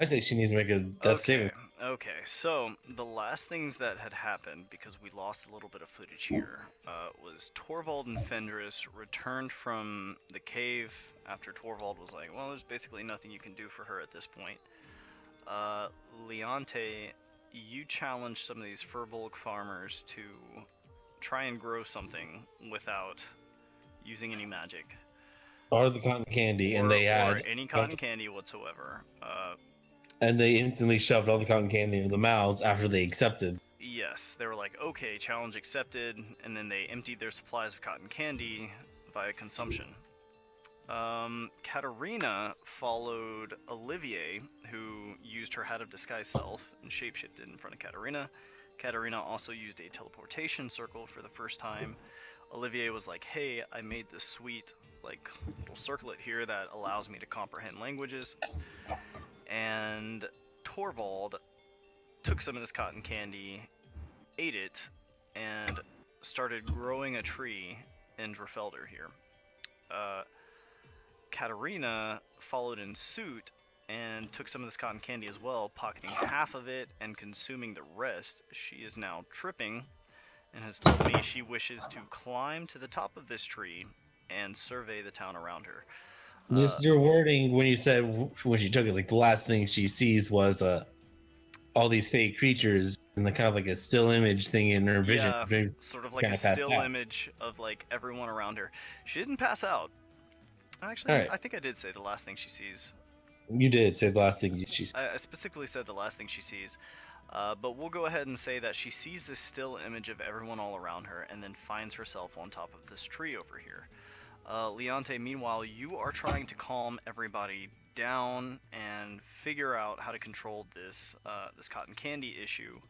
I think she needs to make a death saving. Okay, so the last things that had happened, because we lost a little bit of footage here, was Torvald and Fenris returned from the cave after Torvald was like, well, there's basically nothing you can do for her at this point. Leonte, you challenged some of these Furbolg farmers to try and grow something without using any magic. Or the cotton candy, and they or had any cotton candy whatsoever. and they instantly shoved all the cotton candy in their mouths after they accepted. Yes, they were like, okay, challenge accepted, and then they emptied their supplies of cotton candy via consumption. Katarina followed Olivier, who used her Hat of Disguise self and shapeshifted in front of Katarina. Katarina also used a teleportation circle for the first time. Olivier was like, hey, I made this sweet like little circlet here that allows me to comprehend languages. And Torvald took some of this cotton candy, ate it, and started growing a tree in Drfelder here. Katarina followed in suit and took some of this cotton candy as well, pocketing half of it and consuming the rest. She is now tripping and has told me she wishes to climb to the top of this tree and survey the town around her. Just your wording when you said when she took it, like the last thing she sees was all these fake creatures and the kind of like a still image thing in her vision. Yeah, sort of like Kind a of passed still out. image of like everyone around her. She didn't pass out. All Actually, right, I think I did say the last thing she sees. you did say the last thing she said. I specifically said the last thing she sees. But we'll go ahead and say that she sees this still image of everyone all around her and then finds herself on top of this tree over here. Leonte, meanwhile, you are trying to calm everybody down and figure out how to control this this cotton candy issue.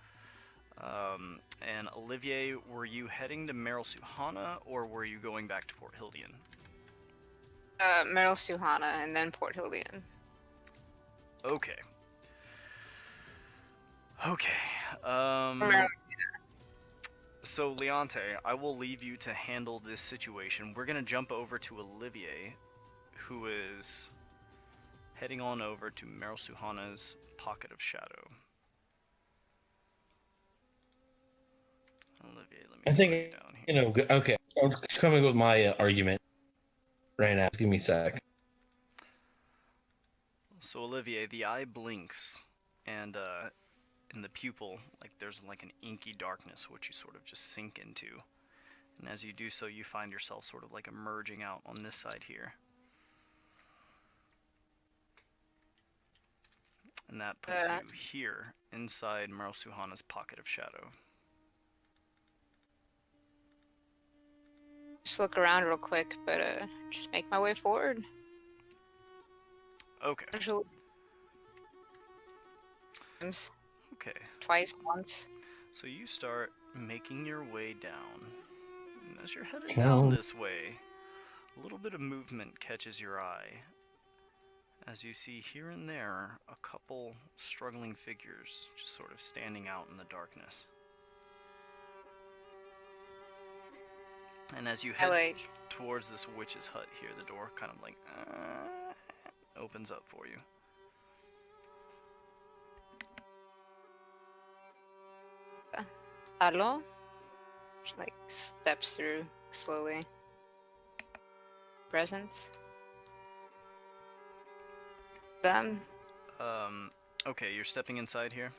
And Olivier, were you heading to Meryl Suhana or were you going back to Port Hildian? Meryl Suhana and then Port Hildian. Okay. Okay. So Leonte, I will leave you to handle this situation. We're gonna jump over to Olivier, who is heading on over to Meryl Suhana's Pocket of Shadow. Olivier, let me I write think it down here. Okay. I'm coming with my argument right now. Give me a sec. So Olivier, the eye blinks, and in the pupil, like there's like an inky darkness which you sort of just sink into. And as you do so, you find yourself sort of like emerging out on this side here. And that puts you here inside Meryl Suhana's Pocket of Shadow. Just look around real quick, but just make my way forward. Okay. Okay. Twice, once. So you start making your way down. And as you're headed down this way, a little bit of movement catches your eye. As you see here and there, a couple struggling figures just sort of standing out in the darkness. And as you head towards this witch's hut here, the door kind of like opens up for you. Hello? She like steps through slowly. Presents. Them. Okay, you're stepping inside here.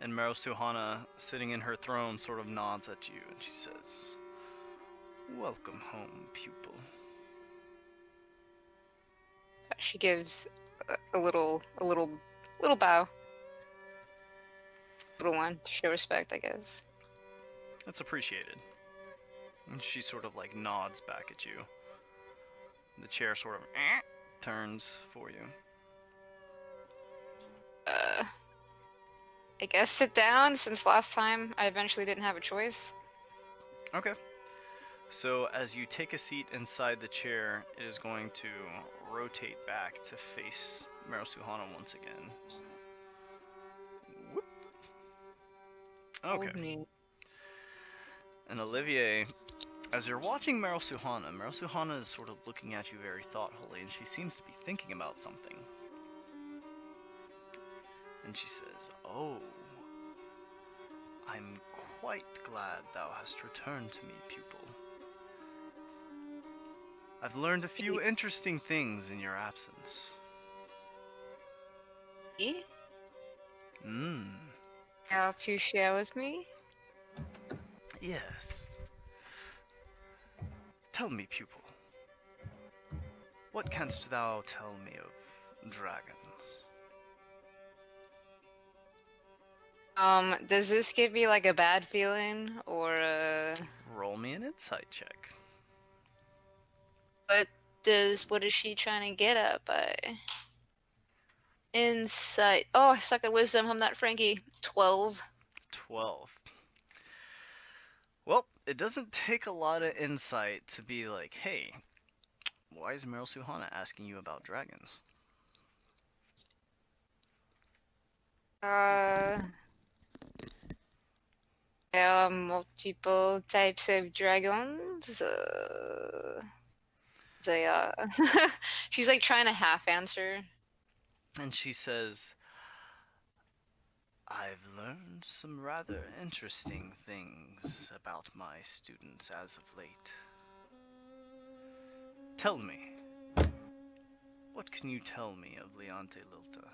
And Meryl Suhana, sitting in her throne, sort of nods at you and she says, "Welcome home, pupil." She gives a little bow. Little one to show respect, I guess. That's appreciated. And she sort of like nods back at you. The chair sort of turns for you. I guess sit down, since last time I eventually didn't have a choice. Okay. So as you take a seat inside the chair, it is going to rotate back to face Meryl Suhana once again. Whoop. Okay. And Olivier, As you're watching Meryl Suhana is sort of looking at you very thoughtfully, and she seems to be thinking about something. And she says, "Oh, I'm quite glad thou hast returned to me, pupil. I've learned a few interesting things in your absence." How to share with me? Yes. Tell me, pupil, what canst thou tell me of dragons? Does this give me like a bad feeling or Roll me an insight check. what is she trying to get at by insight? Oh, I suck at wisdom. I'm not Frankie. 12. 12. Well, it doesn't take a lot of insight to be like, hey, why is Meryl Suhana asking you about dragons? There are multiple types of dragons. They she's like trying to half answer. And she says, I've learned some rather interesting things about my students as of late. Tell me, what can you tell me of Leonte Lilta?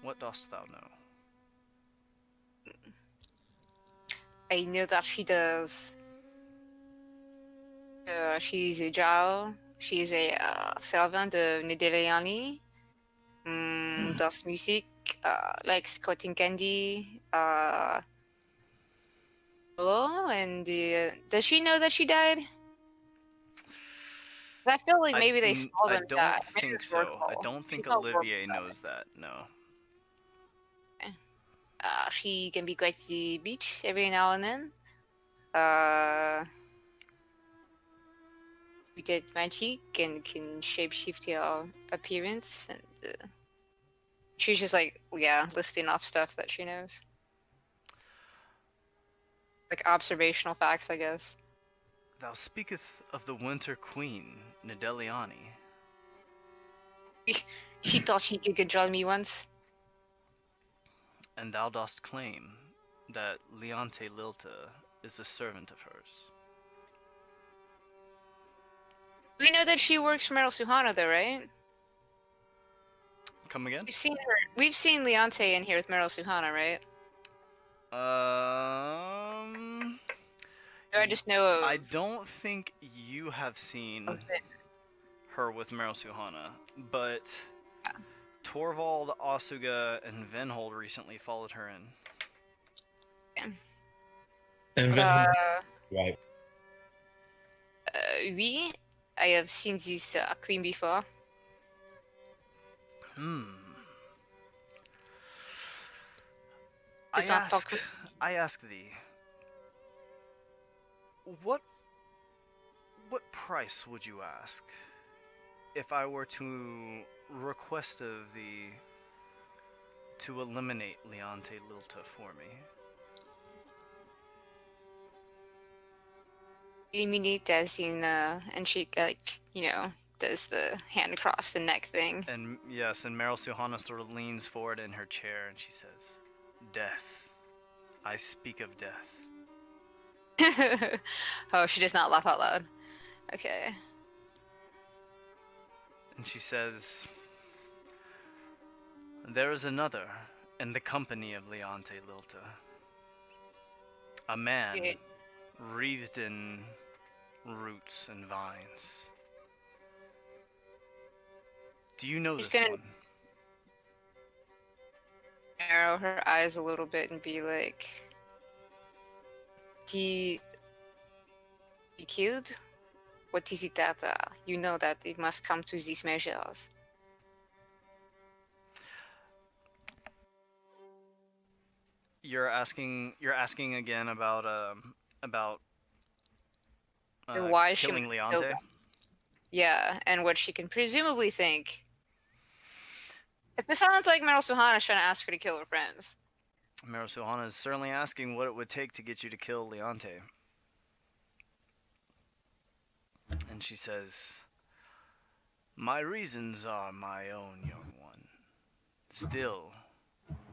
What dost thou know? I know that she does. She's a Jarl. She's a servant of Nideliani. Does music, likes cotton candy. Hello, and does she know that she died? 'Cause I feel like maybe they saw them die. I don't think so. I don't think Olivier knows that, no. She can be quite the beach every now and then. We did magic and can shapeshift your appearance, and she's just like, yeah, listing off stuff that she knows. Like observational facts, I guess. Thou speaketh of the Winter Queen, Nideliani. She thought she could control me once. And thou dost claim that Leonte Lilta is a servant of hers. We know that she works for Meryl Suhana, though, right? Come again? We've seen her. We've seen Leonte in here with Meryl Suhana, right? Or I just know of. I don't think you have seen her with Meryl Suhana, but yeah. Torvald, Asuga, and Venhold recently followed her in. Yeah. And Venhold, right. Oui, I have seen this queen before. I ask thee, what price would you ask if I were to request of thee to eliminate Leonte Lilta for me? Eliminate as in, and she, like, does the hand across the neck thing. And yes, and Meryl Suhana sort of leans forward in her chair and she says, "Death. I speak of death." Oh, she does not laugh out loud. Okay. And she says, "There is another in the company of Leonte Lilta. A man wreathed in roots and vines. Do you know this one?" Narrow her eyes a little bit and be like, he killed? What is it that you know that it must come to these measures? You're asking again about why killing she Leonte? Yeah, and what she can presumably think. If it sounds like Meryl Suhana is trying to ask her to kill her friends. Meryl Suhana is certainly asking what it would take to get you to kill Leonte. And she says, "My reasons are my own, young one. Still,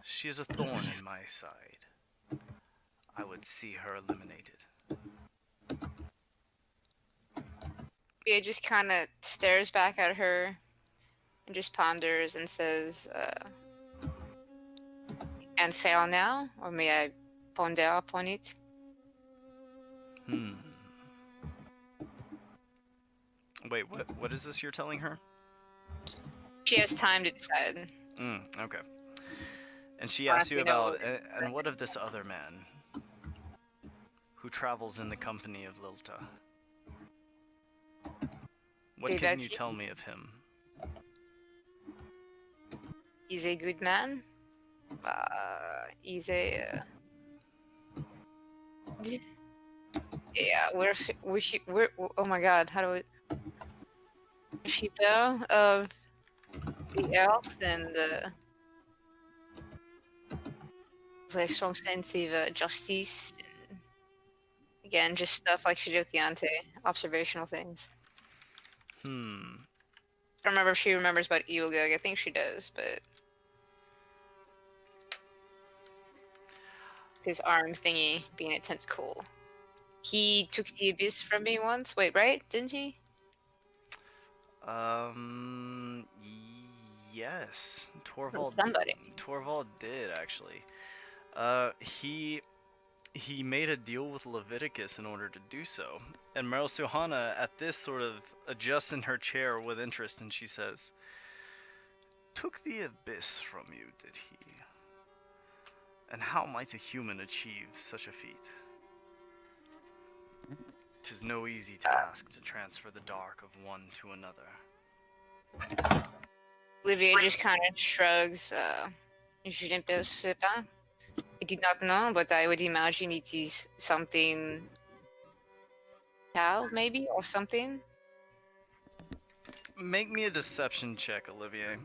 she is a thorn in my side. I would see her eliminated." He just kind of stares back at her and just ponders and says, "And sail now, or may I ponder upon it?" Wait, what is this you're telling her? She has time to decide. Okay. And she asks you Honestly, no. about, and what of this other man who travels in the company of Lilta? What can you tell me of him? He's a good man. He's a. Yeah, we're oh my god, how do we. Shipper of the elves and a strong sense of justice. And, again, just stuff like she did with the ante, observational things. I don't remember if she remembers about Eogug. I think she does, but his arm thingy being a tentacle. He took the abyss from me once. Wait, right? Didn't he? Yes. Torvald. Somebody. Torvald did actually. He made a deal with Leviticus in order to do so. And Meryl Suhana at this sort of adjusts in her chair with interest, and she says, "Took the abyss from you, did he? And how might a human achieve such a feat? 'Tis no easy task to transfer the dark of one to another." Olivier just kind of shrugs. Je ne sais pas. I did not know, but I would imagine it is something. Cow, maybe, or something. Make me a deception check, Olivier.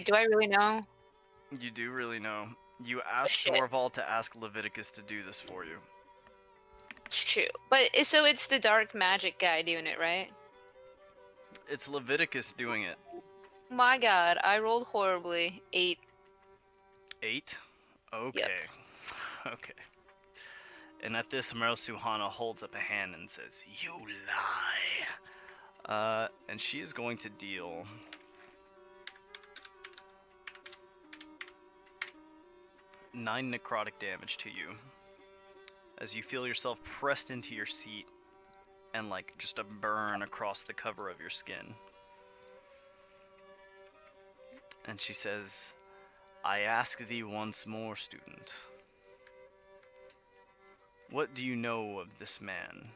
Do I really know? You do really know. You asked Dorval to ask Leviticus to do this for you. It's true. But so it's the dark magic guy doing it, right? It's Leviticus doing it. My god, I rolled horribly. 8. 8? Okay. Yep. Okay. And at this, Meryl Suhana holds up a hand and says, "You lie." And she is going to deal 9 necrotic damage to you as you feel yourself pressed into your seat and like just a burn across the cover of your skin. And she says, "I ask thee once more, student, what do you know of this man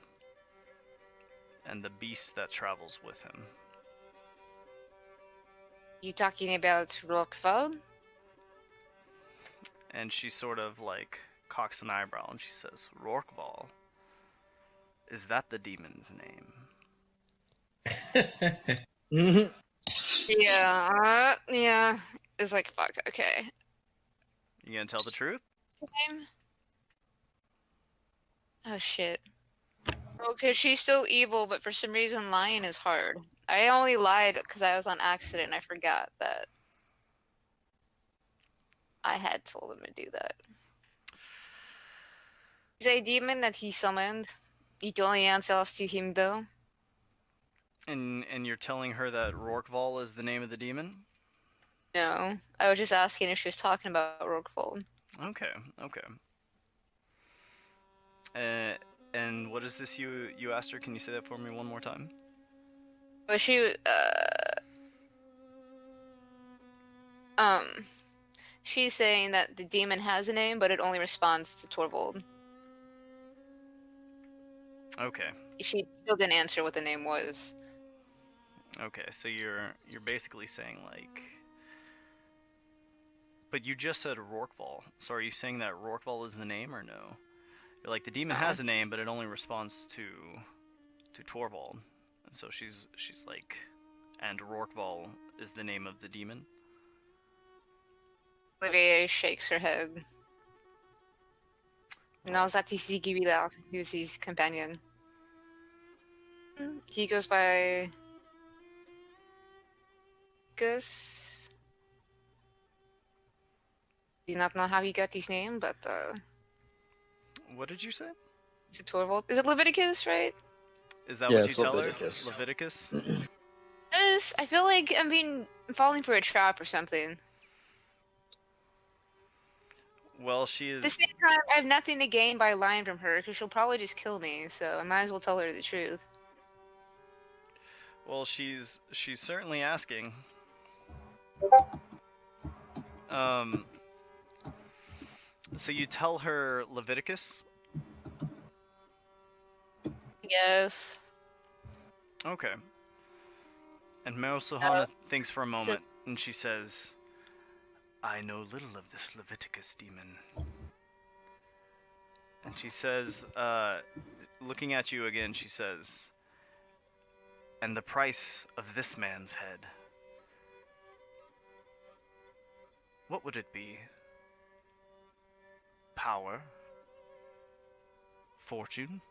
and the beast that travels with him?" You talking about Rockfall? And she sort of like cocks an eyebrow and she says, "Rorkval? Is that the demon's name?" Yeah. It's like, fuck, okay. You gonna tell the truth? Oh shit. Okay, she's still evil, but for some reason lying is hard. I only lied because I was on accident and I forgot that I had told him to do that. He's a demon that he summoned. It only answers to him though. And you're telling her that Rorkval is the name of the demon? No, I was just asking if she was talking about Rockfall. Okay. And what is this you asked her? Can you say that for me one more time? Well, she's saying that the demon has a name, but it only responds to Torvald. Okay. She still didn't answer what the name was. Okay, so you're basically saying like, but you just said Rorkval. So are you saying that Rorkval is the name or no? You're like, the demon has a name, but it only responds to Torvald. And so she's like, and Rorkval is the name of the demon? Olivier shakes her head. No, that is Ziggy who's his companion. He goes by Gus. Do not know how he got his name, but What did you say? it's a Torvald. Is it Leviticus, right? Is that Yeah, what you it's tell Leviticus. her? Leviticus? I feel like I'm falling for a trap or something. Well, she At the is. same time, I have nothing to gain by lying from her, because she'll probably just kill me, so I might as well tell her the truth. Well, she's certainly asking. So you tell her Leviticus? Yes. Okay. And Meryl Suhana thinks for a moment, and she says, I know little of this Leviticus demon. And she says, looking at you again, she says, and the price of this man's head, what would it be? Power? Fortune?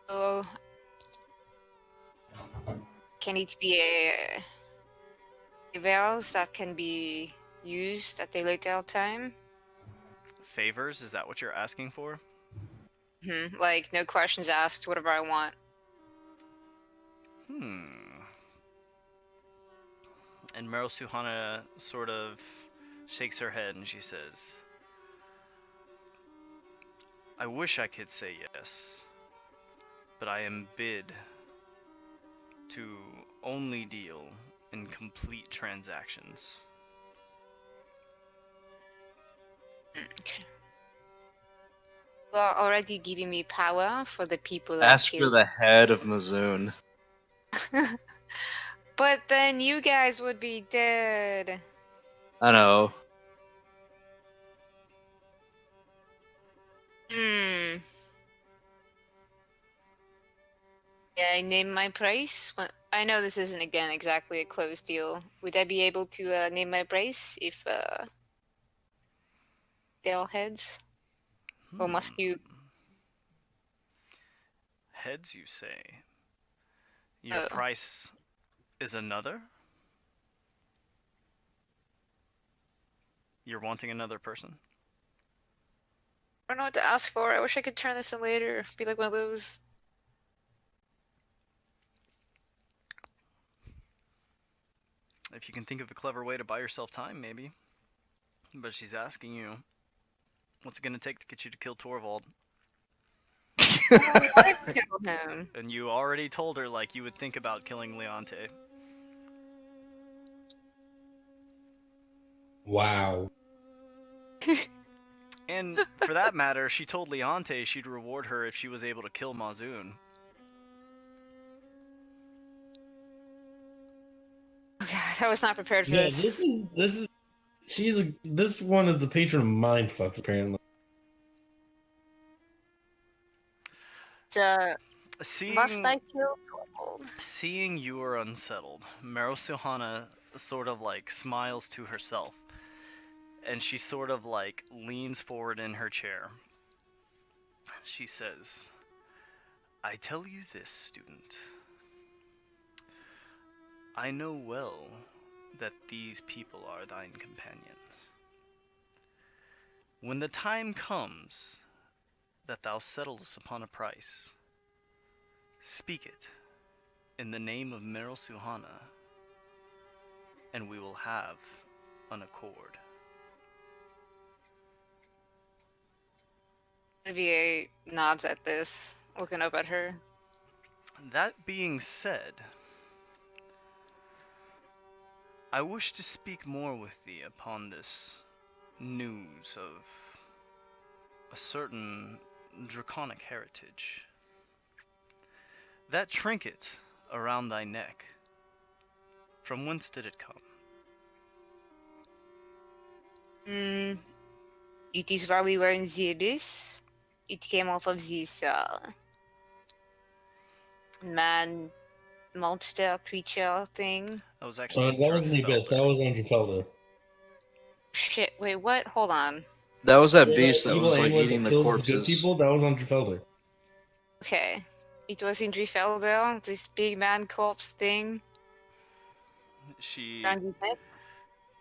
So, can it be a vows that can be used at a later time? Favors? Is that what you're asking for? Like, no questions asked, whatever I want. And Meryl Suhana sort of shakes her head and she says, I wish I could say yes, but I am bid to only deal in complete transactions. Okay. Well, already giving me power for the people that Ask for the head of Mazoon. But then you guys would be dead. I know. Yeah, I name my price. I know this isn't again exactly a closed deal. Would I be able to name my price if they're all heads? Or must you? Heads, you say? Your price is another? You're wanting another person? I don't know what to ask for. I wish I could turn this in later. Be like one of those. If you can think of a clever way to buy yourself time, maybe. But she's asking you, what's it gonna take to get you to kill Torvald? Kill him. And you already told her, like, you would think about killing Leonte. Wow. And for that matter, she told Leonte she'd reward her if she was able to kill Mazoon. Oh God, I was not prepared for Yeah, this. this one is the patron of mindfucks apparently. Must I kill Torvald? Seeing you are unsettled, Meryl Suhana sort of like smiles to herself. And she sort of like leans forward in her chair. She says, I tell you this, student. I know well that these people are thine companions. When the time comes that thou settles upon a price, speak it in the name of Meryl Suhana, and we will have an accord. Olivier nods at this, looking up at her. That being said, I wish to speak more with thee upon this news of a certain draconic heritage. That trinket around thy neck, from whence did it come? It is while we were in the abyss. It came off of this man monster creature thing. That was actually That wasn't the abyss. That was Andrew Felder. Shit, wait, what? Hold on. That was that Yeah, beast that evil was like amulet eating that the kills the good corpses. people. That was on Trafalgar. Okay. It was in Drifeldale, this big man corpse thing. She Around his neck.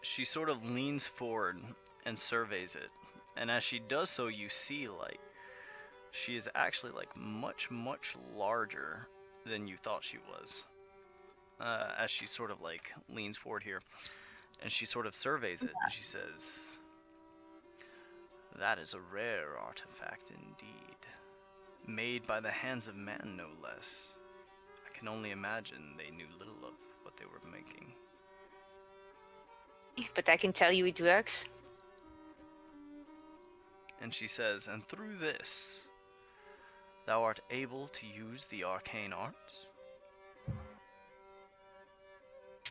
she sort of leans forward and surveys it, and as she does so, you see like she is actually like much larger than you thought she was. As she sort of like leans forward here, and she sort of surveys it, and she says, "That is a rare artifact indeed, made by the hands of man, no less. I can only imagine they knew little of what they were making." But I can tell you it works. And she says, "And through this, thou art able to use the arcane arts?"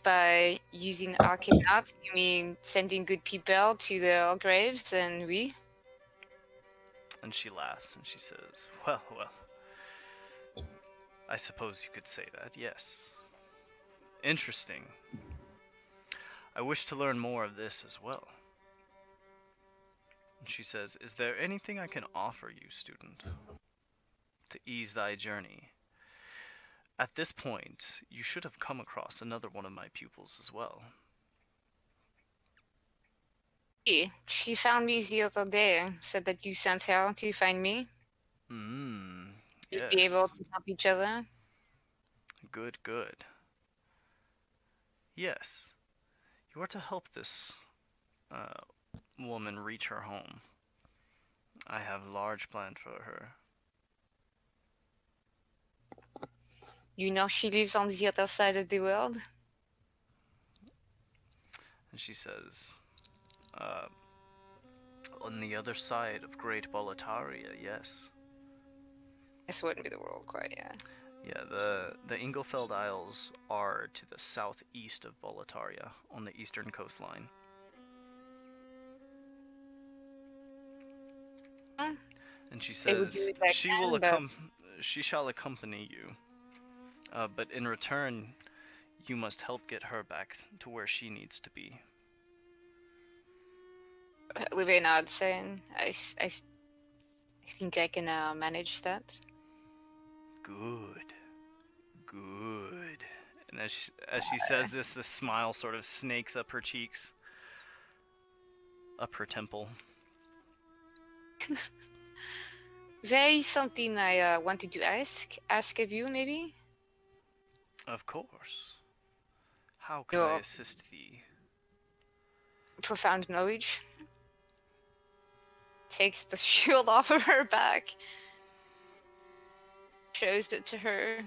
By using arcane arts, you mean sending good people to their graves and we? And she laughs and she says, "Well, I suppose you could say that, yes. Interesting. I wish to learn more of this as well." And she says, "Is there anything I can offer you, student, to ease thy journey? At this point, you should have come across another one of my pupils as well." She found me the other day, said that you sent her to find me. We'd be able Yes. to help each other. Good. Yes. You are to help this uh, woman reach her home. I have large plans for her. You know she lives on the other side of the world? And she says, "On the other side of Great Boletaria, yes." This wouldn't be the world quite yet. Yeah, the Ingelfeld Isles are to the southeast of Boletaria, on the eastern coastline. Hmm. And she They would do says, it back then, but she shall accompany you, but in return, you must help get her back to where she needs to be." Olivia nods, saying, I think I can manage that. Good. And as she says this, the smile sort of snakes up her cheeks, up her temple. There is something I wanted to ask of you, maybe? Of course. How could I Your assist thee? profound knowledge. Takes the shield off of her back. Shows it to her.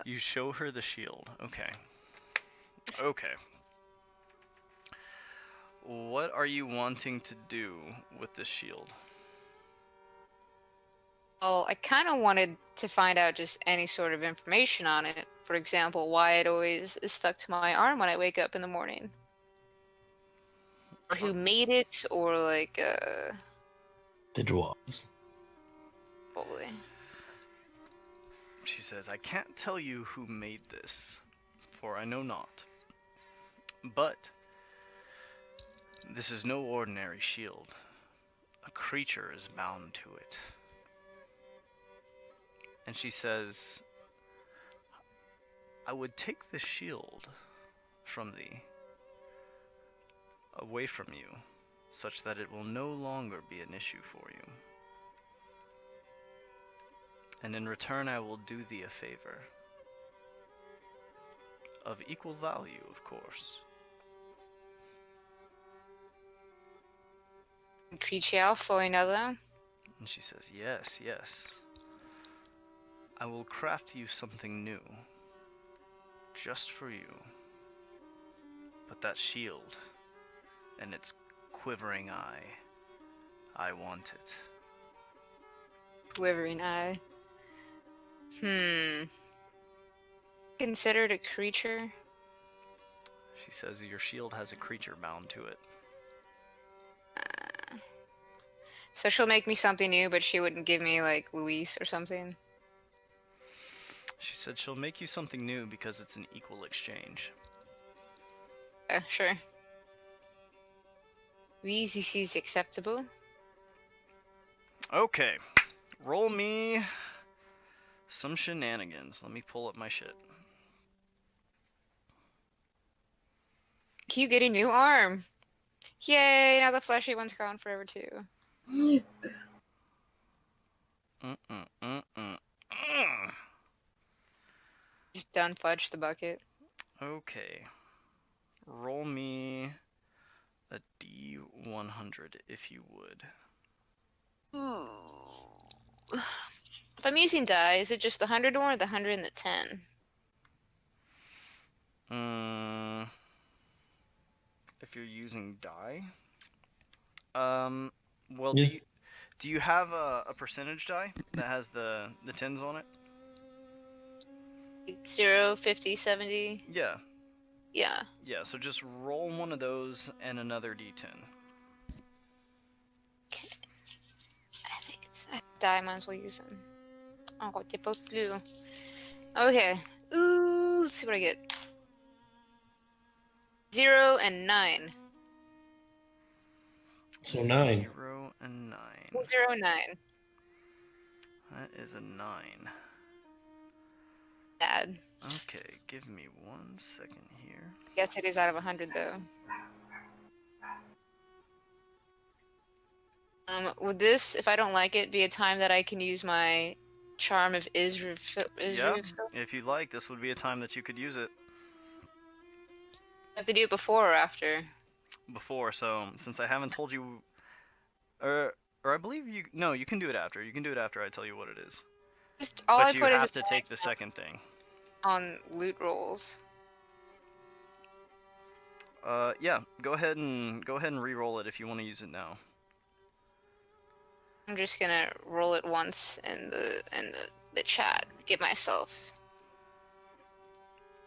You show her the shield. Okay. What are you wanting to do with this shield? Well, I kind of wanted to find out just any sort of information on it. For example, why it always is stuck to my arm when I wake up in the morning. Or who made it, or like, The dwarves. probably. She says, "I can't tell you who made this, for I know not. But this is no ordinary shield. A creature is bound to it." And she says, "I would take the shield from thee, away from you, such that it will no longer be an issue for you. And in return I will do thee a favor. Of equal value, of course." Creature for another. And she says, yes. "I will craft you something new, just for you. But that shield, and its quivering eye, I want it." Quivering eye. Considered a creature? She says, "Your shield has a creature bound to it." So she'll make me something new, but she wouldn't give me, like, Luis or something? She said she'll make you something new because it's an equal exchange. Sure. VZC is acceptable. Okay. Roll me some shenanigans. Let me pull up my shit. You get a new arm. Yay, now the fleshy one's gone forever too. Just done fudge the bucket. Okay. Roll me a D100 if you would. Ooh. If I'm using die, is it just the 100 one or the 100 and the 10? If you're using die, well, Yes. do you have a percentage die that has the tens on it? 0, 50, 70? Yeah. Yeah. Yeah, so just roll one of those and another D10. Okay. I think it's die, might as well use them. Oh, they're both blue. Okay. Ooh, let's see what I get. 0 and 9. So 9. 0 and 9. 0, 9. That is a 9. Bad. Okay, give me 1 second here. Guess it is out of 100 though. Would this, if I don't like it, be a time that I can use my charm of Israel? Yeah, if you'd like, this would be a time that you could use it. I have to do it before or after? Before, so since I haven't told you, or I believe you, no, you can do it after. You can do it after I tell you what it is. Just, all I But you put have is to take the second thing. on loot rolls. Yeah, go ahead and re-roll it if you want to use it now. I'm just gonna roll it once in the chat. Give myself.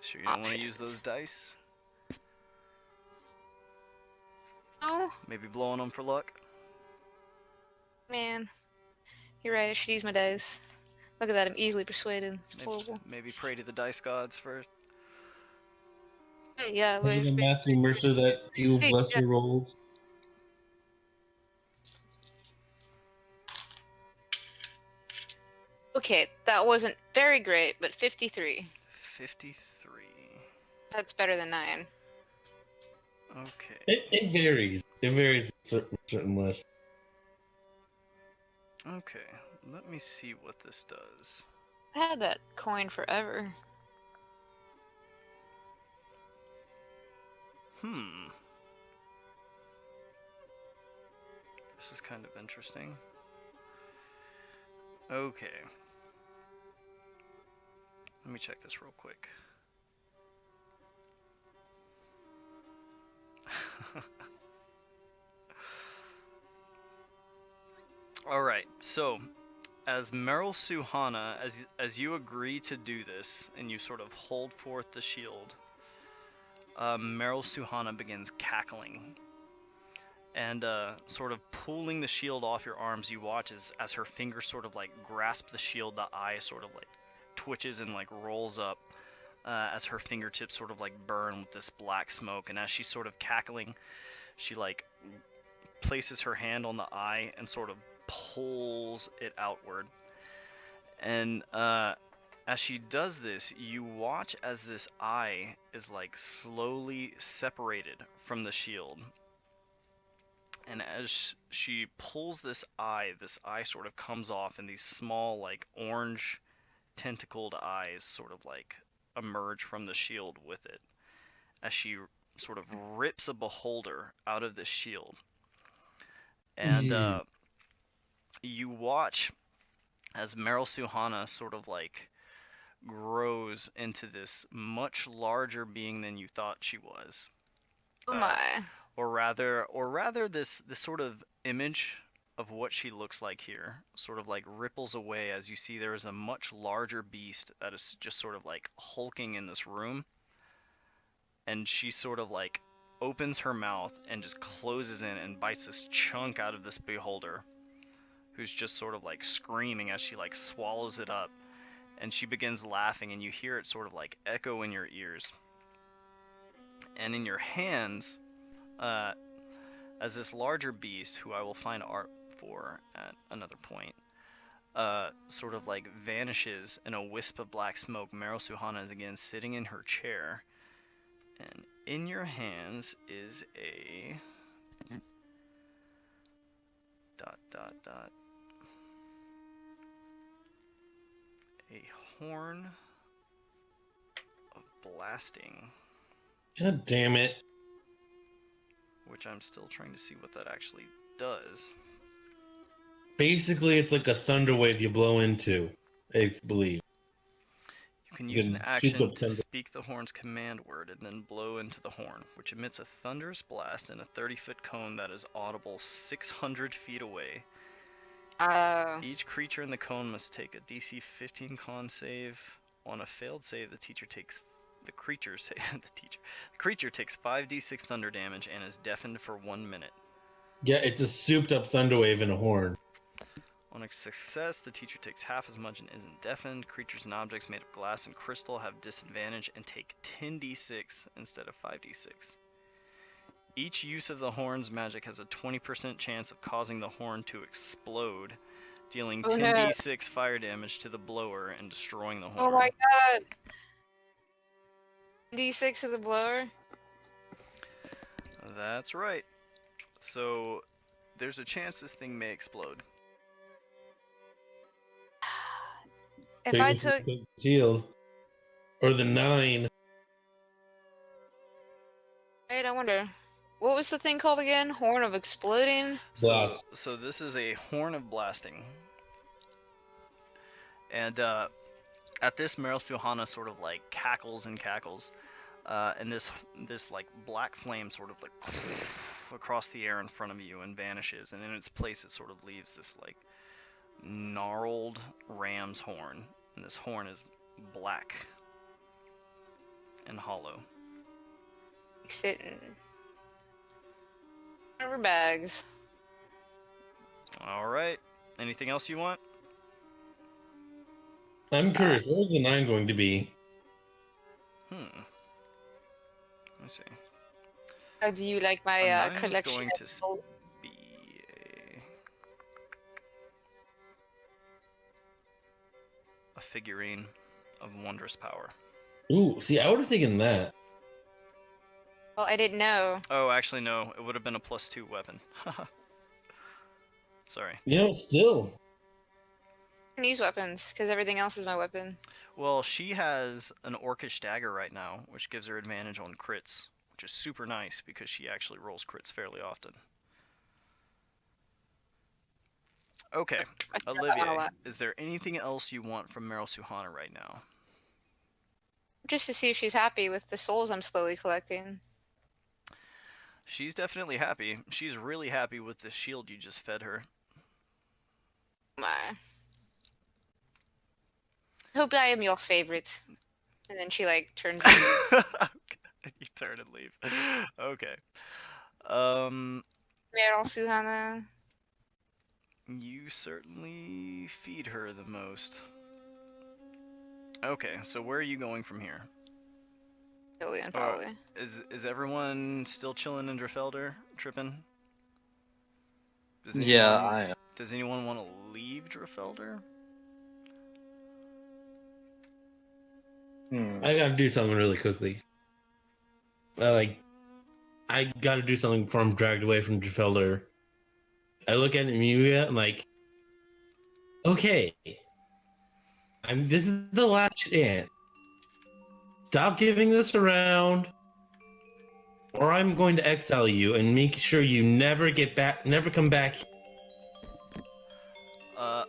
Sure, you don't want to use options. those dice? No, Maybe blowing them for luck? man. You're right. I should use my dice. Look at that. I'm easily persuaded. It's horrible. Maybe pray to the dice gods first. Hey, yeah. Look at Matthew Mercer that he will Hey, bless yeah. your rolls. Okay, that wasn't very great, but 53. 53. That's better than 9. Okay. It varies. It varies in certain lists. Okay, let me see what this does. I had that coin forever. This is kind of interesting. Okay. Let me check this real quick. Alright, so as Meryl Suhana, as you agree to do this and you sort of hold forth the shield, Meryl Suhana begins cackling and sort of pulling the shield off your arms. You watch as her fingers sort of like grasp the shield, the eye sort of like twitches and like rolls up as her fingertips sort of like burn with this black smoke. And as she's sort of cackling, she like places her hand on the eye and sort of pulls it outward. And as she does this, you watch as this eye is like slowly separated from the shield. And as she pulls this eye sort of comes off, and these small like orange tentacled eyes sort of like emerge from the shield with it as she sort of rips a beholder out of the shield. And you watch as Meryl Suhana sort of like grows into this much larger being than you thought she was. Oh my. Or rather this sort of image of what she looks like here sort of like ripples away as you see there is a much larger beast that is just sort of like hulking in this room. And she sort of like opens her mouth and just closes in and bites this chunk out of this beholder, who's just sort of like screaming as she like swallows it up. And she begins laughing, and you hear it sort of like echo in your ears. And in your hands, as this larger beast, who I will find art for at another point, sort of like vanishes in a wisp of black smoke. Meryl Suhana is again sitting in her chair, and in your hands is a a horn of blasting, God damn it. which I'm still trying to see what that actually does. Basically, it's like a thunder wave you blow into, I believe. You can You use can an shoot action the to thunder. speak the horn's command word and then blow into the horn, which emits a thunderous blast in a 30-foot cone that is audible 600 feet away. Each creature in the cone must take a DC 15 con save. On a failed save, the creature takes 5d6 thunder damage and is deafened for 1 minute. Yeah, it's a souped up thunder wave in a horn. On a success, the teacher takes half as much and isn't deafened. Creatures and objects made of glass and crystal have disadvantage and take 10d6 instead of 5d6. Each use of the horn's magic has a 20% chance of causing the horn to explode, dealing 10d6 fire damage to the blower and destroying the horn. Oh my god! D6 of the blower? That's right. So, there's a chance this thing may explode. If I took... Shield. Or the 9. Wait, I wonder. What was the thing called again? Horn of exploding? So this is a horn of blasting. And at this, Meryl Suhana sort of like cackles and cackles. And this like black flame sort of like across the air in front of you and vanishes. And in its place, it sort of leaves this like gnarled ram's horn. And this horn is black and hollow. Sitting... Rubber bags. Alright. Anything else you want? I'm curious, what was the 9 going to be? Let me see. How do you like my A 9 is collection going of to souls? be a figurine of wondrous power. Ooh, see, I would have taken that. Well, I didn't know. Oh, actually, no. It would have been a +2 weapon. Sorry. You know, still. I can use weapons, because everything else is my weapon. Well, she has an orcish dagger right now, which gives her advantage on crits, which is super nice because she actually rolls crits fairly often. Okay, Olivia, is there anything else you want from Meryl Suhana right now? Just to see if she's happy with the souls I'm slowly collecting. She's definitely happy. She's really happy with the shield you just fed her. I hope I am your favorite. And then she like turns and leaves. You turn and leave. Okay. Meryl Suhana. You certainly feed her the most. Okay, so where are you going from here? Julian, probably. Is everyone still chilling in Driffelder, tripping? Yeah, I am. Does anyone want to leave Driffelder? I gotta do something really quickly. I gotta do something before I'm dragged away from Driffelder. I look at Emilia and like, okay, this is the last chance. Stop giving this around, or I'm going to exile you and make sure you never come back.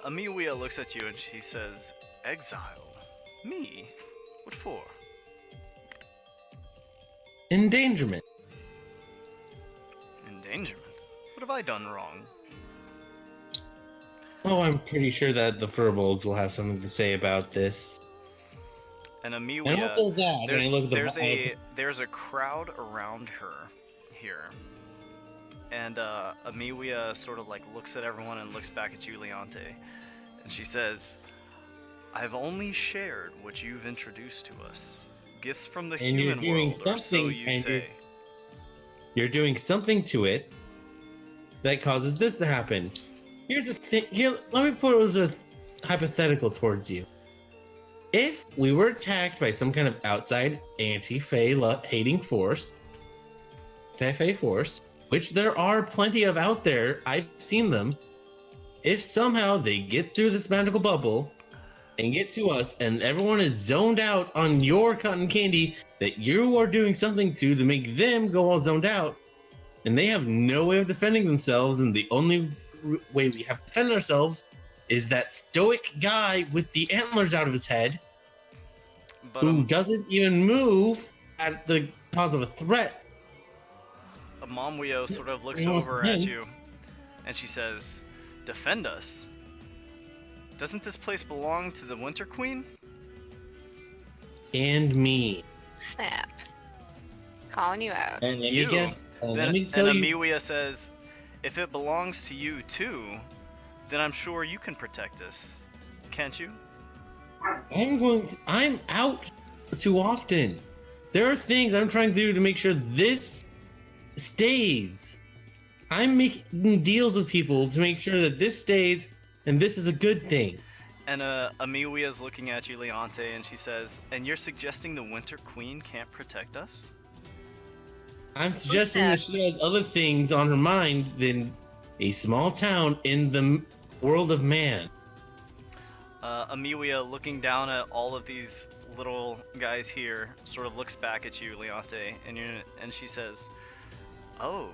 Emilia looks at you and she says, "Exile? Me? What for?" Endangerment. Endangerment? What have I done wrong? Oh, I'm pretty sure that the Furbolgs will have something to say about this. And Emilia, And also that, when I look at there's a crowd around her here. And Emilia sort of like looks at everyone and looks back at you, Leonte. And she says, "I've only shared what you've introduced to us. Gifts from the And you're human doing world, or so something, you and say." you're doing something to it that causes this to happen. Here's the thing. Here, let me pose a hypothetical towards you. If we were attacked by some kind of outside anti-Fae hating force, anti-Fae force, which there are plenty of out there, I've seen them. If somehow they get through this magical bubble and get to us, and everyone is zoned out on your cotton candy that you are doing something to make them go all zoned out, and they have no way of defending themselves, and the only way we have to defend ourselves is that stoic guy with the antlers out of his head, But who doesn't even move at the cause of a threat. Amamwio sort of looks Yeah, over yeah. at you, and she says, "Defend us? Doesn't this place belong to the Winter Queen?" And me. Snap. Calling you out. And let You. me guess. And Then, let me and tell you. Amiwia says, "If it belongs to you too, then I'm sure you can protect us, can't you?" I'm out too often. There are things I'm trying to do to make sure this stays. I'm making deals with people to make sure that this stays, and this is a good thing. And Amiwia's looking at you, Leonte, and she says, "And you're suggesting the Winter Queen can't protect us?" I'm suggesting that she has other things on her mind than a small town in the world of man. Amiwia, looking down at all of these little guys here, sort of looks back at you, Leonte, and she says, "Oh,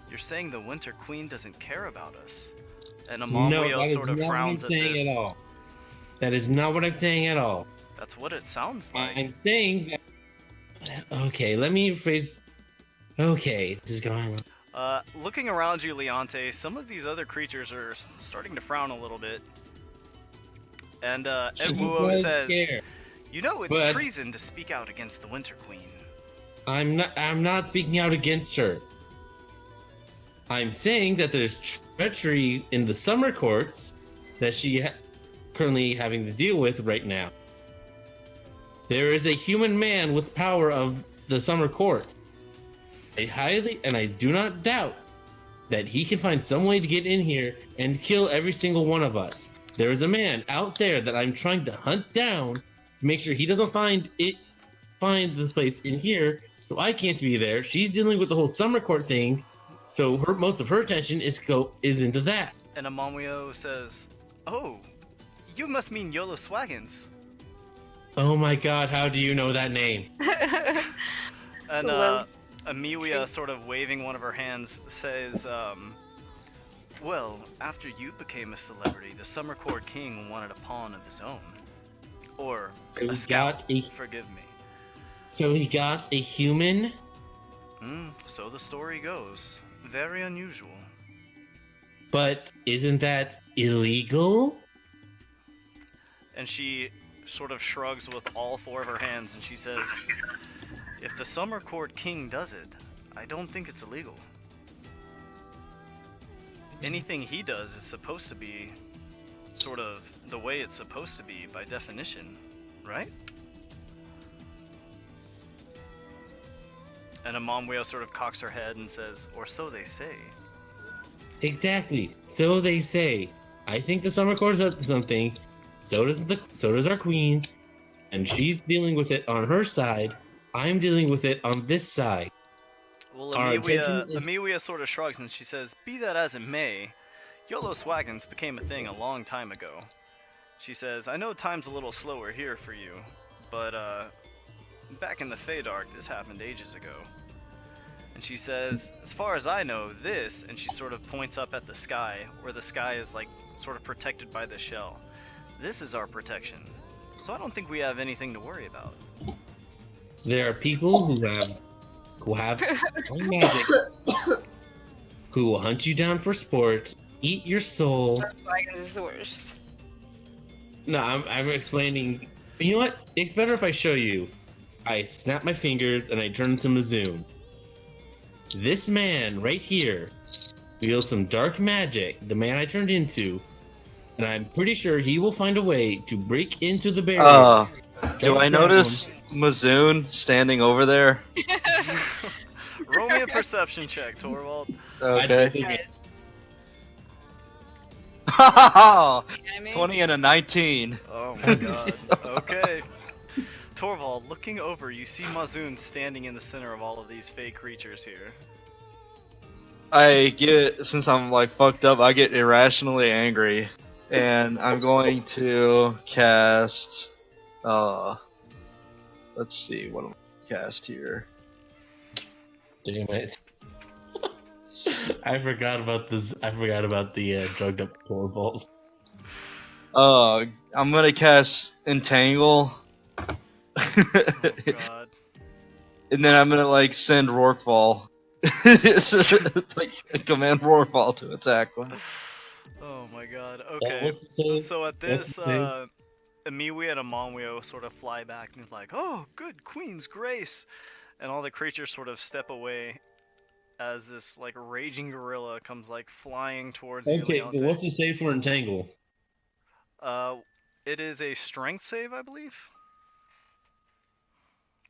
you're saying the Winter Queen doesn't care about us?" And No, Amamwio that is sort of not what I'm frowns at saying this. at all. That is not what I'm saying at all. That's what it sounds like. I'm saying that. Okay, let me rephrase. Okay, this is going wrong. Looking around you, Leonte, some of these other creatures are starting to frown a little bit. And She Edwuo was says, scared. "You know it's but- treason to speak out against the Winter Queen." I'm not speaking out against her. I'm saying that there's treachery in the summer courts that she currently having to deal with right now. There is a human man with power of the summer court. I do not doubt that he can find some way to get in here and kill every single one of us. There is a man out there that I'm trying to hunt down to make sure he doesn't find this place in here, so I can't be there. She's dealing with the whole summer court thing, so most of her attention is into that. And Amamwio says, "Oh, you must mean Yolo Swaggins." Oh my god, how do you know that name? And Love- Amiwia, sort of waving one of her hands, says, "Well, after you became a celebrity, the Summer Court King wanted a pawn of his own. Or So a he scout, got a- forgive me. So he got a human? So the story goes. Very unusual." But isn't that illegal? And she sort of shrugs with all four of her hands, and she says, "If the Summer Court King does it, I don't think it's illegal. Anything he does is supposed to be sort of the way it's supposed to be by definition, right?" And Amamwio sort of cocks her head and says, "Or so they say." Exactly. So they say. I think the summer court is up to something. So does our queen, and she's dealing with it on her side. I'm dealing with it on this side. Well, Our attention is- Amiwia sort of shrugs and she says, "Be that as it may, Yolo Swaggins became a thing a long time ago." She says, "I know time's a little slower here for you, but back in the Feydark, this happened ages ago." And she says, "As far as I know, this," and she sort of points up at the sky, where the sky is like sort of protected by the shell. "This is our protection, so I don't think we have anything to worry about." There are people who have magic, who will hunt you down for sport, eat your soul. Volkswagen is the worst. No, I'm explaining. You know what? It's better if I show you. I snap my fingers and I turn into Mizoon. This man right here wields some dark magic, the man I turned into, and I'm pretty sure he will find a way to break into the barrier. Do I Take down notice Mizoon standing over there? Roll me a perception check, Torvald. I'd Okay. say Enemy? 20 and a 19. Oh my god. Okay. Torvald, looking over, you see Mazoon standing in the center of all of these fake creatures here. Since I'm like fucked up, I get irrationally angry. And I'm going to cast, let's see, what am I cast here? Damn it. I forgot about this. I forgot about the drugged up Torvald. I'm gonna cast Entangle. Oh god. And then I'm gonna like send Rorqual. Like command Rorqual to attack one. Oh my god. Okay. What's the save? So at What's this, the save? Amiwi and Amonwio sort of fly back and like, oh, good Queen's grace, and all the creatures sort of step away as this like raging gorilla comes like flying towards you, Okay, Leonte. what's the save for Entangle? It is a strength save, I believe.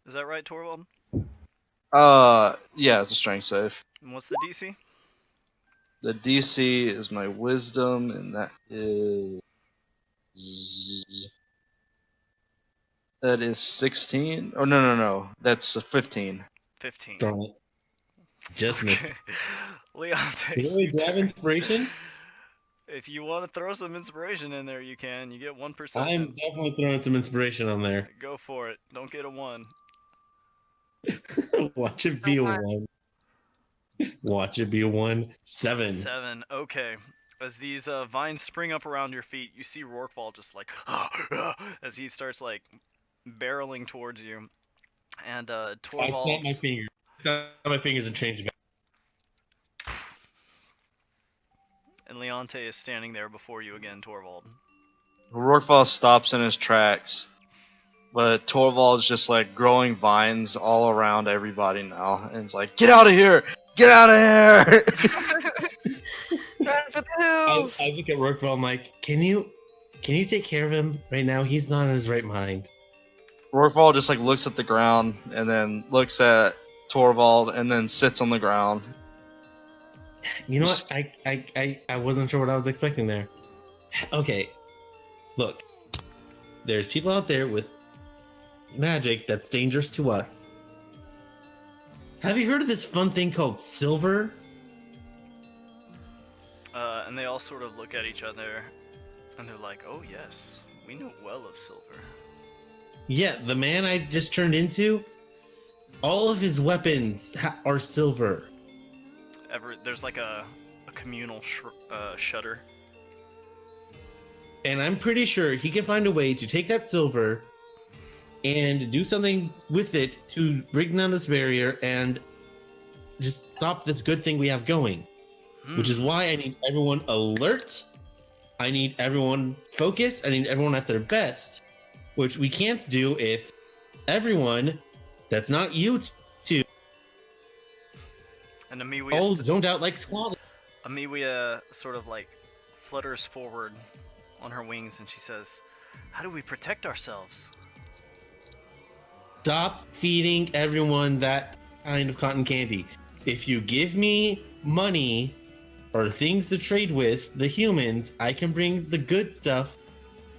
Is that right, Torvald? Yeah, it's a strength save. And what's the DC? The DC is my wisdom, and that is 16. Oh no, that's 15. 15. Darn it. Just missed. Okay. Leonte. Can we grab inspiration? If you want to throw some inspiration in there, you can. You get 1%. I'm definitely throwing some inspiration on there. Go for it. Don't get a 1. Watch it be a Oh my. 1. Watch it be a 1. 7. 7. Okay. As these vines spring up around your feet, you see Rorqual just like as he starts like barreling towards you. And I Torvald. snap my fingers. Snap my fingers and change back. And Leonte is standing there before you again, Torvald. Rorqual stops in his tracks, but Torvald's just like growing vines all around everybody now, and it's like, get out of here! Get out of here! Run for the hills! I look at Rorqual, I'm like, can you take care of him right now? He's not in his right mind. Rorqual just like looks at the ground and then looks at Torvald and then sits on the ground. You know what? I wasn't sure what I was expecting there. Okay, look. There's people out there with magic that's dangerous to us. Have you heard of this fun thing called silver? And they all sort of look at each other, and they're like, "Oh yes, we know well of silver." Yeah, the man I just turned into, all of his weapons are silver. There's like a communal shudder. And I'm pretty sure he can find a way to take that silver and do something with it to bring down this barrier and just stop this good thing we have going. Which is why I need everyone alert. I need everyone focused. I need everyone at their best. Which we can't do if everyone that's not you two And all zoned out like squad. Amiwia sort of like flutters forward on her wings, and she says, "How do we protect ourselves?" Stop feeding everyone that kind of cotton candy. If you give me money or things to trade with the humans, I can bring the good stuff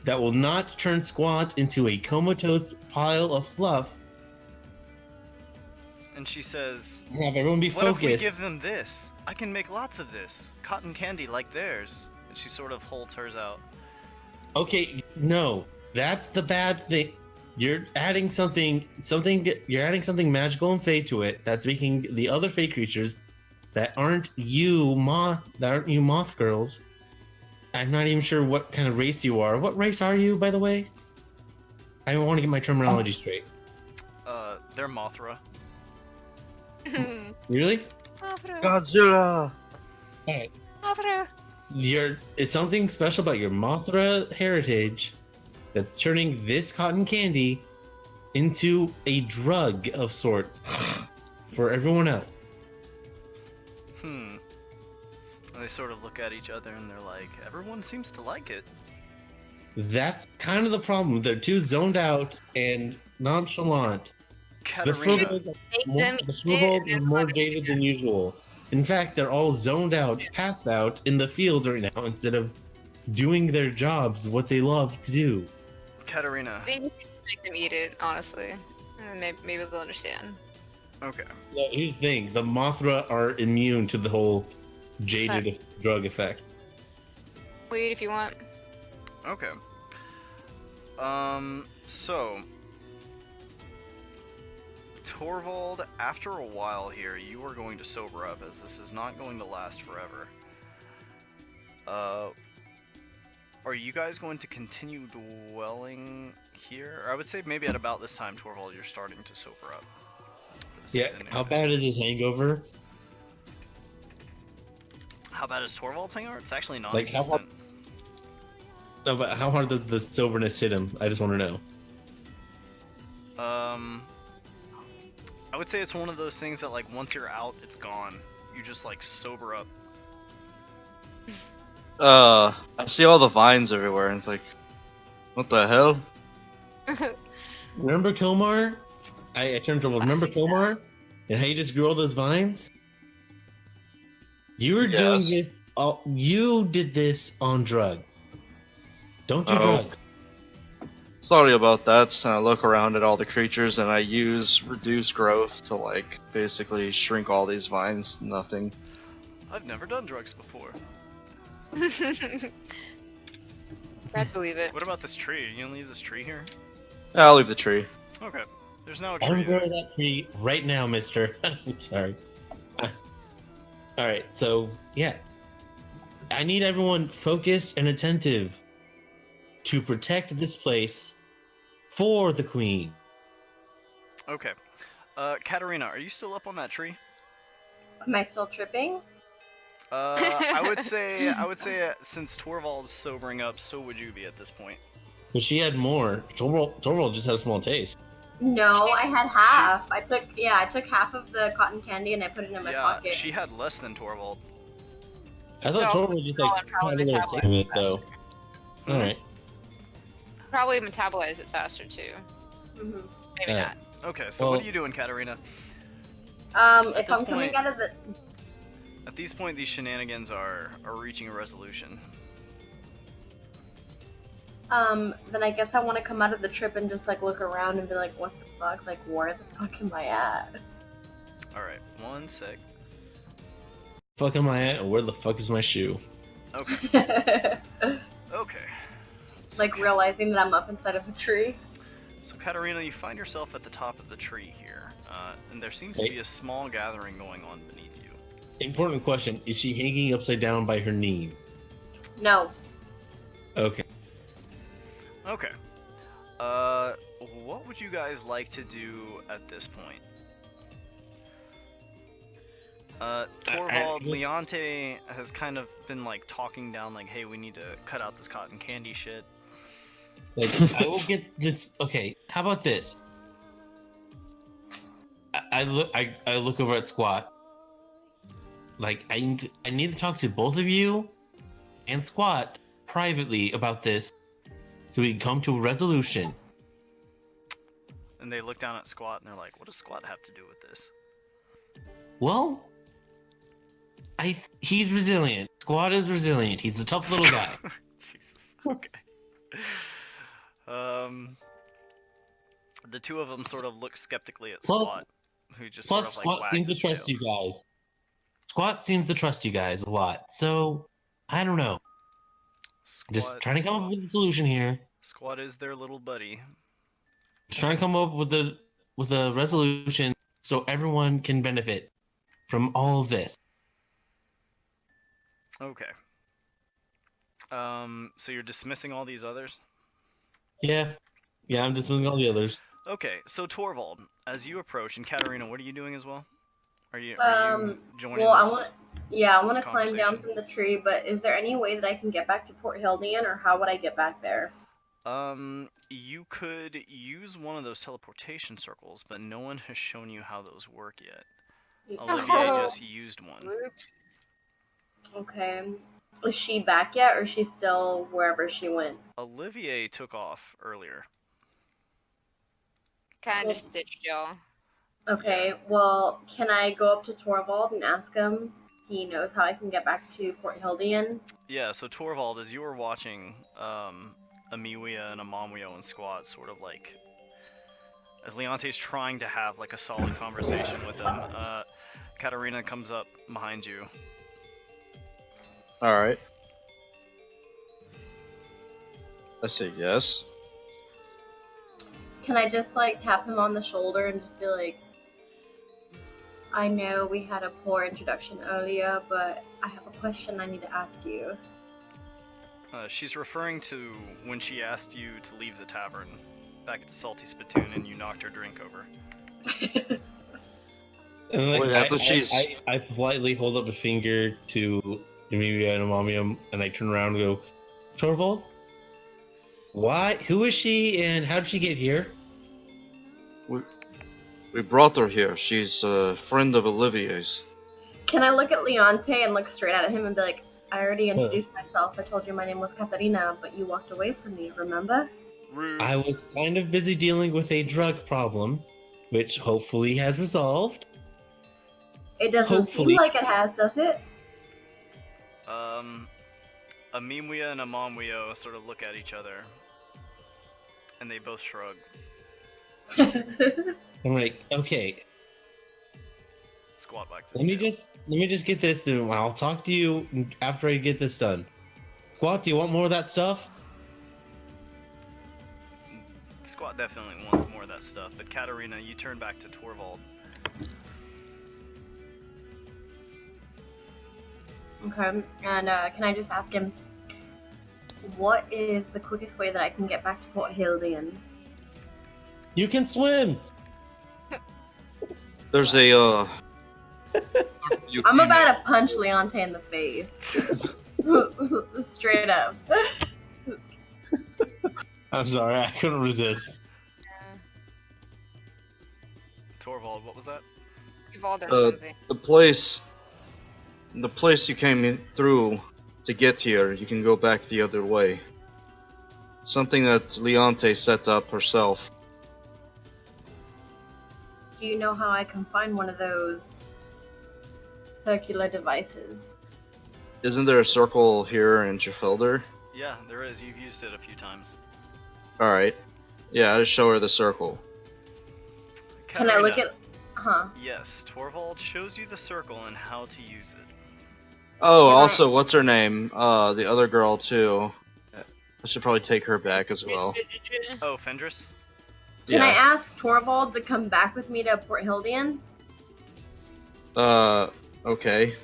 that will not turn Squat into a comatose pile of fluff. And she says, Have everyone be "What if we focused. give them this? I can make lots of this. Cotton candy like theirs." And she sort of holds hers out. Okay, no, that's the bad thing. You're adding something magical and fey to it that's making the other fey creatures that aren't you moth girls. I'm not even sure what kind of race you are. What race are you, by the way? I want to get my terminology straight. They're Mothra. Really? Mothra! Godzilla! Alright. Mothra! It's something special about your Mothra heritage that's turning this cotton candy into a drug of sorts for everyone else. And they sort of look at each other and they're like, "Everyone seems to like it." That's kind of the problem. They're too zoned out and nonchalant. The Katarina, Furbolg Make them eat it are and more then jaded than usual. In fact, they're all zoned out, passed out in the fields right now instead of doing their jobs, what they love to do. Katarina. I think we should make them eat it, honestly. And maybe they'll understand. Okay. Now, here's the thing: the Mothra are immune to the whole jaded drug effect. Wait if you want. Okay. So Torvald, after a while here, you are going to sober up, as this is not going to last forever. Are you guys going to continue dwelling here? Or I would say maybe at about this time, Torvald, you're starting to sober up. Yeah, how bad is his hangover? How bad is Torvald's hangover? It's actually Like, how non-existent. No, but how hard does the soberness hit him? I just want to know. I would say it's one of those things that, like, once you're out, it's gone. You just, like, sober up. I see all the vines everywhere, and it's like, what the hell? Remember Komar? I turned to remember Komar? And how you just grew all those vines? You were doing Yes. this. You did this on drug. Don't do Oh. drugs. Sorry about that. And I look around at all the creatures, and I use reduced growth to, like, basically shrink all these vines to nothing. I've never done drugs before. I'd believe it. What about this tree? Are you gonna leave this tree here? Yeah, I'll leave the tree. Okay. There's now a tree. Ungrow that tree right now, mister. Sorry. Alright, so, yeah. I need everyone focused and attentive to protect this place for the queen. Okay. Katarina, are you still up on that tree? Am I still tripping? I would say since Torvald's sobering up, so would you be at this point. But she had more. Torvald just had a small taste. No, I had half. I took half of the cotton candy and I put it in my Yeah, pocket. she had less than Torvald. I thought So Torvald just like had a little taste of it though. Alright. Probably metabolize it faster too. Mhm. Maybe Yeah. not. Okay, so Well- what are you doing, Katarina? If this I'm coming point- out of the, At this point, these shenanigans are reaching a resolution. then I guess I want to come out of the trip and just like look around and be like, what the fuck? Like, where the fuck am I at? Alright, one sec. Fuck am I at and where the fuck is my shoe? Okay, okay. So, Like realizing that I'm up inside of a tree. So Katarina, you find yourself at the top of the tree here, and there seems to be a small gathering going on beneath you. Important question. Is she hanging upside down by her knees? No. Okay. Okay. What would you guys like to do at this point? Torvald, just- Leonte has kind of been like talking down like, hey, we need to cut out this cotton candy shit. Like, I will get this. Okay, how about this? I look over at Squat. Like, I need to talk to both of you and Squat privately about this, so we can come to a resolution. And they look down at Squat and they're like, what does Squat have to do with this? Well, he's resilient. Squat is resilient. He's a tough little guy. Jesus. Okay. The two of them sort of look skeptically at Plus- Squat, who just Plus, sort of like Squat seems to wags his trust tail. you guys. Squat seems to trust you guys a lot. So, I don't know. Just Squat, trying to come up with a solution here. Squat is their little buddy. Just trying to come up with a resolution so everyone can benefit from all of this. Okay. So you're dismissing all these others? Yeah. Yeah, I'm just moving all the others. Okay, so Torvald, as you approach, and Katarina, what are you doing as well? Are you joining Well, I this? want to climb down conversation? from the tree, but is there any way that I can get back to Port Hildean, or how would I get back there? You could use one of those teleportation circles, but no one has shown you how those work yet. Olivia Oh. just used one. Oops. Okay. Is she back yet, or is she still wherever she went? Olivier took off earlier. Kind of just ditched y'all. Okay, well, can I go up to Torvald and ask him he knows how I can get back to Port Hildian. Yeah, so Torvald, as you were watching Amiwia and Amamwio and Squat sort of like, as Leonte's trying to have like a solid conversation with them, Katarina comes up behind you. Alright. I say yes. Can I just like tap him on the shoulder and just be like, I know we had a poor introduction earlier, but I have a question I need to ask you. She's referring to when she asked you to leave the tavern back at the Salty Spittoon and you knocked her drink over. And like, Wait, I thought she's- I politely hold up a finger to Emilia and Amamium, and I turn around and go, Torvald? Why? Who is she, and how did she get here? We brought her here. She's a friend of Olivier's. Can I look at Leonte and look straight at him and be like, I already introduced myself. I told you my name was Katarina, but you walked away from me, remember? Rude. I was kind of busy dealing with a drug problem, which hopefully has resolved. It doesn't Hopefully. seem like it has, does it? Amimwia and Amamwio sort of look at each other, and they both shrug. I'm like, okay, Squat backs. let me just get this, then I'll talk to you after I get this done. Squat, do you want more of that stuff? Squat definitely wants more of that stuff, but Katarina, you turn back to Torvald. Okay, and can I just ask him, what is the quickest way that I can get back to Port Hildian? You can swim! There's a, I'm about to punch Leonte in the face. Straight up. I'm sorry, I couldn't resist. Torvald, what was that? You've all done Uh, something. the place you came in through to get here, you can go back the other way. Something that Leonte set up herself. Do you know how I can find one of those circular devices? Isn't there a circle here in Jafelder? Yeah, there is. You've used it a few times. Alright. Yeah, I'll show her the circle. Can I look Katarina, at... Huh. Yes, Torvald shows you the circle and how to use it. Oh, Yeah. also, what's her name? The other girl, too. I should probably take her back as well. Oh, Fendris? Can I Yeah. ask Torvald to come back with me to Port Hildian? Okay.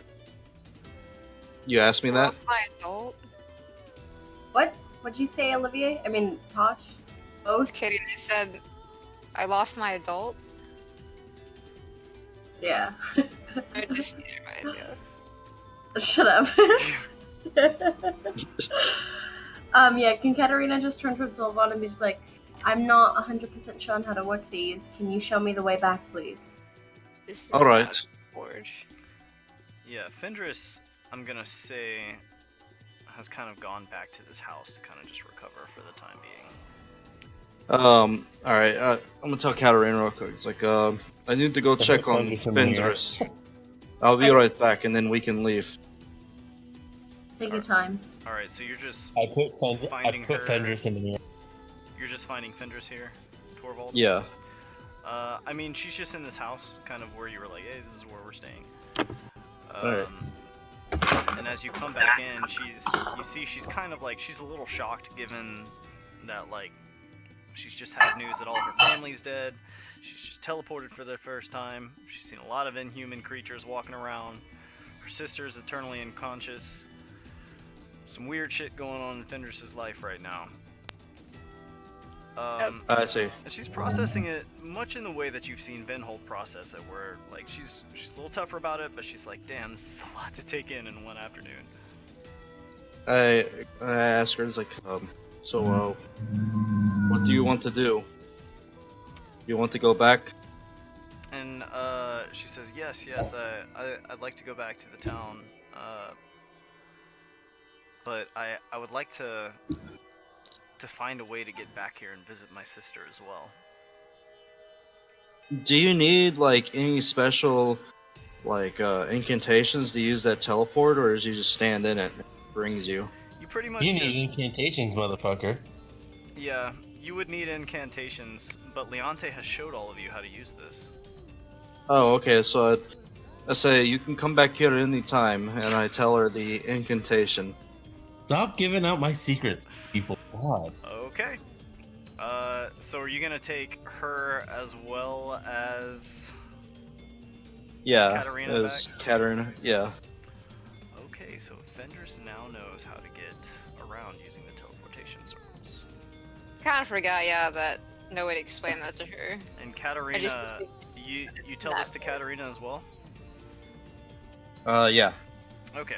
You asked me that? My adult. What? What'd you say, Olivier? I mean, Tosh? I was Both? kidding. I said I lost my adult. Yeah. I just need my idea. Shut up. Yeah, can Katarina just turn to Torvald and be just like, I'm not 100% sure on how to work these. Can you show me the way back, please? This is Alright. not Forge. Yeah, Fendris, I'm gonna say, has kind of gone back to this house to kind of just recover for the time being. Alright, I'm gonna tell Katarina real quick. It's like, I need to go check on Focus on the mirror. Fendris. I'll be right back, and then we can leave. Take your time. Alright, so you're just I put Finding her- Fendris in the mirror. you're just finding Fendris here, Torvald? Yeah. I mean, she's just in this house, kind of where you were like, hey, this is where we're staying. Alright. And as you come back in, you see she's kind of like, she's a little shocked given that, like, she's just had news that all of her family's dead. She's just teleported for the first time. She's seen a lot of inhuman creatures walking around. Her sister's eternally unconscious. Some weird shit going on in Fendris' life right now. I see. And she's processing it much in the way that you've seen Venhold process it, where like she's a little tougher about it, but she's like, damn, this is a lot to take in one afternoon. I asked her, it's like, so, what do you want to do? You want to go back? And she says, yes, I'd like to go back to the town, but I would like to find a way to get back here and visit my sister as well. Do you need, like, any special like incantations to use that teleport, or does you just stand in it and it brings you? You pretty much You just need incantations, motherfucker. yeah. You would need incantations, but Leonte has showed all of you how to use this. Oh, okay. So I say you can come back here any time, and I tell her the incantation. Stop giving out my secrets, people. God. Okay. So are you gonna take her as well as Yeah, Katarina as back? Katarina. Yeah. Okay, so Fendris now knows how to get around using the teleportation circles. Kind of forgot, yeah, that no way to explain that to her. And Katarina, you tell this to Katarina as well? Yeah. Okay.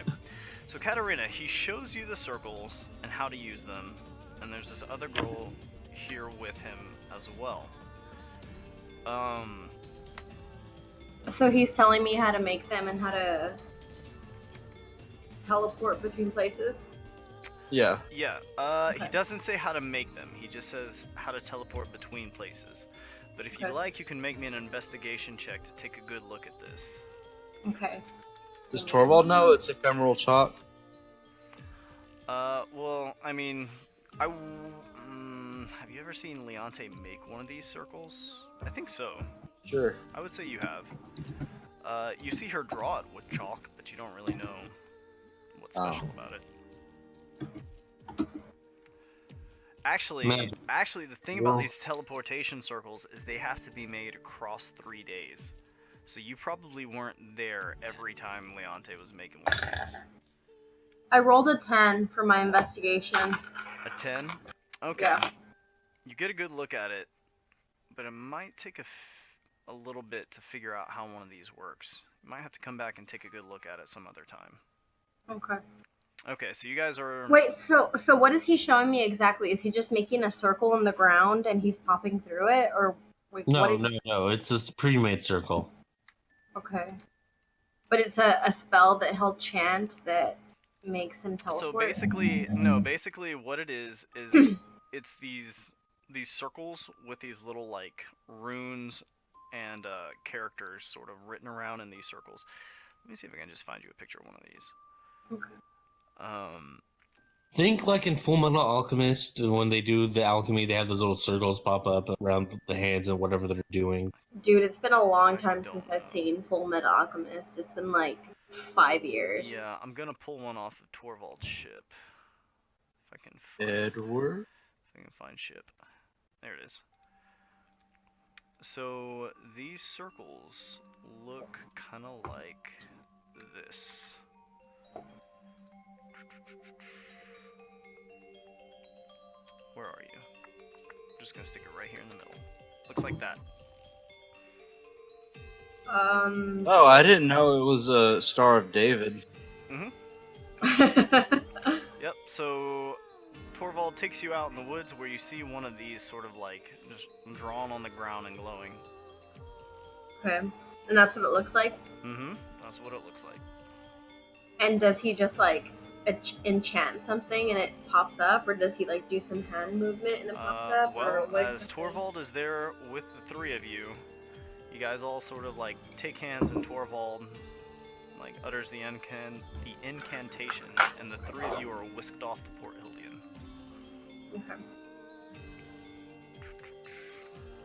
So Katarina, he shows you the circles and how to use them, and there's this other girl here with him as well. So he's telling me how to make them and how to teleport between places? Yeah. Yeah, Okay. he doesn't say how to make them, he just says how to teleport between places. But if you Okay. like, you can make me an investigation check to take a good look at this. Okay. Does Torvald know it's ephemeral chalk? Well, I mean, have you ever seen Leonte make one of these circles? I think so. Sure. I would say you have. You see her draw it with chalk, but you don't really know what's special about it. Actually, Man. the thing about these teleportation circles is they have to be made across 3 days. So you probably weren't there every time Leonte was making one of these. I rolled a 10 for my investigation. A 10? Okay. Yeah. You get a good look at it, but it might take a little bit to figure out how one of these works. You might have to come back and take a good look at it some other time. Okay. Okay, so you guys are... Wait, so what is he showing me exactly? Is he just making a circle in the ground and he's popping through it, or wait, what No, is... no. It's just a pre-made circle. Okay. But it's a spell that he'll chant that makes him teleport. So basically, basically what it is it's these circles with these little like runes and characters sort of written around in these circles. Let me see if I can just find you a picture of one of these. Okay. Think like in Full Metal Alchemist, when they do the alchemy, they have those little circles pop up around the hands and whatever they're doing. Dude, it's been a long time don't since I've know. seen Full Metal Alchemist. It's been like 5 years. Yeah, I'm gonna pull one off of Torvald's ship. If I can find Edward? If I can find ship. There it is. So these circles look kind of like this. Where are you? I'm just gonna stick it right here in the middle. Looks like that. Oh, I didn't know it was a Star of David. Yep, so Torvald takes you out in the woods where you see one of these sort of like just drawn on the ground and glowing. Okay. And that's what it looks like? That's what it looks like. And does he just like enchant something and it pops up, or does he like do some hand movement and it pops up? Well, as Torvald is there with the three of you, you guys all sort of like take hands and Torvald like utters the incantation, and the three of you are whisked off to Port Hildian. Okay.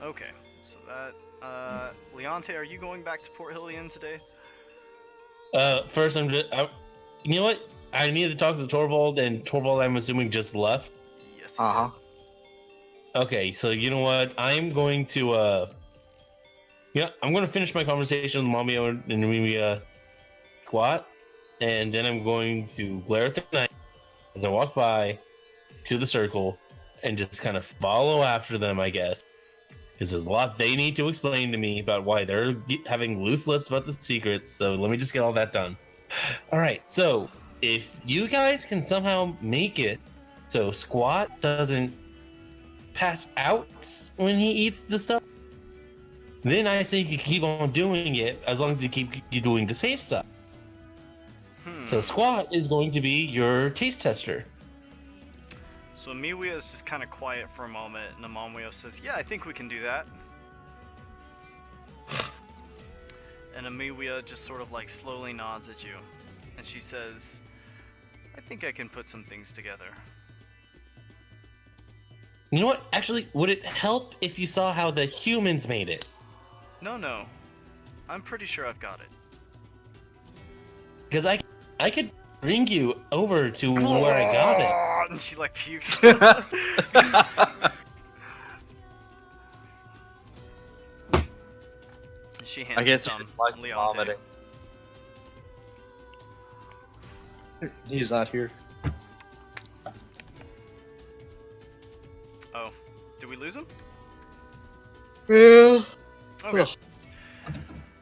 Okay, so that Leonte, are you going back to Port Hildian today? First you know what? I need to talk to Torvald, and Torvald, I'm assuming, just left. Yes. Okay, so you know what? I'm going to I'm going to finish my conversation with Mommy and Mimi Squat, and then I'm going to glare at the night as I walk by to the circle and just kind of follow after them, I guess. Because there's a lot they need to explain to me about why they're having loose lips about the secrets, so let me just get all that done. Alright, so if you guys can somehow make it so Squat doesn't pass out when he eats the stuff, then I think you keep on doing it as long as you keep doing the safe stuff. So Squat is going to be your taste tester. So Miwia is just kind of quiet for a moment, and Amamuyo says, "Yeah, I think we can do that." And Amiwia just sort of like slowly nods at you. And she says, I think I can put some things together. You know what? Actually, would it help if you saw how the humans made it? No. I'm pretty sure I've got it. Because I could bring you over to where I got it. And she like pukes. She hands I guess you he some. just likes Leonte. vomiting. He's not here. Oh, did we lose him? Yeah. Okay.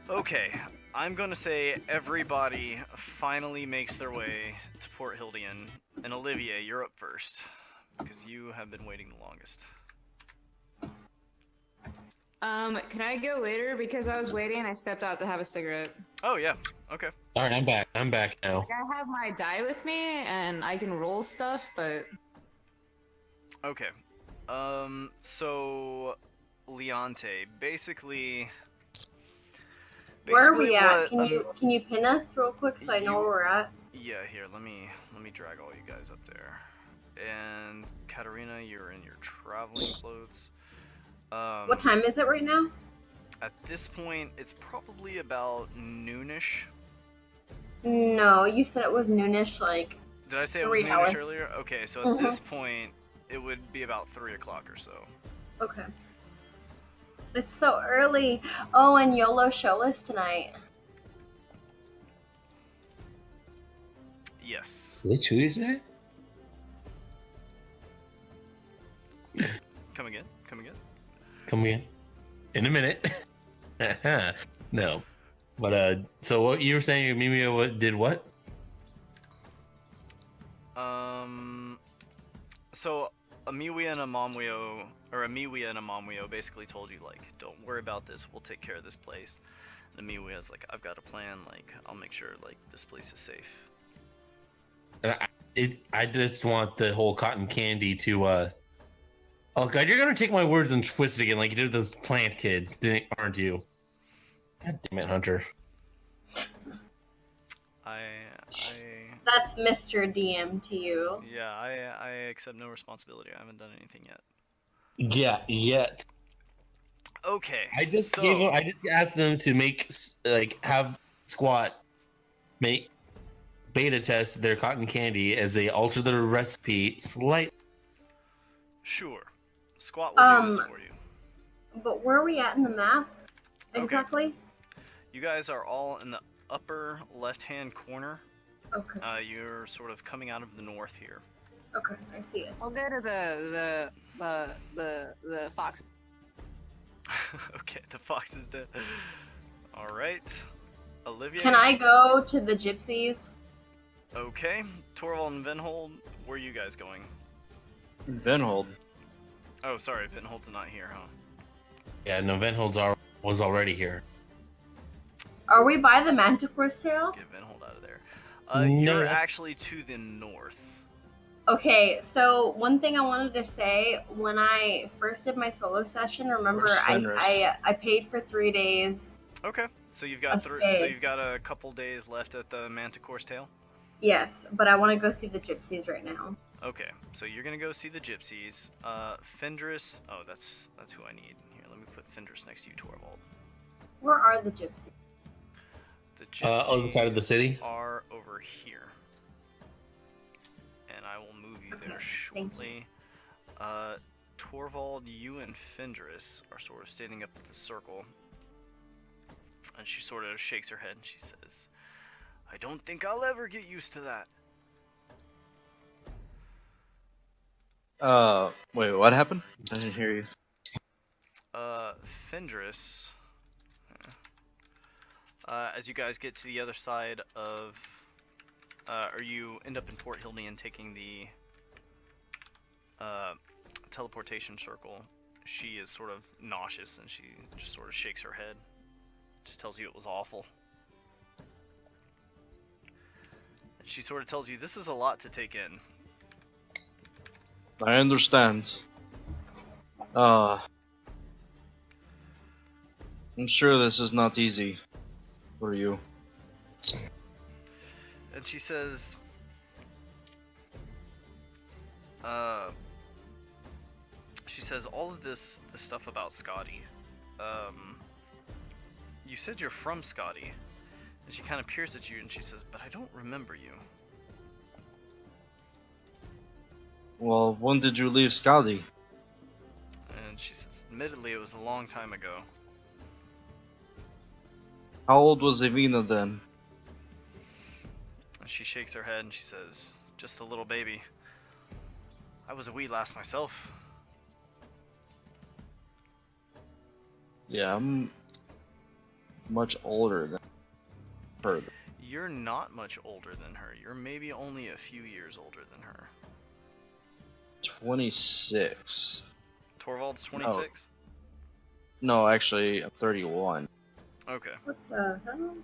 Okay, I'm gonna say everybody finally makes their way to Port Hildian, and Olivier, you're up first, because you have been waiting the longest. Can I go later? Because I was waiting, I stepped out to have a cigarette. Oh yeah, okay. All right, I'm back. I'm back now. I have my die with me, and I can roll stuff, but... Okay. So Leonte, basically Where are we at? what, Can you pin us real quick so I know where we're at? Yeah, here, let me drag all you guys up there. And Katarina, you're in your traveling clothes. What time is it right now? At this point, it's probably about noonish. No, you said it was noonish, like... Did I say it was 3 noonish hours. earlier? Okay, so at this point, it would be about 3 o'clock or so. Okay. It's so early. Oh, and YOLO showless tonight. Yes. Which who is that? Come again? Come again? In a minute. No. But so what you were saying, Mimia did what? So Amiwia and Amamwio basically told you, like, don't worry about this, we'll take care of this place. And Amiwia's like, I've got a plan, like, I'll make sure, like, this place is safe. And I just want the whole cotton candy to Oh god, you're gonna take my words and twist it again like you did with those plant kids, aren't you? God damn it, Hunter. That's Mr. DM to you. Yeah, I accept no responsibility. I haven't done anything yet. Yeah, yet. Okay. I just asked them to have Squat make beta test their cotton candy as they alter their recipe slightly. Sure. Squat will do this for you. But where are we at in the map? Exactly? Okay. You guys are all in the upper left-hand corner. Okay. You're sort of coming out of the north here. Okay, I see it. I'll go to the fox. Okay, the fox is dead. Alright. Olivia? Can I go to the gypsies? Okay. Torvald and Venhold, where are you guys going? Venhold. Oh, sorry, Venhold's not here, huh? Yeah, no, Venhold's was already here. Are we by the Manticore's tail? Get Venhold out of there. No, You're that's- actually to the north. Okay, so one thing I wanted to say, when I first did my solo session, remember Where's Fenris? I paid for 3 days. Okay, so you've got Okay. so you've got a couple days left at the Manticore's tail. Yes, but I want to go see the gypsies right now. Okay, so you're gonna go see the gypsies. Fendris. Oh, that's who I need. Here, let me put Fendris next to you, Torvald. Where are the gypsies? The gypsies other side of the city? are over here, and I will move you Okay, there thank shortly. Torvald, you and Fendris are sort of standing up at the circle, and she sort of shakes her head and she says, "I don't think I'll ever get used to that." Wait, what happened? I didn't hear you. Fendris, as you guys get to the other side of, or you end up in Port Hildian taking the teleportation circle, she is sort of nauseous and she just sort of shakes her head. Just tells you it was awful. And she sort of tells you this is a lot to take in. I understand. I'm sure this is not easy. What are you? And she says, uh, all of this stuff about Scotty. You said you're from Scotty. And she kind of peers at you and she says, but I don't remember you. Well, when did you leave Scotty? And she says, admittedly, it was a long time ago. How old was Evina then? And she shakes her head and she says, just a little baby. I was a wee lass myself. Yeah, I'm much older than her. You're not much older than her. You're maybe only a few years older than her. 26. Torvald's 26? No, actually, I'm 31. Okay. What the hell?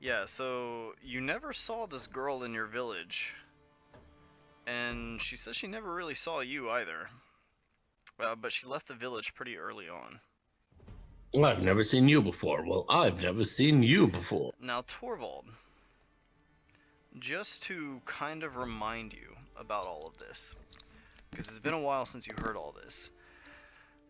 Yeah, so you never saw this girl in your village. And she says she never really saw you either. But she left the village pretty early on. Well, I've never seen you before. Well, I've never seen you before. Now, Torvald, just to kind of remind you about all of this, because it's been a while since you heard all this.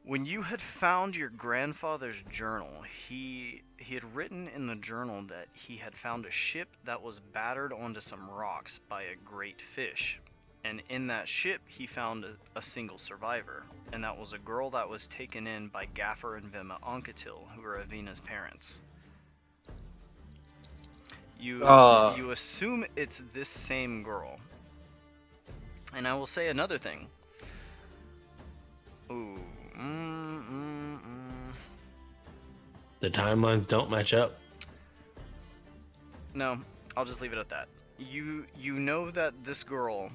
When you had found your grandfather's journal, he had written in the journal that he had found a ship that was battered onto some rocks by a great fish. And in that ship, he found a single survivor, and that was a girl that was taken in by Gaffer and Vima Onkatil, who are Avina's parents. You assume it's this same girl. And I will say another thing. Ooh. The timelines don't match up. No, I'll just leave it at that. You know that this girl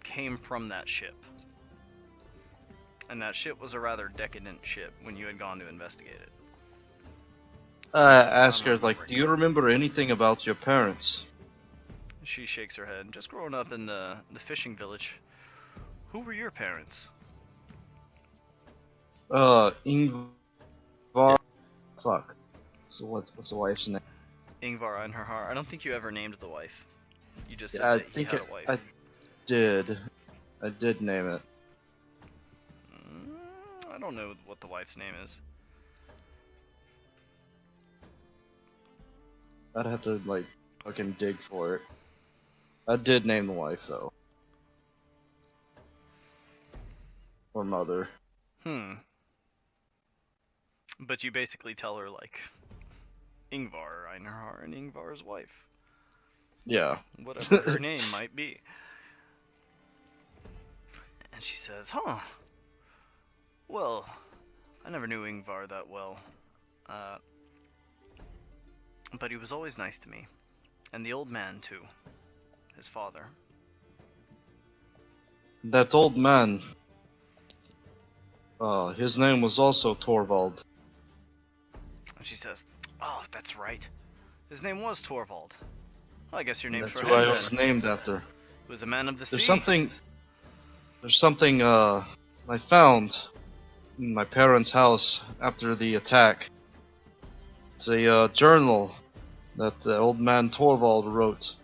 came from that ship. And that ship was a rather decadent ship when you had gone to investigate it. Ask her, like, do you remember anything about your parents? She shakes her head. Just growing up in the fishing village. Who were your parents? Ingvar. Fuck. So what's the wife's name? Ingvar Einherjar. I don't think you ever named the wife. You just said Yeah, that he had a wife. I did name it. I don't know what the wife's name is. I'd have to, like, fucking dig for it. I did name the wife, though. Or mother. But you basically tell her, like, Ingvar Einherjar and Ingvar's wife. Yeah. Whatever her name might be. And she says, huh. Well, I never knew Ingvar that well. But he was always nice to me. And the old man, too. His father. That old man. His name was also Torvald. And she says, oh, that's right. His name was Torvald. Well, I guess your name's That's for who him I was then. named after. He was a man of the sea. There's something I found in my parents' house after the attack. It's a journal that the old man Torvald wrote.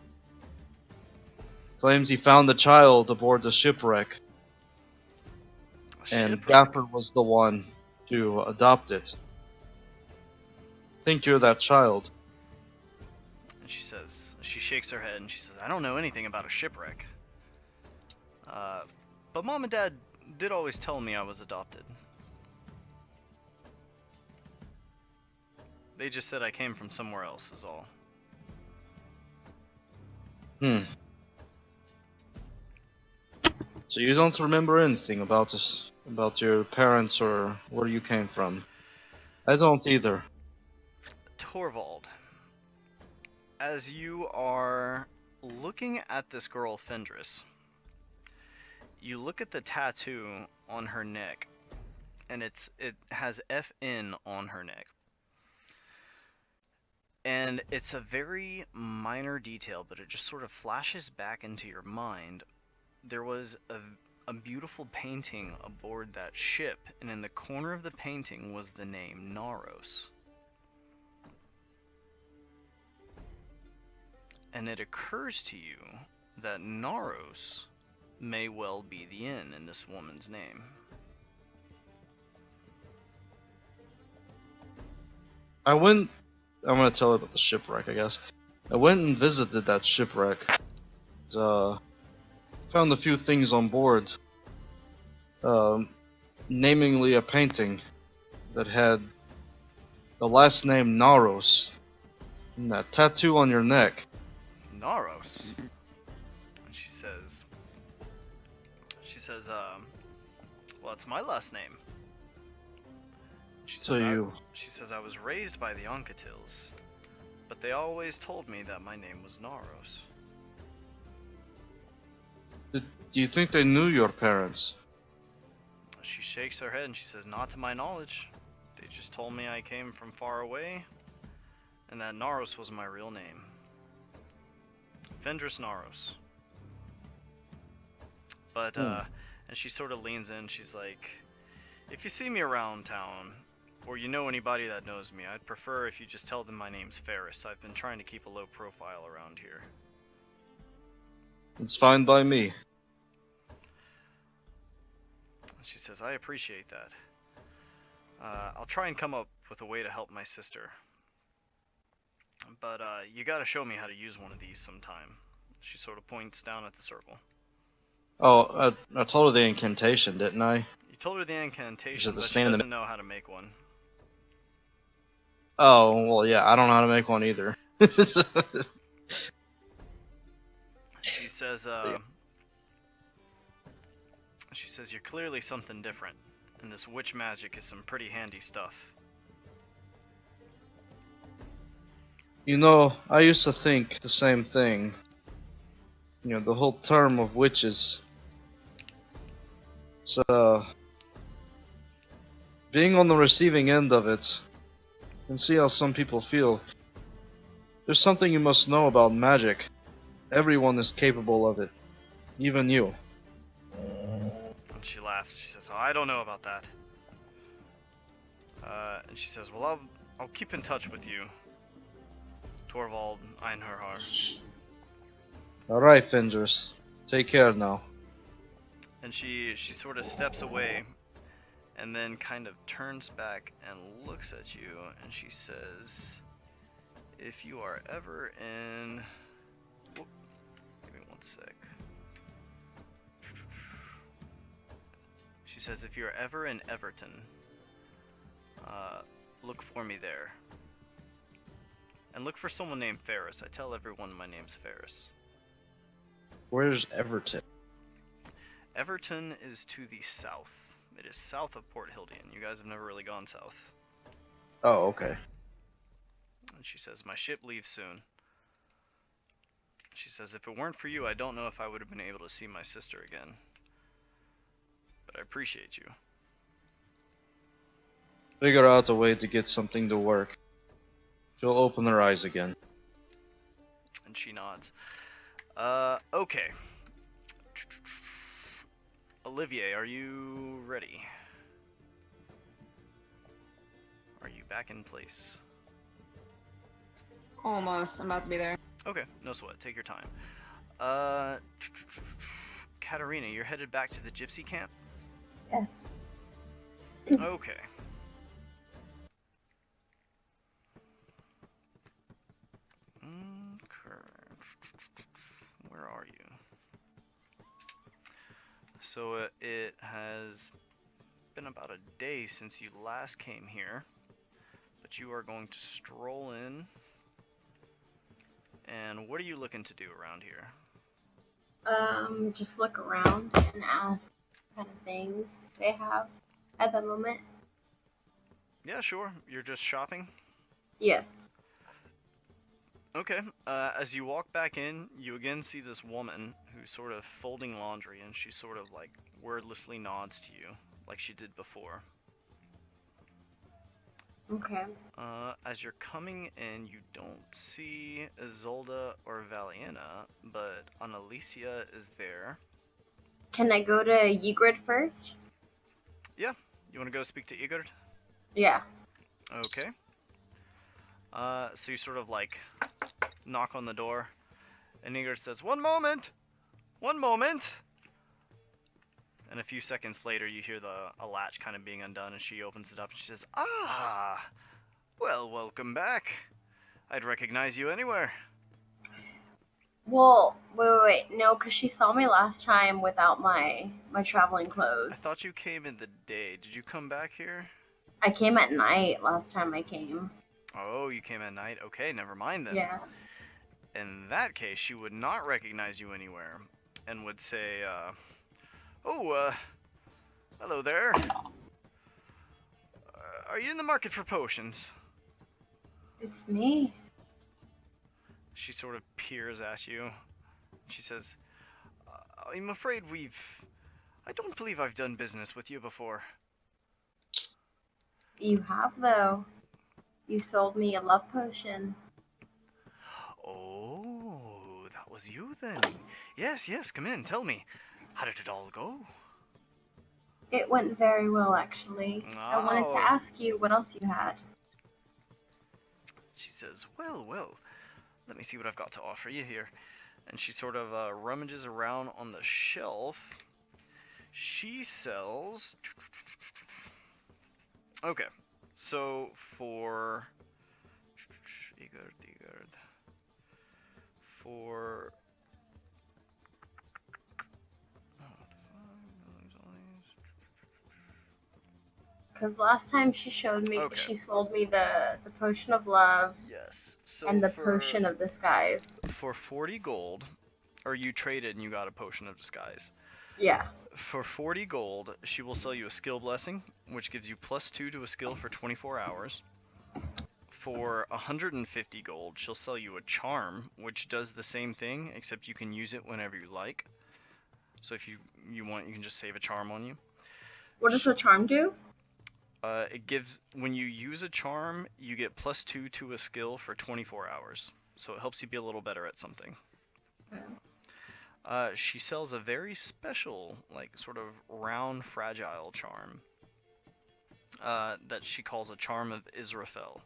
Claims he found a child aboard the shipwreck, and Gaffer was the one to adopt it. Think you're that child. And she says, she shakes her head and she says, I don't know anything about a shipwreck. But Mom and Dad did always tell me I was adopted. They just said I came from somewhere else, is all. So you don't remember anything about this, about your parents or where you came from? I don't either. Torvald, as you are looking at this girl Fendris, you look at the tattoo on her neck, and it has FN on her neck. And it's a very minor detail, but it just sort of flashes back into your mind. There was a beautiful painting aboard that ship, and in the corner of the painting was the name Naros. and it occurs to you that Naros may well be the inn in this woman's name. I'm gonna tell you about the shipwreck, I guess. I went and visited that shipwreck. Found a few things on board. Namely a painting that had the last name Naros. And that tattoo on your neck. Naros? And she says, well, it's my last name. She says I was raised by the Onkatils, but they always told me that my name was Naros. Do you think they knew your parents? She shakes her head and she says, not to my knowledge. They just told me I came from far away, and that Naros was my real name. Fendris Naros. But, and she sort of leans in, she's like, if you see me around town, or you know anybody that knows me, I'd prefer if you just tell them my name's Ferris. I've been trying to keep a low profile around here. It's fine by me. She says, I appreciate that. I'll try and come up with a way to help my sister. But you gotta show me how to use one of these sometime. She sort of points down at the circle. Oh, I told her the incantation, didn't I? You told her the incantation, the but she stand in the doesn't know how to make one. Oh, well, yeah, I don't know how to make one either. She says, you're clearly something different, and this witch magic is some pretty handy stuff. You know, I used to think the same thing. You know, the whole term of witches. So, being on the receiving end of it, and see how some people feel. There's something you must know about magic. Everyone is capable of it. Even you. And she laughs. She says, oh, I don't know about that. And she says, well, I'll keep in touch with you. Torvald Einherjar. Alright, Fendris. Take care now. And she sort of steps away, and then kind of turns back and looks at you, and she says, if you are ever in... Whoop, give me one sec. She says, if you're ever in Everton, look for me there. And look for someone named Ferris. I tell everyone my name's Ferris. Where's Everton? Everton is to the south. It is south of Port Hildian. You guys have never really gone south. Oh, okay. And she says, my ship leaves soon. She says, if it weren't for you, I don't know if I would have been able to see my sister again. But I appreciate you. Figure out a way to get something to work. She'll open her eyes again. And she nods. Okay. Olivier, are you ready? Are you back in place? Almost. I'm about to be there. Okay, no sweat. Take your time. Katarina, you're headed back to the gypsy camp? Yes. Okay. Where are you? So it has been about a day since you last came here, but you are going to stroll in. And what are you looking to do around here? Just look around and ask what kind of things they have at the moment. Yeah, sure. You're just shopping? Yes. Okay. As you walk back in, you again see this woman who's sort of folding laundry, and she sort of like wordlessly nods to you, like she did before. Okay. As you're coming in, you don't see Isolda or Valiana, but Annalicia is there. Can I go to Ygritte first? Yeah. You want to go speak to Ygritte? Yeah. Okay. So you sort of like knock on the door. And Ingrid says, "One moment! One moment!" And a few seconds later, you hear a latch kind of being undone, and she opens it up and she says, "Ah! Well, welcome back. I'd recognize you anywhere." Well, wait. No, because she saw me last time without my traveling clothes. I thought you came in the day. Did you come back here? I came at night last time I came. Oh, you came at night? Okay, never mind then. Yeah. In that case, she would not recognize you anywhere, and would say, hello there. Are you in the market for potions?" It's me. She sort of peers at you. She says, "I'm afraid I don't believe I've done business with you before." You have, though. You sold me a love potion. Oh, that was you then. Yes, come in, tell me. How did it all go? It went very well, actually. I wanted Oh. to ask you what else you had. She says, well, let me see what I've got to offer you here. And she sort of rummages around on the shelf. She sells... Okay, so for... For... Because last time she showed me, Okay. she sold me the potion of love Yes. So and the for, potion of disguise. For 40 gold, or you traded and you got a potion of disguise. Yeah. For 40 gold, she will sell you a skill blessing, which gives you +2 to a skill for 24 hours. For 150 gold, she'll sell you a charm, which does the same thing, except you can use it whenever you like. So if you want, you can just save a charm on you. What does the charm do? It gives, when you use a charm, you get +2 to a skill for 24 hours. So it helps you be a little better at something. Okay. She sells a very special, like, sort of round, fragile charm that she calls a Charm of Israfel.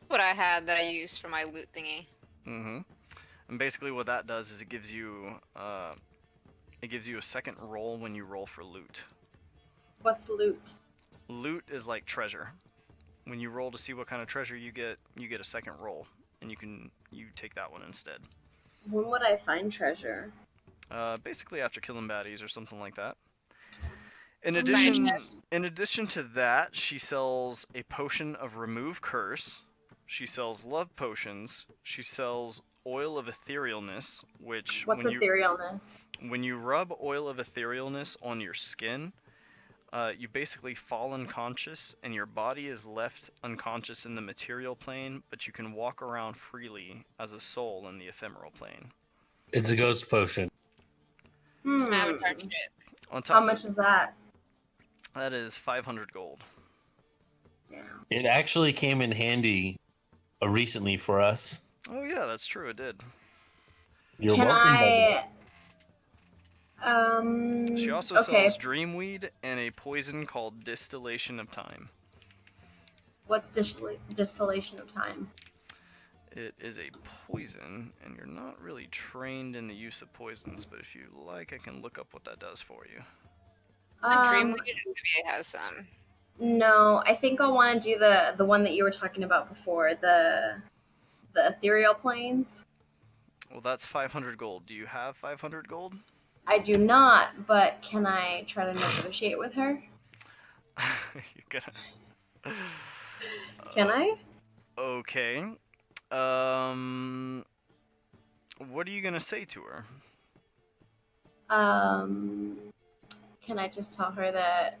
What I had that I used for my loot thingy. Mm-hmm. And basically what that does is it gives you a second roll when you roll for loot. What's loot? Loot is like treasure. When you roll to see what kind of treasure you get a second roll, and you take that one instead. When would I find treasure? Basically after killing baddies or something like that. In addition to that, she sells a potion of remove curse. She sells love potions. She sells oil of etherealness, which What's etherealness? when you rub oil of etherealness on your skin, you basically fall unconscious, and your body is left unconscious in the material plane, but you can walk around freely as a soul in the ephemeral plane. It's a ghost potion. Some avatar shit. On top How much is that? That is 500 gold. Yeah. It actually came in handy recently for us. Oh yeah, that's true, it did. You're Can welcome, I... She also okay. sells dreamweed and a poison called Distillation of Time. What's distillation of time? It is a poison, and you're not really trained in the use of poisons, but if you like, I can look up what that does for you. Dreamweed Olivia has some. No, I think I'll want to do the one that you were talking about before, the ethereal planes. Well, that's 500 gold. Do you have 500 gold? I do not, but can I try to negotiate with her? You're gonna... Can I? Okay. What are you gonna say to her? Can I just tell her that,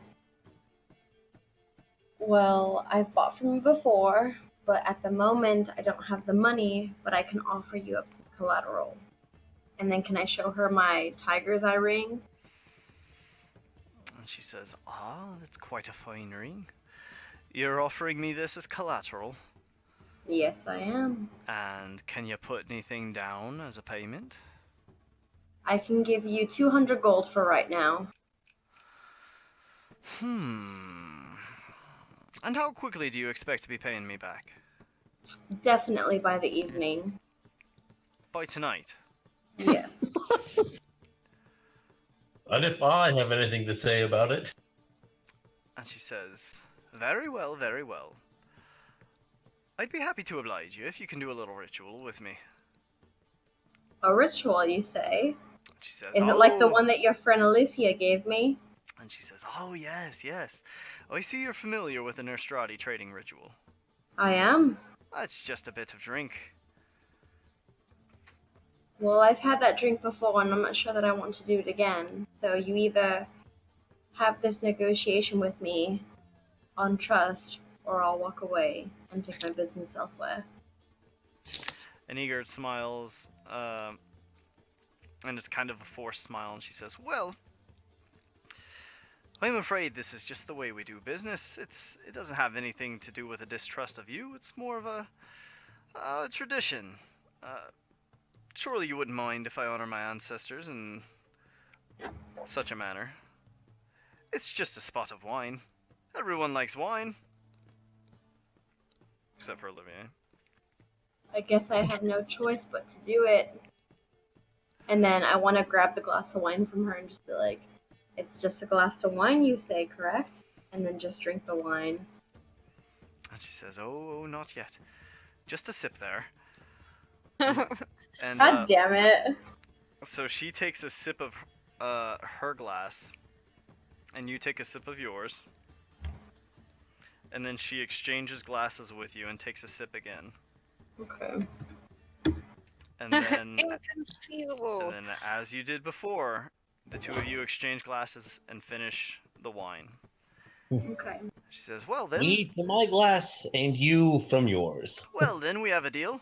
well, I've bought from you before, but at the moment I don't have the money, but I can offer you up some collateral. And then can I show her my tiger's eye ring? And she says, that's quite a fine ring. You're offering me this as collateral? Yes, I am. And can you put anything down as a payment? I can give you 200 gold for right now. And how quickly do you expect to be paying me back? Definitely by the evening. by tonight. Yes. What if I have anything to say about it? And she says, very well, very well. I'd be happy to oblige you if you can do a little ritual with me. A ritual, you say? She says, Is it oh. like the one that your friend Alicia gave me? And she says, oh, yes, yes. Oh, I see you're familiar with the Nerstrati trading ritual. I am. That's just a bit of drink. Well, I've had that drink before, and I'm not sure that I want to do it again. So you either have this negotiation with me on trust, or I'll walk away and take my business elsewhere. And Egert smiles, and it's kind of a forced smile, and she says, well, I'm afraid this is just the way we do business. It doesn't have anything to do with a distrust of you. It's more of a tradition. Surely you wouldn't mind if I honor my ancestors in such a manner. It's just a spot of wine. Everyone likes wine. Except for Olivier. I guess I have no choice but to do it. And then I want to grab the glass of wine from her and just be like, it's just a glass of wine, you say, correct? And then just drink the wine. And she says, oh, not yet. Just a sip there. And God damn it. so she takes a sip of her glass, and you take a sip of yours. And then she exchanges glasses with you and takes a sip again. Okay. And then, Inconceivable. and then as you did before, the two of you exchange glasses and finish the wine. Okay. She says, well then, Me from my glass and you from yours. well then we have a deal.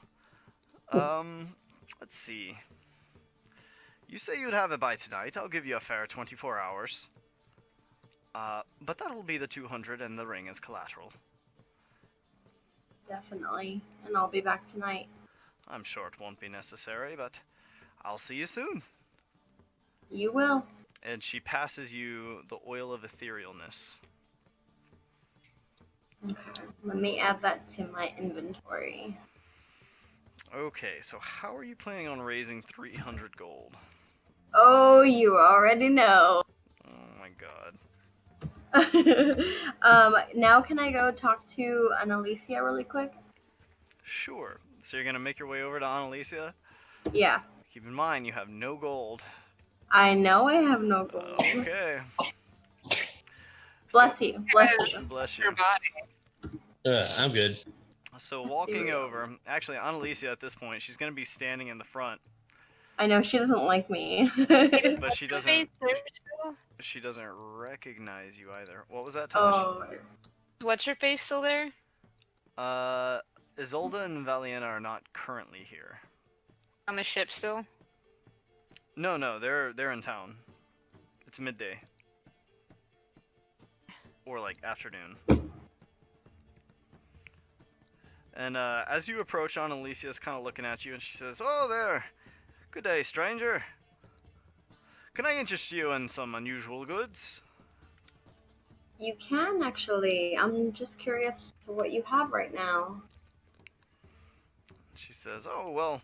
Let's see. You say you'd have it by tonight. I'll give you a fair 24 hours. But that'll be the 200 and the ring as collateral. Definitely. And I'll be back tonight. I'm sure it won't be necessary, but I'll see you soon. You will. And she passes you the oil of etherealness. Okay. Let me add that to my inventory. Okay, so how are you planning on raising 300 gold? Oh, you already know. Oh my god. Now can I go talk to Annalicia really quick? Sure. So you're gonna make your way over to Annalicia? Yeah. Keep in mind, you have no gold. I know I have no gold. Okay. Bless you. Bless you. Bless Your you. body. I'm good. So walking over, actually Annalicia at this point, she's gonna be standing in the front, I know she doesn't like me. but she doesn't. Face there still? She doesn't recognize you either. What was that, Tosh? Oh. What's your face still there? Isolde and Valiana are not currently here. On the ship still? No, they're in town. It's midday. Or like afternoon. And as you approach, Annalicia's kind of looking at you, and she says, "Oh there, good day, stranger. Can I interest you in some unusual goods?" You can actually. I'm just curious to what you have right now. She says, "Oh well,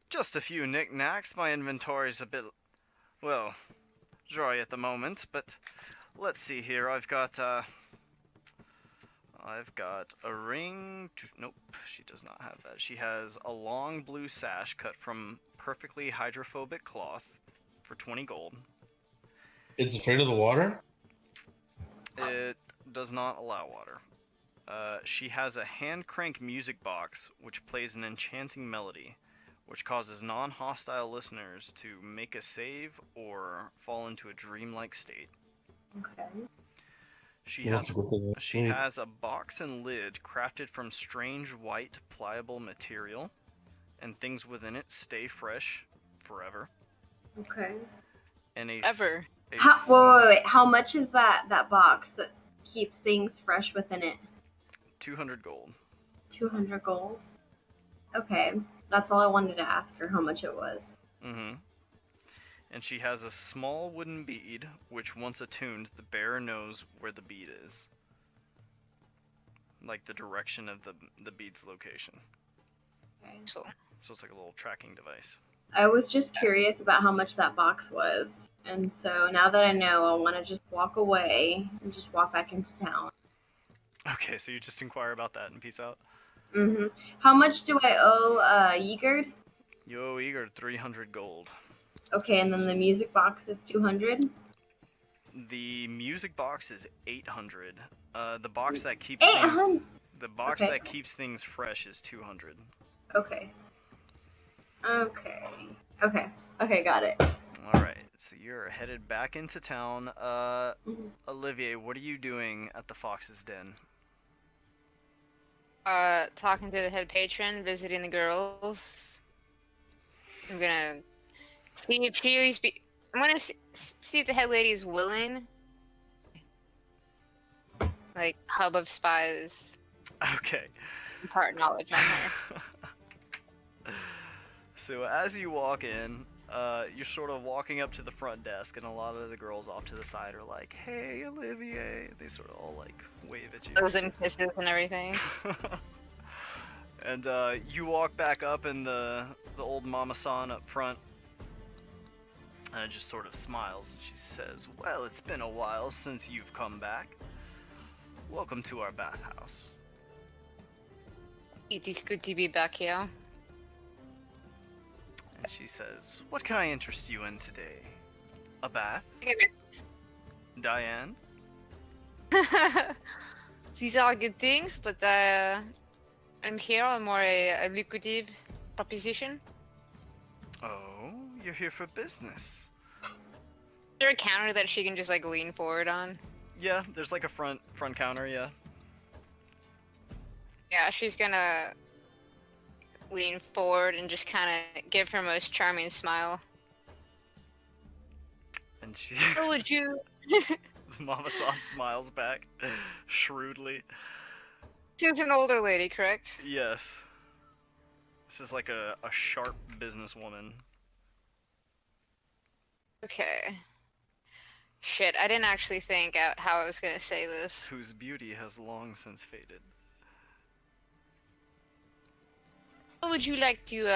just a few knickknacks. My inventory's a bit, well, dry at the moment, but let's see here. I've got a ring. Nope, she does not have that. She has a long blue sash cut from perfectly hydrophobic cloth for 20 gold. It's afraid of the water? It does not allow water. She has a hand crank music box which plays an enchanting melody, which causes non-hostile listeners to make a save or fall into a dreamlike state. Okay. She Well, that's has a good thing. She has a box and lid crafted from strange white pliable material, and things within it stay fresh forever. Okay. And Ever. Wait. How much is that box that keeps things fresh within it? 200 gold. 200 gold. Okay. That's all I wanted to ask her, how much it was. Mm-hmm. And she has a small wooden bead, which once attuned, the bearer knows where the bead is. Like the direction of the bead's location. Okay. So So it's like a little tracking device. I was just curious about how much that box was. And so now that I know, I want to just walk away and just walk back into town. Okay, so you just inquire about that and peace out. How much do I owe Yegard? You owe Eager 300 gold. Okay, and then the music box is 200. The music box is 800. The box that keeps 800. things the box Okay. that keeps things fresh is 200. Okay. Okay, got it. All right, so you're headed back into town. Mhm. Olivier, what are you doing at the Fox's Den? talking to the head patron, visiting the girls. I'm gonna see if she's I'm gonna see if the head lady is willing. Like hub of spies, Okay. impart knowledge on her. So as you walk in, you're sort of walking up to the front desk, and a lot of the girls off to the side are like, "Hey, Olivier." They sort of all like wave at you. Those and kisses and everything. And you walk back up, and the old mama-san up front just sort of smiles, and she says, "Well, it's been a while since you've come back. Welcome to our bathhouse." It is good to be back here. And she says, "What can I interest you in today? A bath? Diane?" These are good things, but I'm here on more a lucrative proposition. Oh, you're here for business. Is there a counter that she can just like lean forward on? Yeah, there's like a front counter, yeah. Yeah, she's gonna lean forward and just kind of give her most charming smile. And she Or would you? Mama-san smiles back shrewdly. She's an older lady, correct? Yes. This is like a sharp businesswoman. Okay. Shit, I didn't actually think out how I was gonna say this. Whose beauty has long since faded. Or would you like to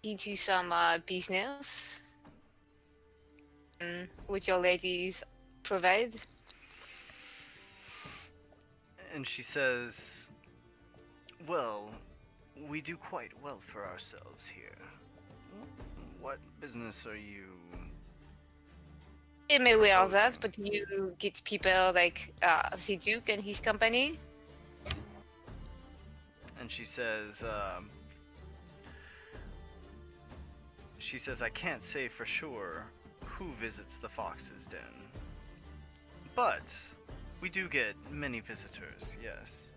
into some business? Would your ladies provide? And she says, "Well, we do quite well for ourselves here. What business are you?" It may well that, proposing? but you get people like the Duke and his company. And she says, "I can't say for sure who visits the Fox's Den, but we do get many visitors, yes."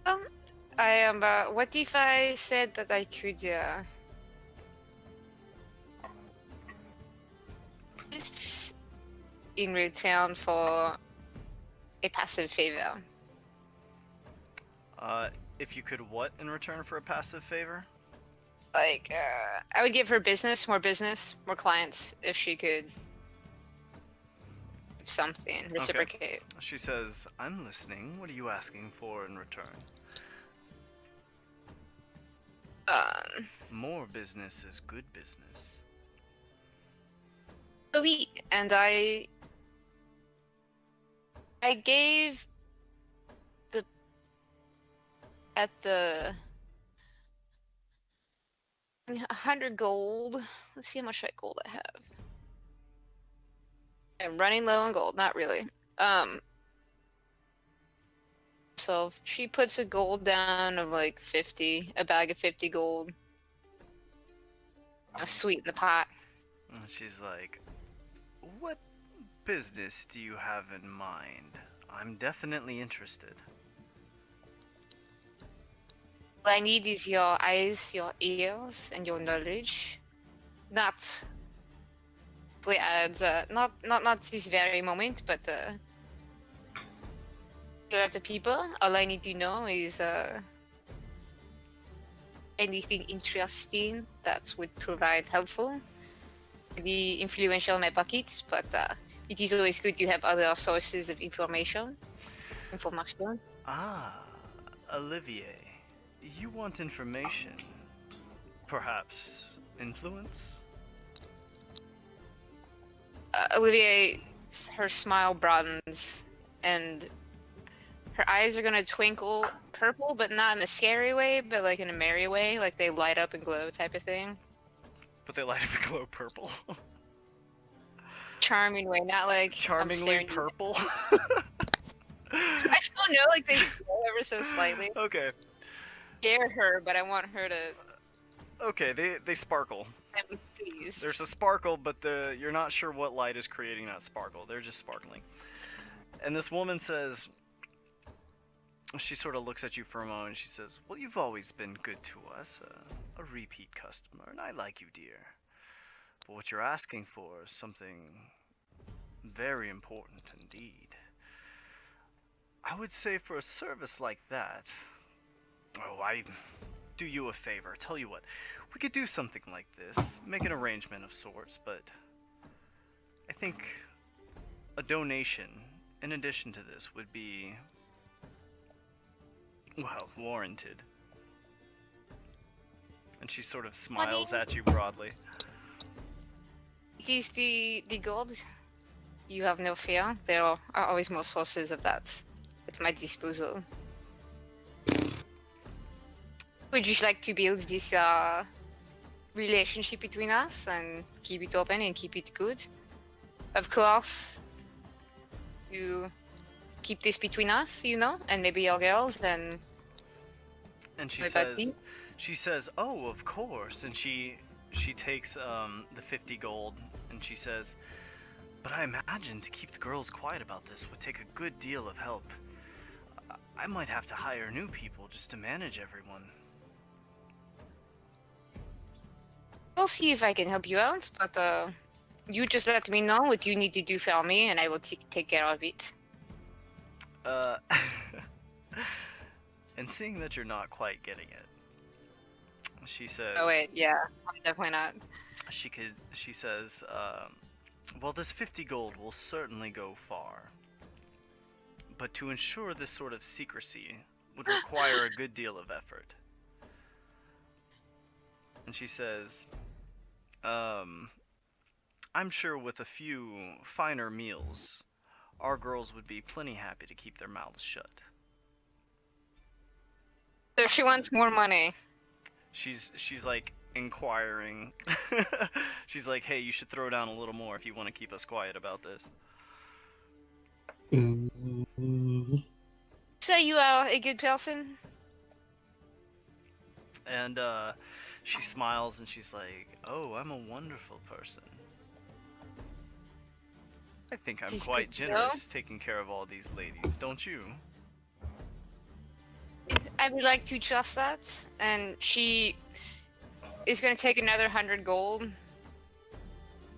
I am. What if I said that I could this in return for a passive favor? If you could what in return for a passive favor? Like, I would give her business, more clients, if she could something reciprocate. She says, "I'm listening. What are you asking for in return?" More business is good business. A week, and I gave the 100 gold. Let's see how much gold I have. I'm running low on gold, not really. So if she puts a gold down of like 50, a bag of 50 gold. I'll sweeten the pot. And she's like, "What business do you have in mind? I'm definitely interested." All I need is your eyes, your ears, and your knowledge. Not not this very moment, but the people. All I need to know is anything interesting that would provide helpful, maybe influential in my pockets, but it is always good to have other sources of information. Full masculine. Ah, Olivier. You want information? Perhaps influence? Olivier, her smile broadens, and her eyes are gonna twinkle purple, but not in a scary way, but like in a merry way, like they light up and glow type of thing. But they light up and glow purple. Charming way, not like I'm Charmingly staring you purple? I still know, like, they glow ever so slightly. Okay. Scare her, but I want her to. Okay, they sparkle. I'm pleased. There's a sparkle, but you're not sure what light is creating that sparkle. They're just sparkling. And this woman says, she sort of looks at you for a moment and she says, well, you've always been good to us, a repeat customer, and I like you, dear. But what you're asking for is something very important indeed. I would say for a service like that, oh, I do you a favor. Tell you what, we could do something like this, make an arrangement of sorts, but I think a donation in addition to this would be, well, warranted. And she sort of smiles at you broadly. It is the gold. You have no fear. There are always more sources of that at my disposal. Would you like to build this relationship between us and keep it open and keep it good? Of course, you keep this between us, you know, and maybe your girls. And she what about says, me? "Oh, of course." And she takes the 50 gold and she says, "But I imagine to keep the girls quiet about this would take a good deal of help. I might have to hire new people just to manage everyone." I'll see if I can help you out, but you just let me know what you need to do for me, and I will take care of it. And seeing that you're not quite getting it, she says, Oh wait, yeah, I'm definitely not. She says, well, this 50 gold will certainly go far. But to ensure this sort of secrecy would require a good deal of effort. And she says, I'm sure with a few finer meals, our girls would be plenty happy to keep their mouths shut. So she wants more money. She's like inquiring. She's like, hey, you should throw down a little more if you want to keep us quiet about this. So you are a good person? And she smiles and she's like, oh, I'm a wonderful person. I think I'm She's quite good to generous taking care of all these ladies, don't you? I would like to trust that. And she is going to take another 100 gold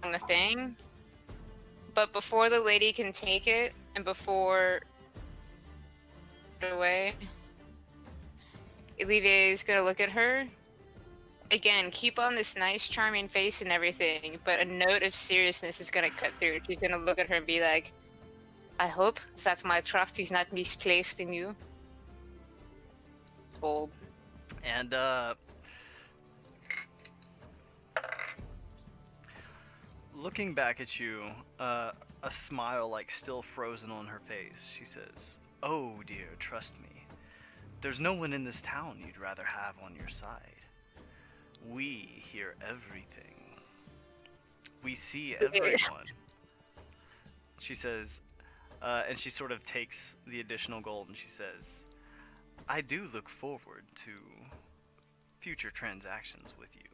on the thing. But before the lady can take it, and before away, Olivier is going to look at her. Again, keep on this nice, charming face and everything, but a note of seriousness is going to cut through. She's going to look at her and be like, I hope that my trust is not misplaced in you. Gold. And looking back at you, a smile like still frozen on her face, she says, oh dear, trust me. There's no one in this town you'd rather have on your side. We hear everything. We see everyone. She says, and she sort of takes the additional gold and she says, I do look forward to future transactions with you.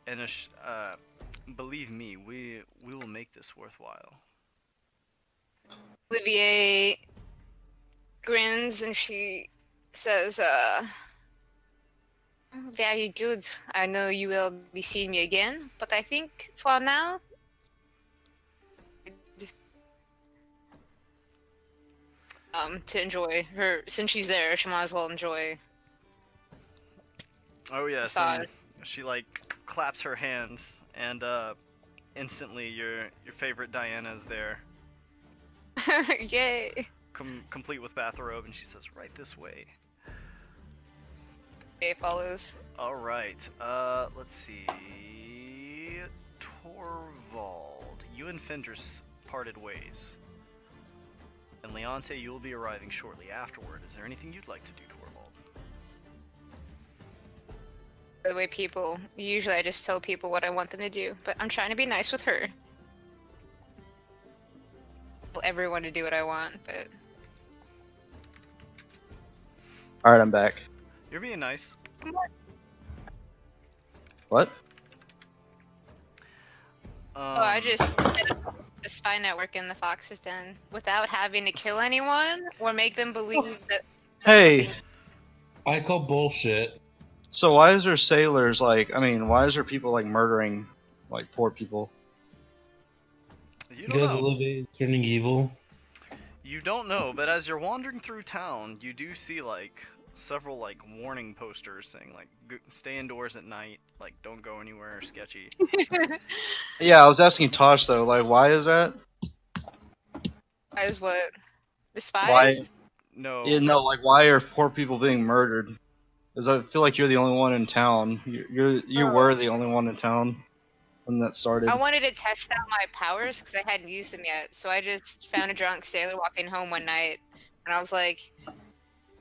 And believe me, we will make this worthwhile. Olivier grins and she says, very good. I know you will be seeing me again, but I think for now, to enjoy her, since she's there, she might as well enjoy. Oh yes, Massage. and she like claps her hands, and instantly your favorite Diana is there. Yay! complete with bathrobe, and she says, "Right this way." Day follows. All right. Let's see. Torvald, you and Fendris parted ways. And Leonte, you will be arriving shortly afterward. Is there anything you'd like to do, Torvald? The way people, usually I just tell people what I want them to do, but I'm trying to be nice with her. Tell everyone to do what I want, but Alright, I'm back. You're being nice. What? I just did a spy network in the Fox's Den without having to kill anyone or make them believe that. Hey, I call bullshit. so why is there sailors why is there people like murdering like poor people? You don't Because know. Olivia is turning evil. You don't know, but as you're wandering through town, you do see like several like warning posters saying like stay indoors at night, like don't go anywhere sketchy. Yeah, I was asking Tosh though, like why is that? Is what the Why? spies? No. Yeah, no, like why are poor people being murdered? Because I feel like you're the only one in town. You were the only one in town when that started. I wanted to test out my powers because I hadn't used them yet. So I just found a drunk sailor walking home one night, and I was like,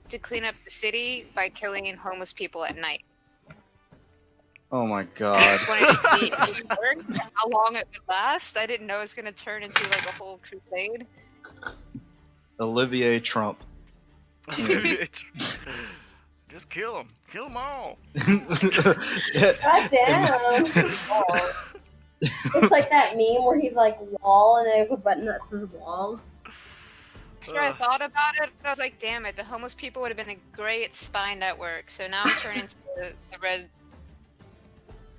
to clean up the city by killing homeless people at night. Oh my I god. just wanted to see if it worked, and how long it would last. I didn't know it was gonna turn into like a whole crusade. Olivier Trump. Just kill them. Kill them all. God damn. It's like that meme where he's like wall and there's a button that says wall. After I thought about it, I was like, damn it, the homeless people would have been a great spy network. So now I'm turning into the red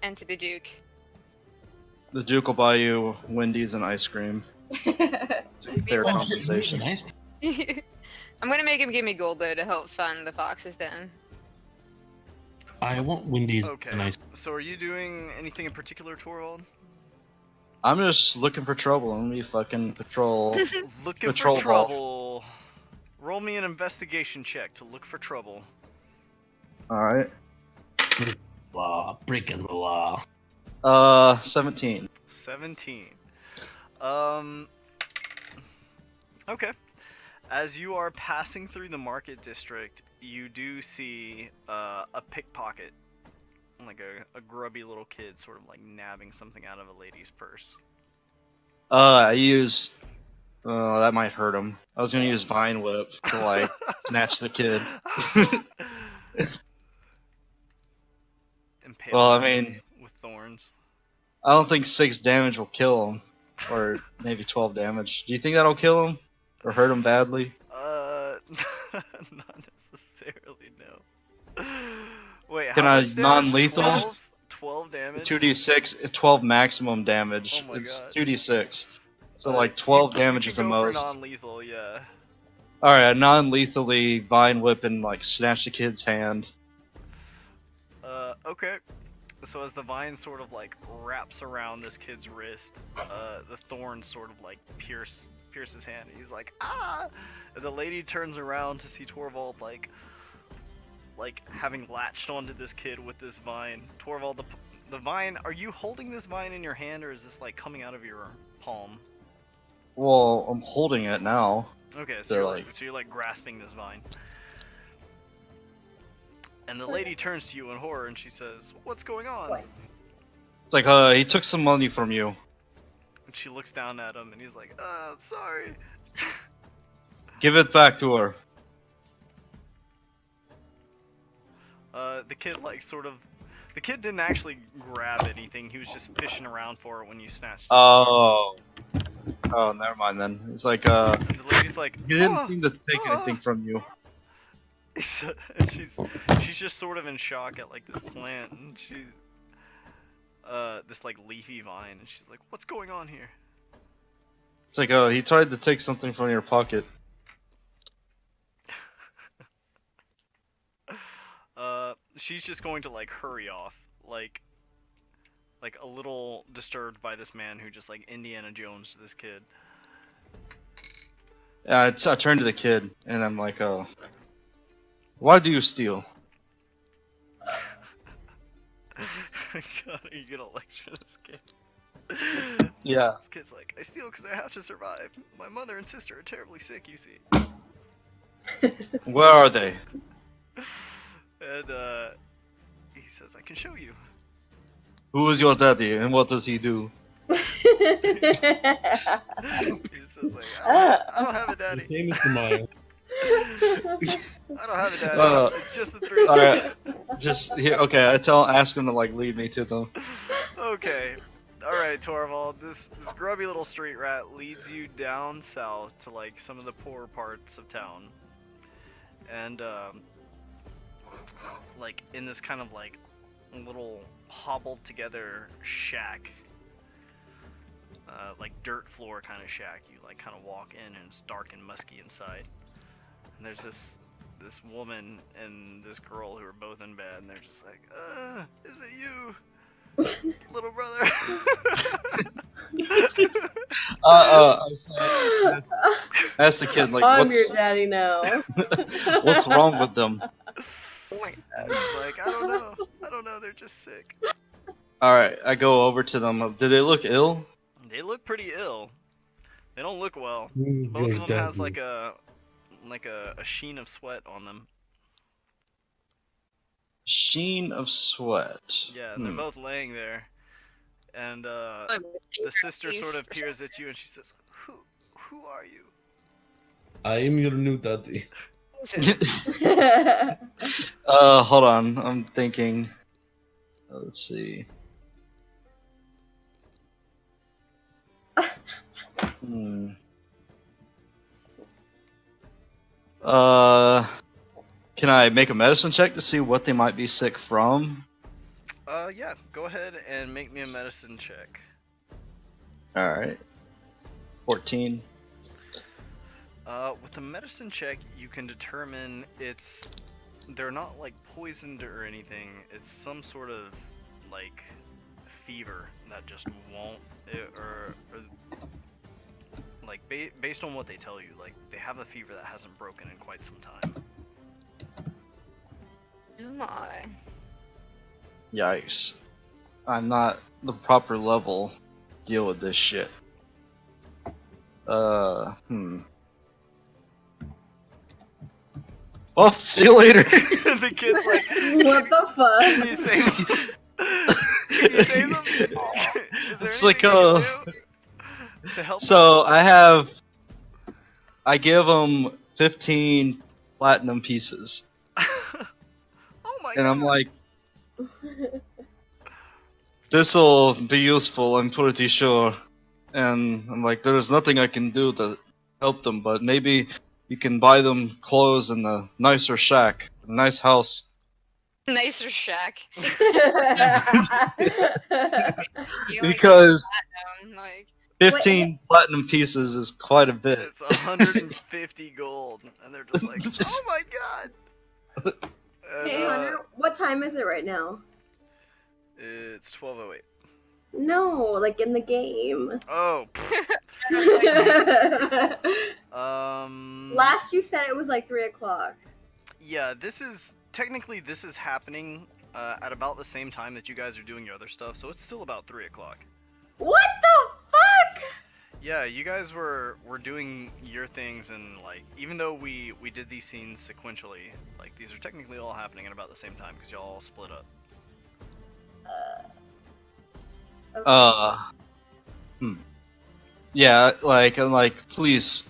and to the Duke. The Duke will buy you Wendy's and ice cream. It's a fair Well, compensation. I'm gonna make him give me gold though to help fund the Fox's Den. I want Wendy's Okay. and ice. So are you doing anything in particular, Torvald? I'm just looking for trouble. I'm gonna be fucking patrol. Looking Patrol for trouble. Roll me an investigation check to look for trouble. Alright. Law, breaking the law. 17. 17. Okay. As you are passing through the market district, you do see a pickpocket, like a grubby little kid, sort of like nabbing something out of a lady's purse. I use. Oh, that might hurt him. I was gonna use Vine Whip to like snatch the kid. Impale Well, I him mean, with thorns. I don't think 6 damage will kill him, or maybe 12 damage. Do you think that'll kill him or hurt him badly? Not necessarily, no. Wait, Can how I much damage? non-lethal? 12 damage? 2d6, 12 maximum damage. Oh my It's God. 2d6. So like 12 you damage could is the go most. For non-lethal, yeah. Alright, I non-lethally Vine Whip and like snatch the kid's hand. Okay. So as the vine sort of like wraps around this kid's wrist, the thorns sort of like pierce his hand. And he's like, ah! And the lady turns around to see Torvald like having latched onto this kid with this vine. Torvald, the vine, are you holding this vine in your hand, or is this like coming out of your palm? Well, I'm holding it now. Okay, So, so you're like grasping this vine. And the lady turns to you in horror and she says, "What's going on?" It's like, he took some money from you. And she looks down at him and he's like, I'm sorry. Give it back to her. The kid like the kid didn't actually grab anything, he was just fishing around for it when you snatched it. Oh, never mind then. It's like, And the lady's like, he didn't seem to take anything from you. she's just sort of in shock at like this plant, and she's this like leafy vine, and she's like, "What's going on here?" It's like, he tried to take something from your pocket. She's just going to like hurry off, like a little disturbed by this man who just like Indiana Jones to this kid. I turn to the kid and I'm like, why do you steal? God, are you gonna lecture this kid? Yeah. This kid's like, I steal because I have to survive. My mother and sister are terribly sick, you see. Where are they? And he says, I can show you. Who is your daddy and what does he do? He says like, I don't have a daddy. Hey, Mr. Meyer. I don't have a daddy. It's just the three of us. Alright, just here. Okay, ask him to like lead me to them. Okay. Alright, Torvald, this grubby little street rat leads you down south to like some of the poorer parts of town. And like in this kind of like little hobbled together shack, like dirt floor kind of shack, you like kind of walk in and it's dark and musky inside. And there's this woman and this girl who are both in bed, and they're just like, is it you? Little brother. I'm sorry. Ask the kid, like, I'm your daddy now. what's wrong with them? Oh my And it's like, I don't know, they're just sick. Alright, I go over to them. Do they look ill? They look pretty ill. They don't look well. Who's Both your of them has daddy? like a sheen of sweat on them. Sheen of sweat. Yeah, and they're both laying there. And god. the sister sort of peers at you and she says, Who are you? I am your new daddy. Hold on. I'm thinking. Let's see. Can I make a medicine check to see what they might be sick from? Yeah, go ahead and make me a medicine check. Alright. 14. With a medicine check, you can determine they're not like poisoned or anything. It's some sort of like fever that just won't, or like based on what they tell you, like they have a fever that hasn't broken in quite some time. Oh my. Yikes. I'm not the proper level to deal with this shit. Well, see you later. The kid's like, What the fuck? Can you save them? Can you save them? Is there It's like, anything you can do to help So I give them 15 platinum pieces, Oh my and god. I'm like, this'll be useful, I'm pretty sure. And I'm like, there's nothing I can do to help them, but maybe you can buy them clothes in a nicer shack, a nice house. Nicer shack. Because Like 15 platinum pieces is quite a bit. It's 150 gold, and they're just like, oh my god. And, Hey Hunter, what time is it right now? it's 12:08. No, like in the game. Oh. Last you said it was like 3 o'clock. Yeah, this is happening at about the same time that you guys are doing your other stuff, so it's still about 3 o'clock. What the fuck? Yeah, you guys were doing your things, and like even though we did these scenes sequentially, like these are technically all happening at about the same time because y'all all split up. Okay. Yeah, like, please,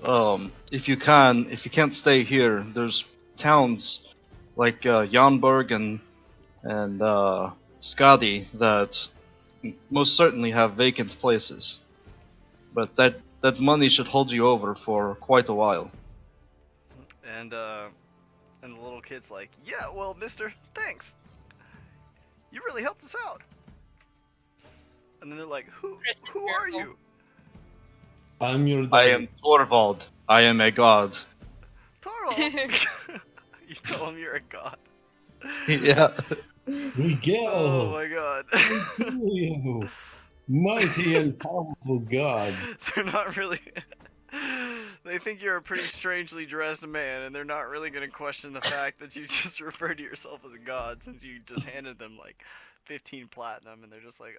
if you can't stay here, there's towns like Janberg and Skadi that most certainly have vacant places, but that money should hold you over for quite a while. And the little kid's like, yeah, well, mister, thanks. You really helped us out. And then they're like, who are you? I'm your daddy. I am Torvald. I am a god. Torvald. You tell him you're a god. Yeah. Miguel. Oh my god. You mighty and powerful god. They're not really. They They think you're a pretty strangely dressed man, and they're not really gonna question the fact that you just referred to yourself as a god, since you just handed them like 15 platinum, and they're just like,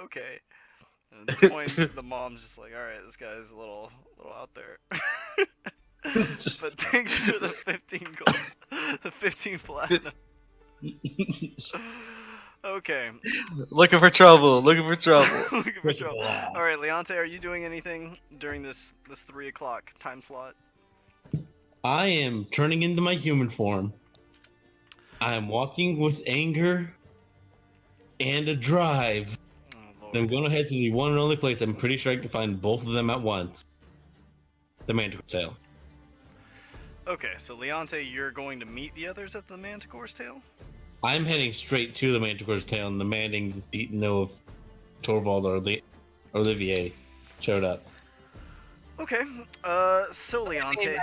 okay. And at this point, the mom's just like, all right, this guy's a little out there. But thanks for the 15 gold, the 15 platinum. Okay. Looking for trouble. Looking for trouble. Looking for trouble. All right, Leonte, are you doing anything during this 3 o'clock time slot? I am turning into my human form. I am walking with anger and a drive. Oh, And I'm Lord. going to head to the one and only place I'm pretty sure I can find both of them at once. The Manticore Tail. Okay, so Leonte, you're going to meet the others at the Manticore's Tail? I'm heading straight to the Manticore's Tail and demanding to know if Torvald or Olivier showed up. Okay, so Leonte,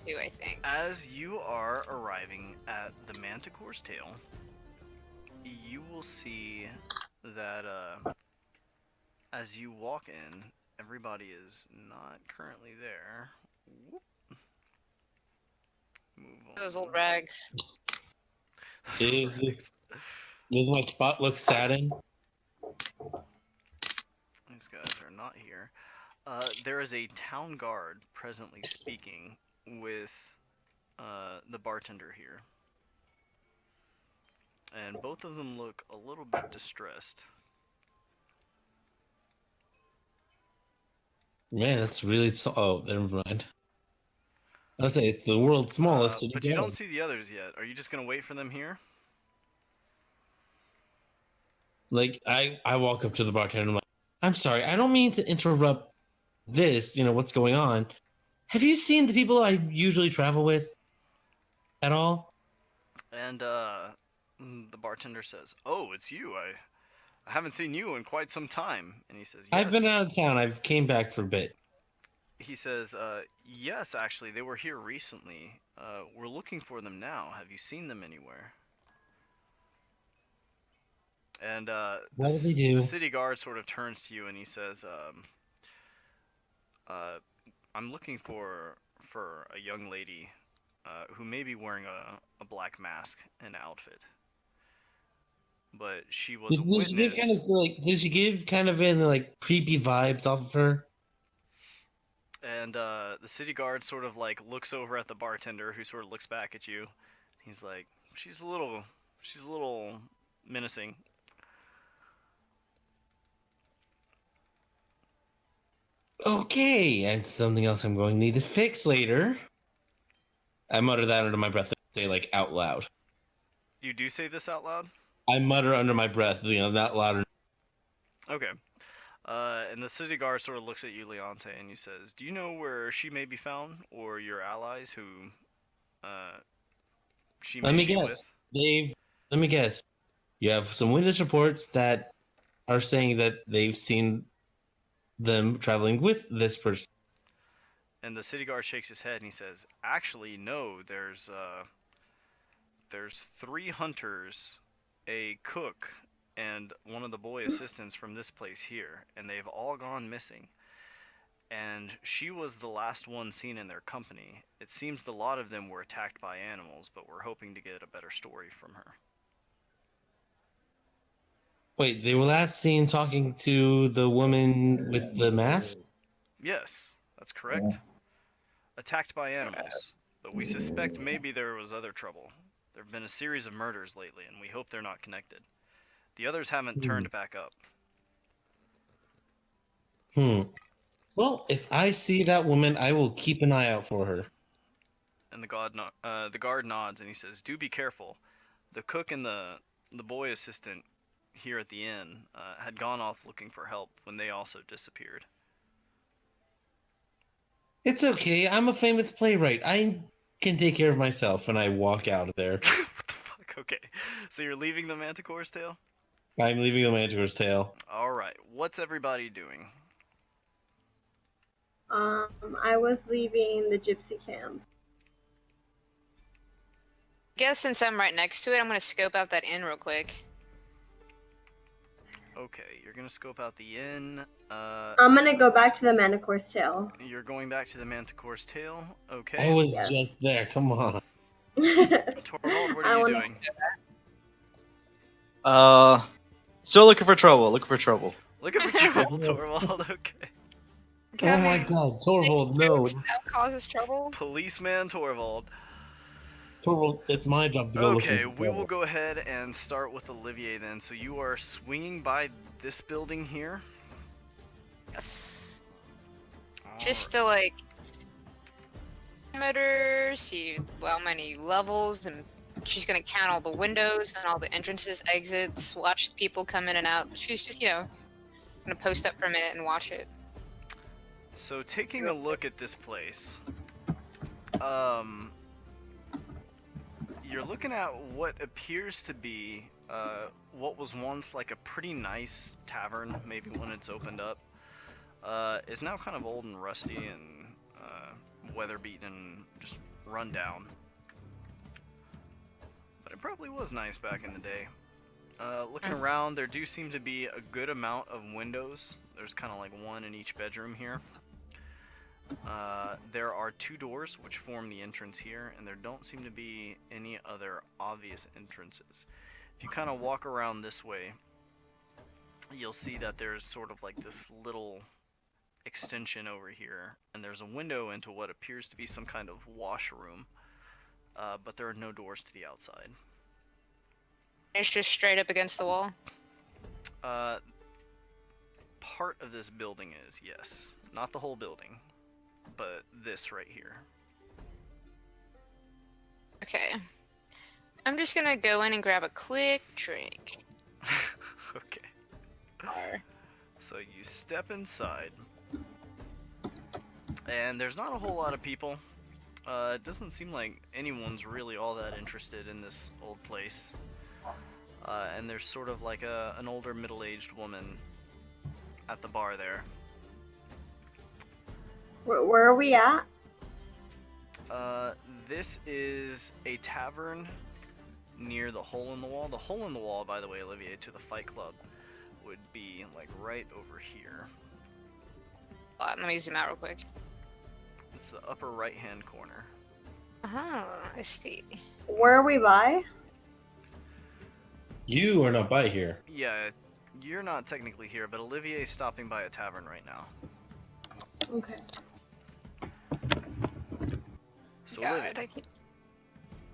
Too, I think. as you are arriving at the Manticore's Tail, you will see that, as you walk in, everybody is not currently there. Whoop. Move on. Those old rags. Does my spot look saddened? These guys are not here. There is a town guard presently speaking with the bartender here. And both of them look a little bit distressed. Man, that's really oh, never mind. I'll say it's the world's smallest. But you don't see the others yet. Are you just gonna wait for them here? Like I walk up to the bartender and I'm like, I'm sorry, I don't mean to interrupt this, what's going on. Have you seen the people I usually travel with at all? And the bartender says, "Oh, it's you. I haven't seen you in quite some time." And he says, "Yes." I've been out of town. I've came back for a bit. He says, "Yes, actually, they were here recently. We're looking for them now. Have you seen them anywhere?" And What do they do? the city guard sort of turns to you and he says, "I'm looking for a young lady who may be wearing a black mask and outfit, but she was a Did she give witness." did she give kind of in like creepy vibes off of her? And the city guard sort of like looks over at the bartender, who sort of looks back at you. He's like, she's a little menacing. Okay, and something else I'm going to need to fix later. I mutter that under my breath, say like out loud. You do say this out loud? I mutter under my breath, not louder. Okay. And the city guard sort of looks at you, Leonte, and he says, "Do you know where she may be found, or your allies who she may Let me be guess, with?" Dave. Let me guess. You have some witness reports that are saying that they've seen them traveling with this person. And the city guard shakes his head and he says, "Actually, no. There's 3 hunters, a cook, and one of the boy assistants from this place here, and they've all gone missing. And she was the last one seen in their company. It seems a lot of them were attacked by animals, but we're hoping to get a better story from her." Wait, they were last seen talking to the woman with the mask? Yes, that's correct. Attacked by animals, but we suspect maybe there was other trouble. There have been a series of murders lately, and we hope they're not connected. The others haven't turned back up. Well, if I see that woman, I will keep an eye out for her. And the guard nods and he says, "Do be careful. The cook and the boy assistant here at the inn had gone off looking for help when they also disappeared." It's okay. I'm a famous playwright. I can take care of myself, and I walk out of there. What the fuck? Okay. So you're leaving the Manticore's Tail? I'm leaving the Manticore's Tail. Alright. What's everybody doing? I was leaving the gypsy camp. I guess since I'm right next to it, I'm gonna scope out that inn real quick. Okay, you're gonna scope out the inn. I'm gonna go back to the Manticore's tail. You're going back to the Manticore's tail. Okay. I was Yes. just there. Come on. Torvald, what I are you wanna- doing? Still looking for trouble. Looking for trouble. Looking for trouble, Torvald. Okay. Oh my God, Torvald, no. That causes trouble. Policeman Torvald. Torvald, it's my job to go looking Okay, for we will trouble. go ahead and start with Olivier then. So you are swinging by this building here. Yes. Just to like meters, see how many levels, and she's gonna count all the windows and all the entrances, exits, watch people come in and out. She's just, gonna post up for a minute and watch it. So taking a look at this place, you're looking at what appears to be what was once like a pretty nice tavern, maybe when it's opened up, is now kind of old and rusty and weather beaten and just run down. But it probably was nice back in the day. Looking around, there do seem to be a good amount of windows. There's kind of like one in each bedroom here. There are 2 doors which form the entrance here, and there don't seem to be any other obvious entrances. If you kind of walk around this way, you'll see that there's sort of like this little extension over here, and there's a window into what appears to be some kind of washroom, but there are no doors to the outside. It's just straight up against the wall. Part of this building is, yes. Not the whole building, but this right here. Okay. I'm just gonna go in and grab a quick drink. Okay. So you step inside, and there's not a whole lot of people. It doesn't seem like anyone's really all that interested in this old place. And there's sort of like an older middle-aged woman at the bar there. Where are we at? This is a tavern near the hole in the wall. The hole in the wall, by the way, Olivier, to the Fight Club would be like right over here. Let me zoom out real quick. It's the upper right-hand corner. I see. Where are we by? You are not by here. Yeah, you're not technically here, but Olivier's stopping by a tavern right now. Okay. So God, Olivier,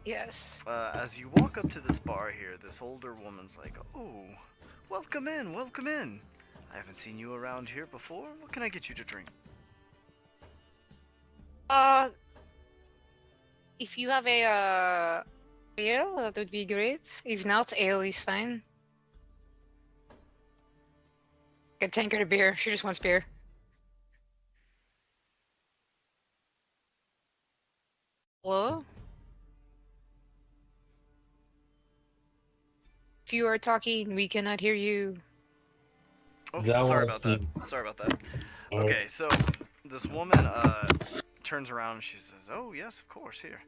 yes. as you walk up to this bar here, this older woman's like, "Oh, welcome in, welcome in. I haven't seen you around here before. What can I get you to drink?" If you have a ale, that would be great. If not, ale is fine. A tankard of beer. She just wants beer. Hello? If you are talking, we cannot hear you. Oh, That sorry was about that. Sorry about that. Alright. Okay, so this woman turns around and she says, "Oh yes, of course, here."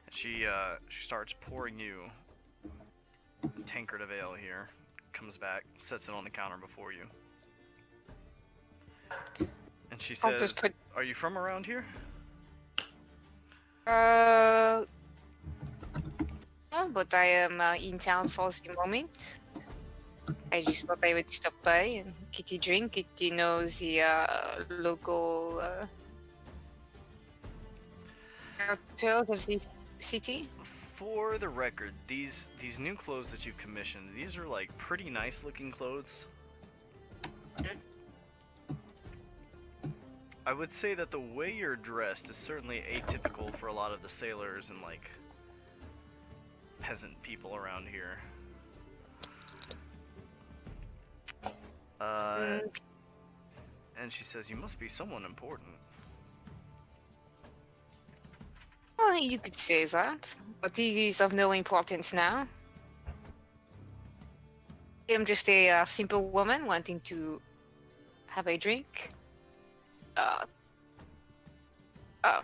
And she starts pouring you a tankard of ale here. Comes back, sets it on the counter before you, and she I'll just says, put- "Are you from around here?" No, but I am in town for the moment. I just thought I would stop by and get a drink, get to know the local characters of the city. For the record, these new clothes that you've commissioned, these are like pretty nice looking clothes. I would say that the way you're dressed is certainly atypical for a lot of the sailors and like peasant people around here. And she says, "You must be someone important." Well, you could say that, but it is of no importance now. I'm just a simple woman wanting to have a drink.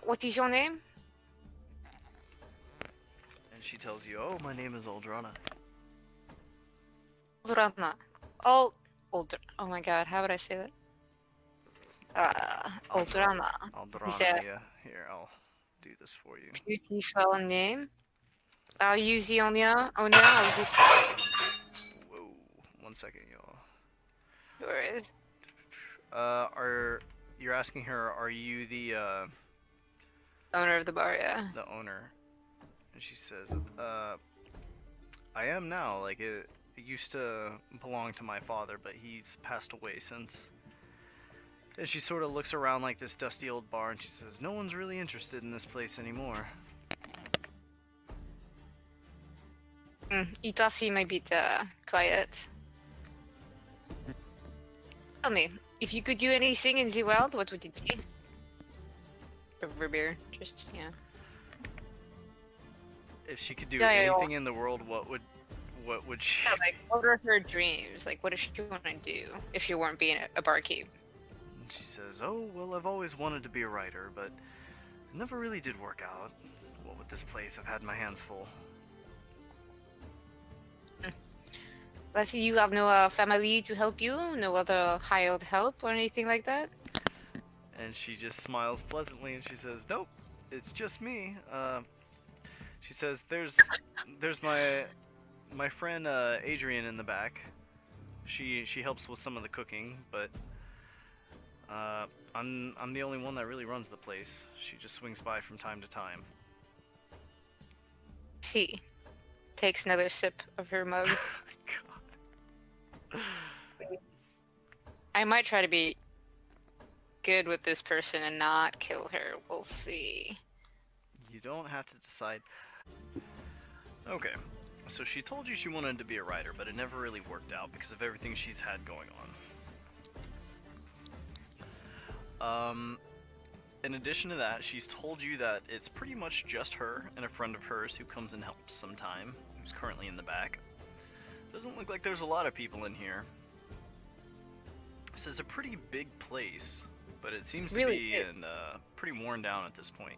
What is your name? And she tells you, "Oh, my name is Aldrana." Rana. Oh, Oh my god, how would I say that? I'll draw, Oldrana. I'll draw He's an a idea. Here, I'll do this for you. beautiful name. I'll use the Onya. I'll use this. Whoa, 1 second, y'all. Where is? You're asking her, are you the Owner of the bar, yeah. the owner? And she says, I am now. Like it used to belong to my father, but he's passed away since. And she sort of looks around like this dusty old bar, and she says, no one's really interested in this place anymore. It does seem a bit quiet. Tell me, if you could do anything in the world, what would it be? Over beer, just yeah. If she could do Yeah, yeah, anything in the world, what would she? Yeah, like, what are her dreams? Like, what does she want to do if she weren't being a barkeep? And she says, oh, well, I've always wanted to be a writer, but it never really did work out. What with this place, I've had my hands full. Let's see, you have no family to help you? No other hired help or anything like that? And she just smiles pleasantly and she says, nope, it's just me. She says, there's my friend Adrian in the back. She helps with some of the cooking, but I'm the only one that really runs the place. She just swings by from time to time. See. Takes another sip of her mug. God. I might try to be good with this person and not kill her. We'll see. You don't have to decide. Okay, so she told you she wanted to be a writer, but it never really worked out because of everything she's had going on. In addition to that, she's told you that it's pretty much just her and a friend of hers who comes and helps sometime, who's currently in the back. Doesn't look like there's a lot of people in here. This is a pretty big place, but it seems to Really be big. in, pretty worn down at this point.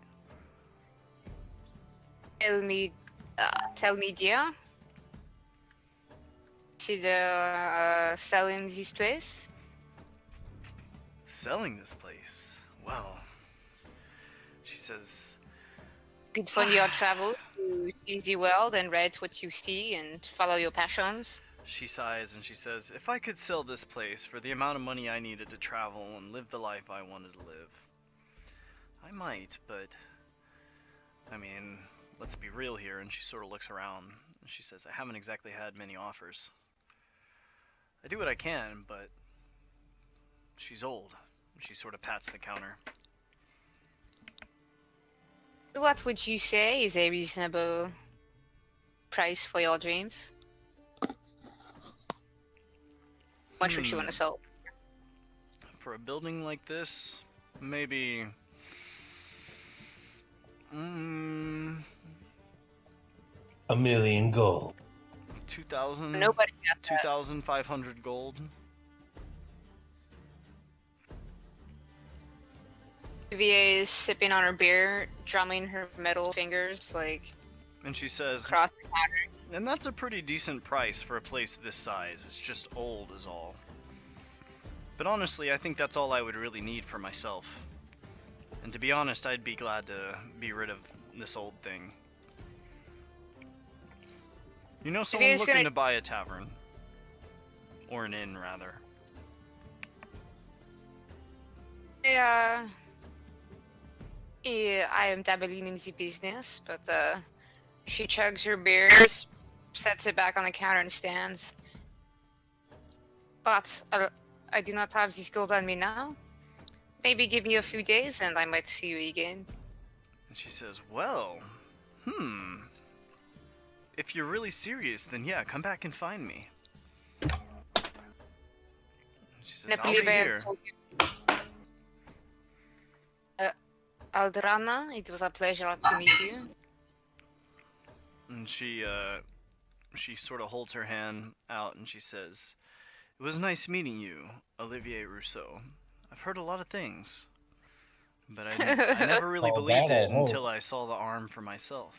Tell me, dear. She's selling this place? Selling this place? Well, she says, Good for your travel to see the world and read what you see and follow your passions. she sighs and she says, if I could sell this place for the amount of money I needed to travel and live the life I wanted to live, I might, but I mean, let's be real here. And she sort of looks around and she says, I haven't exactly had many offers. I do what I can, but she's old. She sort of pats the counter. What would you say is a reasonable price for your dreams? What would you want to sell? For a building like this, maybe 1 million gold. 2,000, Nobody got that. 2,500 gold. VA is sipping on her beer, drumming her metal fingers, like, And she says, across the counter. and that's a pretty decent price for a place this size. It's just old is all. But honestly, I think that's all I would really need for myself. And to be honest, I'd be glad to be rid of this old thing. You know someone is looking gonna- to buy a tavern? Or an inn, rather. Yeah, I am dabbling in the business, but she chugs her beer, sets it back on the counter and stands. But I do not have this gold on me now. Maybe give me a few days and I might see you again. And she says, well, if you're really serious, then yeah, come back and find me. And she says, I I'll be believe I have here. told you. Aldrana, it was a pleasure to meet you. And she sort of holds her hand out and she says, it was nice meeting you, Olivier Rousseau. I've heard a lot of things, but I never really Oh, believed that I it hope. until I saw the arm for myself.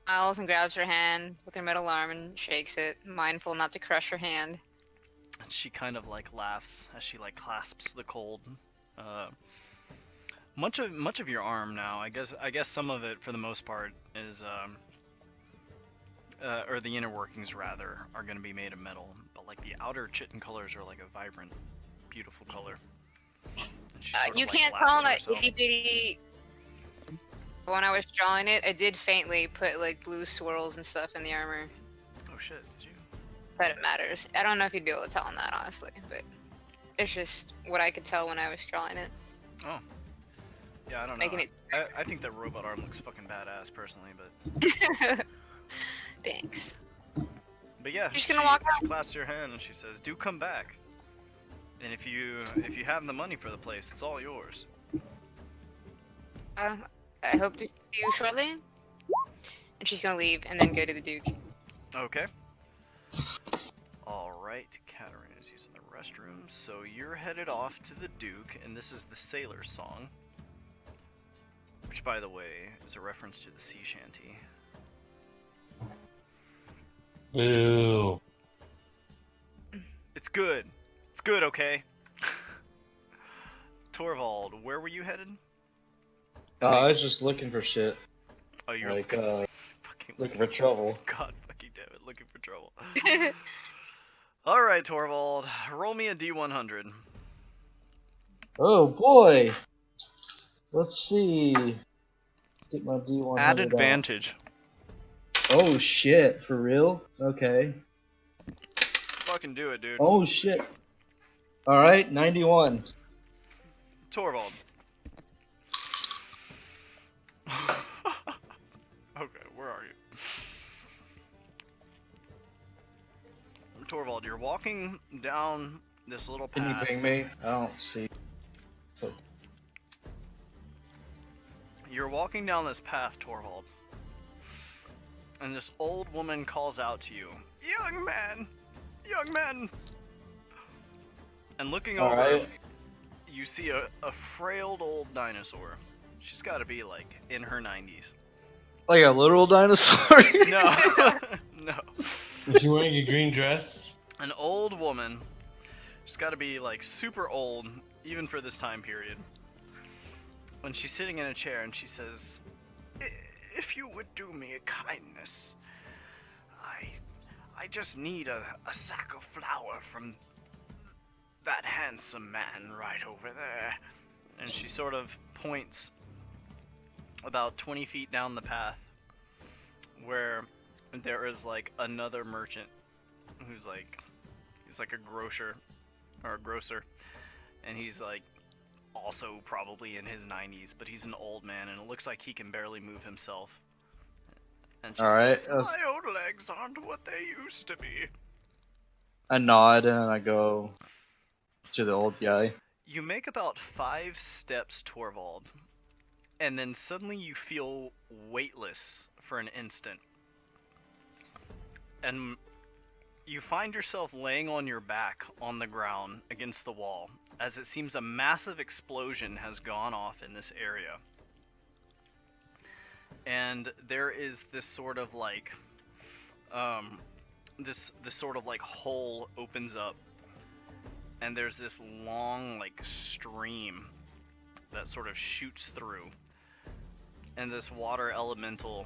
smiles and grabs her hand with her metal arm and shakes it, mindful not to crush her hand. And she kind of like laughs as she like clasps the cold. Much of your arm now. I guess some of it, for the most part, is or the inner workings rather, are going to be made of metal. But like the outer chitin colors are like a vibrant, beautiful color. And she sort of, You like, can't laughs tell to that herself. itty bitty. When I was drawing it, I did faintly put like blue swirls and stuff in the armor. Oh shit! Did you? That it matters. I don't know if you'd be able to tell on that, honestly, but it's just what I could tell when I was drawing it. Oh. Yeah, I don't know. Making it. I think that robot arm looks fucking badass personally, but Thanks. yeah, You're just gonna walk she clasps your hand and she says, "Do come back. And if you have the money for the place, it's all yours." I hope to see you shortly. And she's gonna leave and then go to the Duke. Okay. All right, Katarina's using the restroom, so you're headed off to the Duke, and this is the Sailor's Song, which, by the way, is a reference to the sea shanty. Boo. It's good. It's good, okay? Torvald, where were you headed? I was just looking for shit. Oh, you're Like, fucking looking for trouble. God fucking damn it, looking for trouble. Alright, Torvald, roll me a D100. Oh boy! Let's see. Get my D100 Add out. advantage. Oh shit, for real? Okay. Fucking do it, dude. Oh shit. Alright, 91. Torvald. Okay, where are you? Torvald, you're walking down this little Can you path. ping me? I don't see. You're walking down this path, Torvald. And this old woman calls out to you, "Young man! Young man!" And looking over, Alright. you see a frail old dinosaur. She's got to be like in her 90s. Like a literal dinosaur? No, no. Is she wearing a green dress? An old woman. She's got to be like super old, even for this time period. When she's sitting in a chair and she says, "If you would do me a kindness, I just need a sack of flour from that handsome man right over there." And she sort of points about 20 feet down the path where there is like another merchant who's like, he's like a grocer, and he's like also probably in his 90s, but he's an old man and it looks like he can barely move himself. And she Alright, says, "My old legs aren't what they used to be." I nod and I go to the old guy. You make about 5 steps, Torvald, and then suddenly you feel weightless for an instant. And you find yourself laying on your back on the ground against the wall, as it seems a massive explosion has gone off in this area. And there is this sort of like, this sort of like hole opens up, and there's this long like stream that sort of shoots through, and this water elemental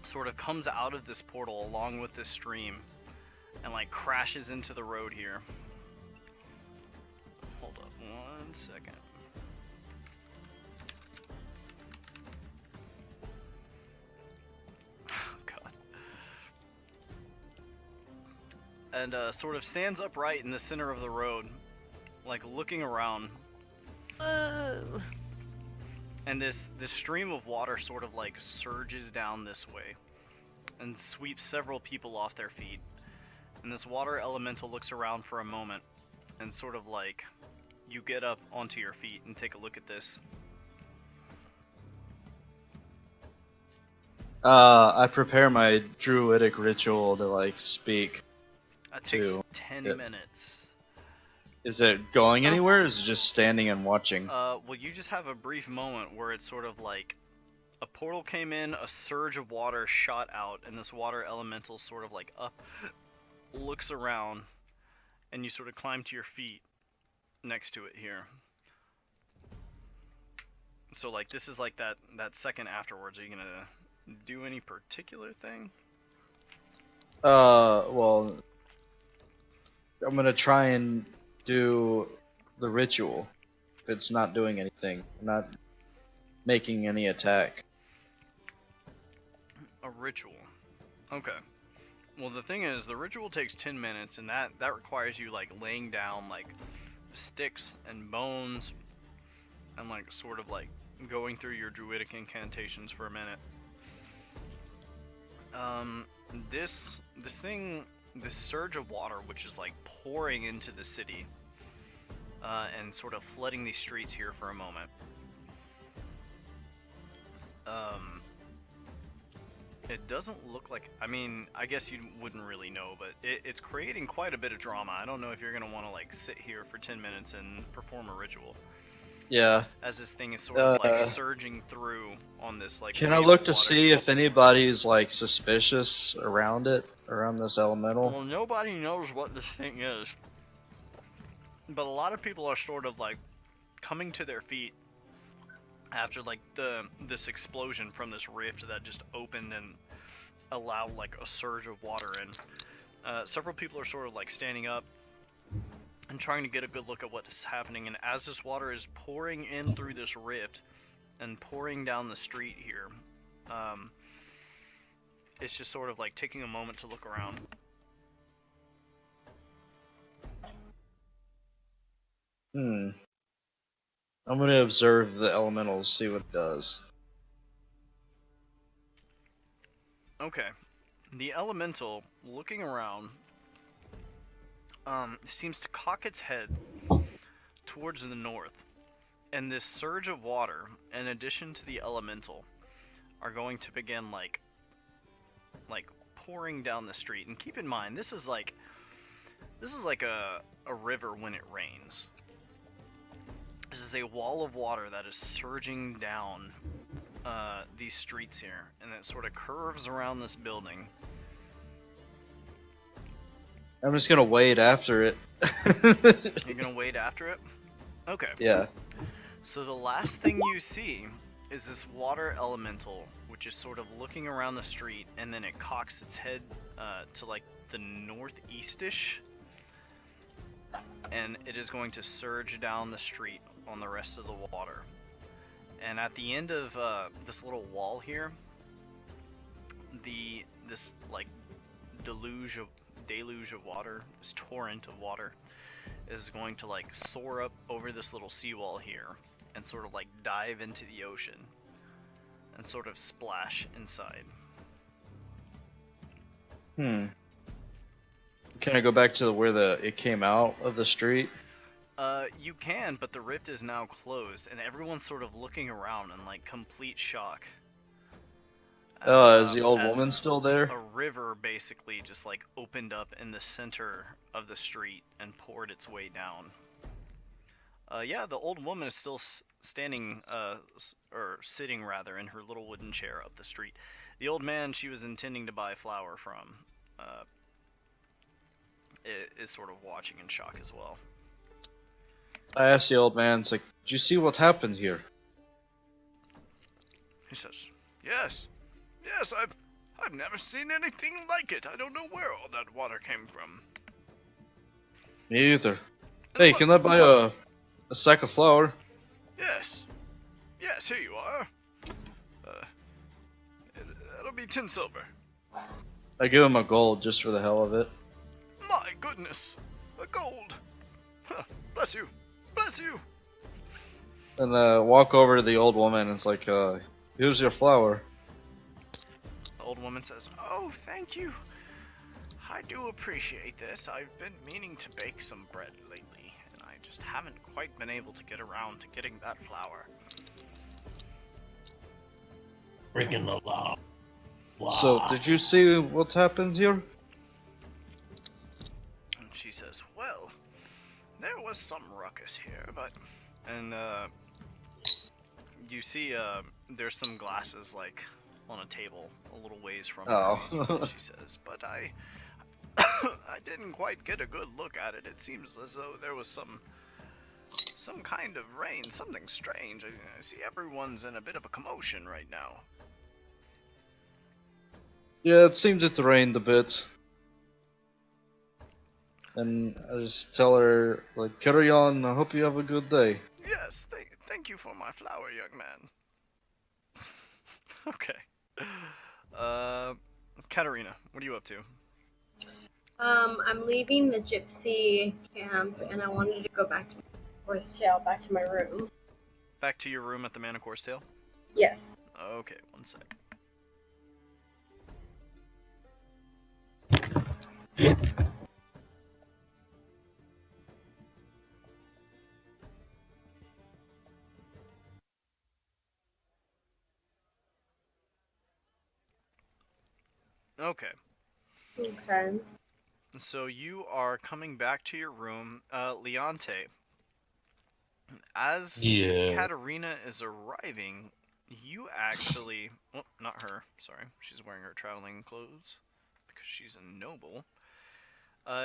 sort of comes out of this portal along with this stream and like crashes into the road here. Hold up 1 second. God. And sort of stands upright in the center of the road, like looking around. Whoa. And this stream of water sort of like surges down this way and sweeps several people off their feet. And this water elemental looks around for a moment and sort of like, you get up onto your feet and take a look at this. I prepare my druidic ritual to like speak. That takes Two. 10 Yep. minutes. Is it going anywhere or is it just standing and watching? Well, you just have a brief moment where it's sort of like a portal came in, a surge of water shot out, and this water elemental sort of like up, looks around, and you sort of climb to your feet next to it here. So like this is like that second afterwards. Are you gonna do any particular thing? Well, I'm gonna try and do the ritual. If it's not doing anything, I'm not making any attack. A ritual. Okay. Well, the thing is, the ritual takes 10 minutes, and that requires you like laying down like sticks and bones, and like sort of like going through your druidic incantations for a minute. This surge of water, which is like pouring into the city, and sort of flooding these streets here for a moment. It doesn't look like, I mean, I guess you wouldn't really know, but it's creating quite a bit of drama. I don't know if you're going to want to like sit here for 10 minutes and perform a ritual. Yeah. As this thing is sort of like surging through on this like. Can I look to see if anybody's like suspicious around it, around this elemental? Well, nobody knows what this thing is, but a lot of people are sort of like coming to their feet after like this explosion from this rift that just opened and allowed like a surge of water in. Several people are sort of like standing up and trying to get a good look at what is happening, and as this water is pouring in through this rift and pouring down the street here, it's just sort of like taking a moment to look around. I'm gonna observe the elementals, see what it does. Okay. The elemental, looking around, seems to cock its head towards the north, and this surge of water, in addition to the elemental, are going to begin like pouring down the street. And keep in mind, this is like a river when it rains. This is a wall of water that is surging down these streets here, and it sort of curves around this building. I'm just gonna wade after it. You're gonna wade after it? Okay. Yeah. So the last thing you see is this water elemental, which is sort of looking around the street, and then it cocks its head to like the northeast-ish, and it is going to surge down the street on the rest of the water. And at the end of this little wall here, this like deluge of water, this torrent of water, is going to like soar up over this little seawall here and sort of like dive into the ocean and sort of splash inside. Can I go back to where it came out of the street? You can, but the rift is now closed, and everyone's sort of looking around in like complete shock. Is the old woman still there? A river basically just like opened up in the center of the street and poured its way down. Yeah, the old woman is still standing, or sitting rather, in her little wooden chair up the street. The old man she was intending to buy flour from is sort of watching in shock as well. I asked the old man, it's like, did you see what happened here? He says, yes, I've never seen anything like it. I don't know where all that water came from. Me either. Hey, can I buy a sack of flour? Yes, here you are. That'll be 10 silver. I give him a gold just for the hell of it. My goodness, a gold. Huh, bless you. And walk over to the old woman and it's like, here's your flour. The old woman says, oh, thank you. I do appreciate this. I've been meaning to bake some bread lately, and I just haven't quite been able to get around to getting that flour. Breaking the law. So, did you see what happened here? And she says, well, there was some ruckus here, but... And, You see, there's some glasses like on a table a little ways from her. Oh. She says, "But I didn't quite get a good look at it. It seems as though there was some kind of rain, something strange. I see everyone's in a bit of a commotion right now." Yeah, it seems it rained a bit. And I just tell her, like, carry on, I hope you have a good day. Yes, thank you for my flower, young man. Okay. Katarina, what are you up to? I'm leaving the gypsy camp, and I wanted to go back to my horse tail, back to my room. Back to your room at the Manicore's Tail? Yes. Okay, one sec. Okay. Okay. So you are coming back to your room. Leonte, as Yeah. Katarina is arriving, you actually... Well, not her. Sorry. She's wearing her traveling clothes because she's a noble.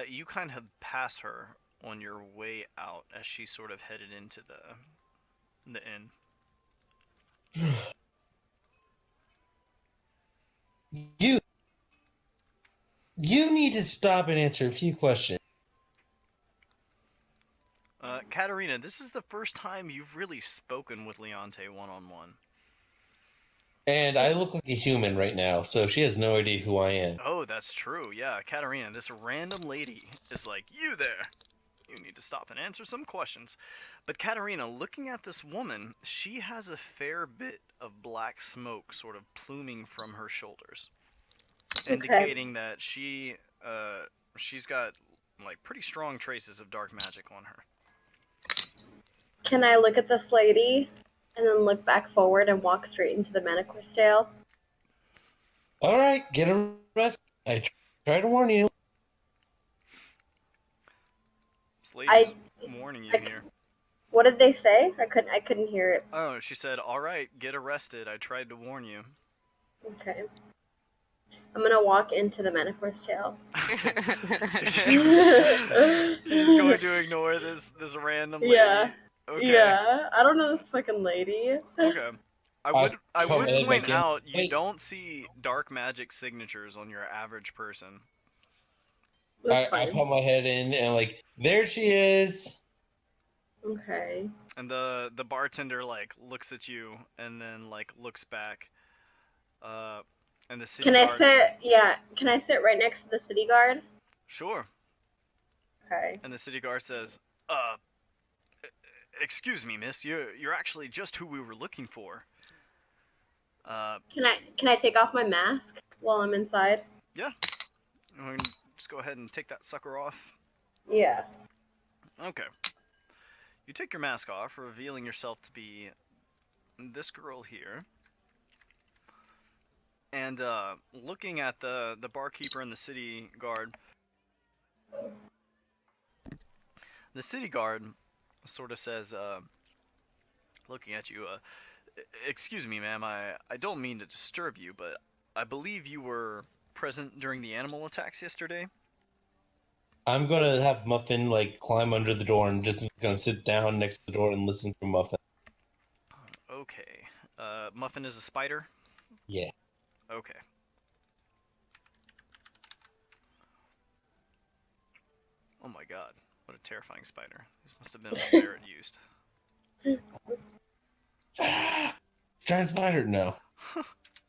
You kind of pass her on your way out as she sort of headed into the inn. You need to stop and answer a few questions. Katarina, this is the first time you've really spoken with Leonte one-on-one. And I look like a human right now, so she has no idea who I am. Oh, that's true. Yeah, Katarina, this random lady is like, "You there. You need to stop and answer some questions." But Katarina, looking at this woman, she has a fair bit of black smoke sort of pluming from her shoulders, indicating that she's got like pretty strong traces of dark magic on her. Can I look at this lady and then look back forward and walk straight into the Manicore's tail? All right, get arrested. I try to warn you. This lady's warning you here. What did they say? I couldn't hear it. Oh, she said, "All right, get arrested. I tried to warn you." Okay. I'm gonna walk into the Manicore's tail. So you're just going to ignore this random lady. Yeah. Okay. Yeah. I don't know this fucking lady. Okay. I would probably point like him. out you Wait. don't see dark magic signatures on your average person. That's I fine. put my head in and like, there she is. Okay. And the bartender like looks at you and then like looks back. And the city Can I guard. sit? Yeah. Can I sit right next to the city guard? Sure. Okay. And the city guard says, "Excuse me, miss. You're actually just who we were looking for." Can I take off my mask while I'm inside? Yeah. Just go ahead and take that sucker off. Yeah. Okay. You take your mask off, revealing yourself to be this girl here. And looking at the barkeeper and the city guard, sort of says, looking at you, "Excuse me, ma'am, I don't mean to disturb you, but I believe you were present during the animal attacks yesterday?" I'm gonna have Muffin like climb under the door and just gonna sit down next to the door and listen to Muffin. Okay. Muffin is a spider? Yeah. Okay. Oh my god, what a terrifying spider. This must have been all Barrett used. Giant spider? No.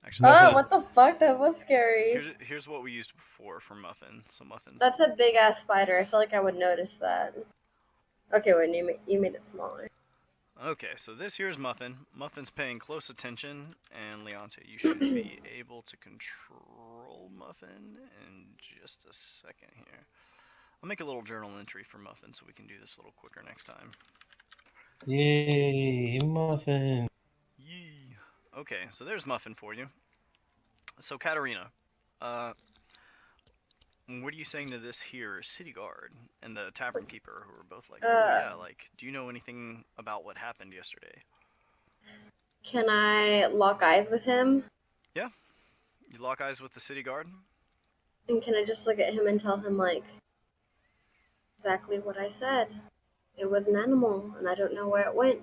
Actually, Oh, what the fuck? That was scary. here's what we used before for Muffin. So Muffin's... That's a big ass spider. I feel like I would notice that. Okay, wait, you made it smaller. Okay, so this here's Muffin. Muffin's paying close attention, and Leonte, you should be able to control Muffin in just a second here. I'll make a little journal entry for Muffin so we can do this a little quicker next time. Yay, Muffin. Yee. Okay, so there's Muffin for you. So Katarina, what are you saying to this here city guard and the tavern keeper who are both like, "Oh yeah, like, do you know anything about what happened yesterday?" Can I lock eyes with him? You lock eyes with the city guard. And can I just look at him and tell him, like, exactly what I said? It was an animal, and I don't know where it went.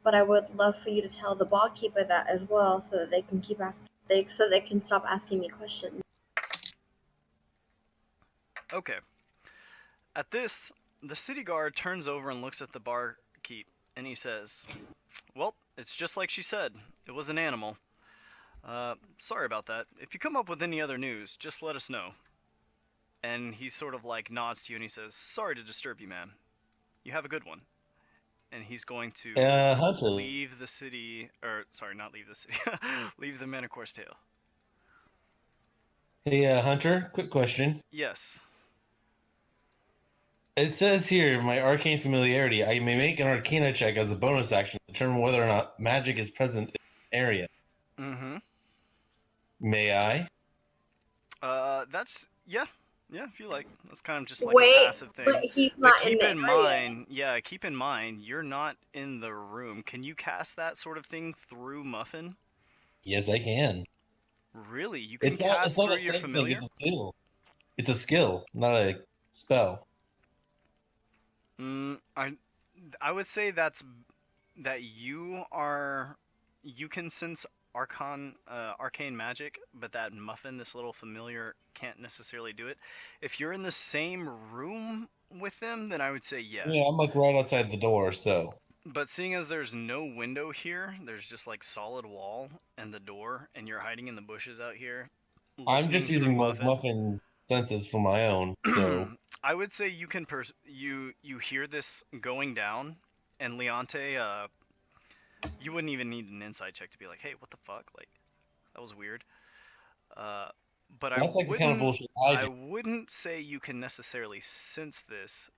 But I would love for you to tell the barkeeper that as well, so that they can so they can stop asking me questions. Okay. At this, the city guard turns over and looks at the barkeep, and he says, "Well, it's just like she said. It was an animal. Sorry about that. If you come up with any other news, just let us know." And he sort of like nods to you and he says, "Sorry to disturb you, ma'am. You have a good one." And he's going to Hunter. leave the city, or sorry, not leave the city, leave the Manicor's Tale. Hey, Hunter, quick question. Yes. It says here, my arcane familiarity, I may make an arcana check as a bonus action to determine whether or not magic is present in the area. Mm-hmm. May I? That's, yeah, if you like. That's kind of just like Wait, a passive thing. but he's But not in keep the in area. mind, keep in mind, you're not in the room. Can you cast that sort of thing through Muffin? Yes, I can. Really? You can It's cast not through a your sense thing, familiar? it's a skill. It's a skill, not a spell. I would say that you can sense arcane magic, but that Muffin, this little familiar, can't necessarily do it. If you're in the same room with them, then I would say yes. Yeah, I'm like right outside the door, so. But seeing as there's no window here, there's just like solid wall and the door, and you're hiding in the bushes out here. I'm just Listening through using Muffin. Muffin's senses for my own, so. I would say you can you hear this going down, and Leonte, you wouldn't even need an insight check to be like, hey, what the fuck? Like, that was weird. But That's like the kind of bullshit I do. wouldn't say you can necessarily sense this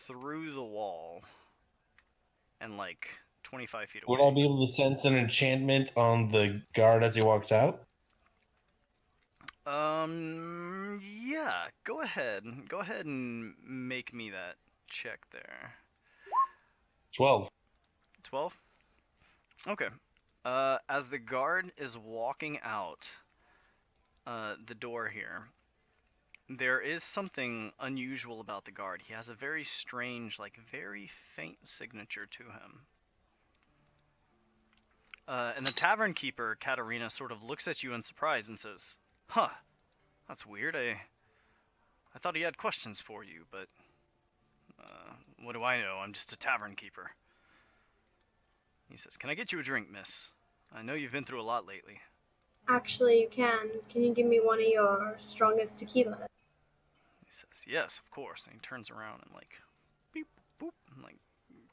through the wall and like 25 feet away. Would I be able to sense an enchantment on the guard as he walks out? Yeah, go ahead. Go ahead and make me that check there. 12. 12? Okay. As the guard is walking out the door here, there is something unusual about the guard. He has a very strange, like very faint signature to him. And the tavern keeper, Katarina, sort of looks at you in surprise and says, "Huh, that's weird. I thought he had questions for you, but what do I know? I'm just a tavern keeper." He says, "Can I get you a drink, miss? I know you've been through a lot lately." Actually, you can. Can you give me one of your strongest tequila? He says, "Yes, of course." And he turns around and like, beep, boop, and like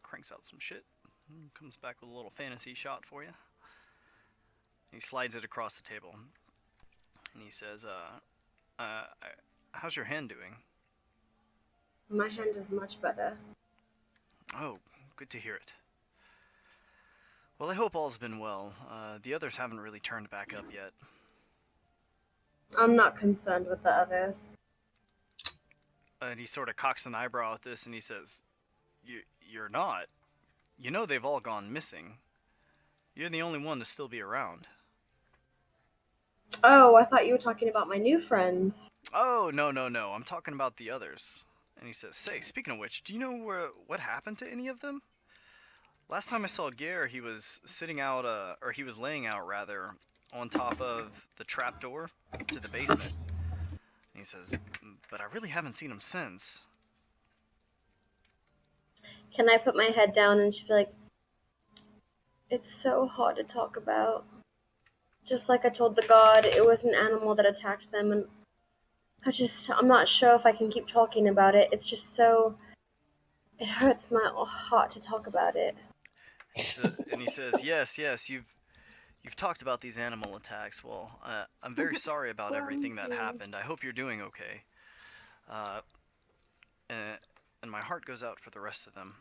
cranks out some shit. And comes back with a little fantasy shot for you. He slides it across the table. And he says, how's your hand doing?" My hand is much better. "Oh, good to hear it. Well, I hope all's been well. The others haven't really turned back up yet." I'm not concerned with the others. And he sort of cocks an eyebrow at this and he says, You're not? You know they've all gone missing. You're the only one to still be around." Oh, I thought you were talking about my new friends. "Oh, no. I'm talking about the others." And he says, "Say, speaking of which, do you know what happened to any of them? Last time I saw Gare, he was sitting out, or he was laying out, rather, on top of the trapdoor to the basement." And he says, "But I really haven't seen him since." Can I put my head down and just be like, it's so hard to talk about. Just like I told the god, it was an animal that attacked them, and I'm not sure if I can keep talking about it. It's just so, it hurts my heart to talk about it. And he says, yes, you've talked about these animal attacks. Well, I'm very sorry about everything that happened. I hope you're doing okay. And my heart goes out for the rest of them.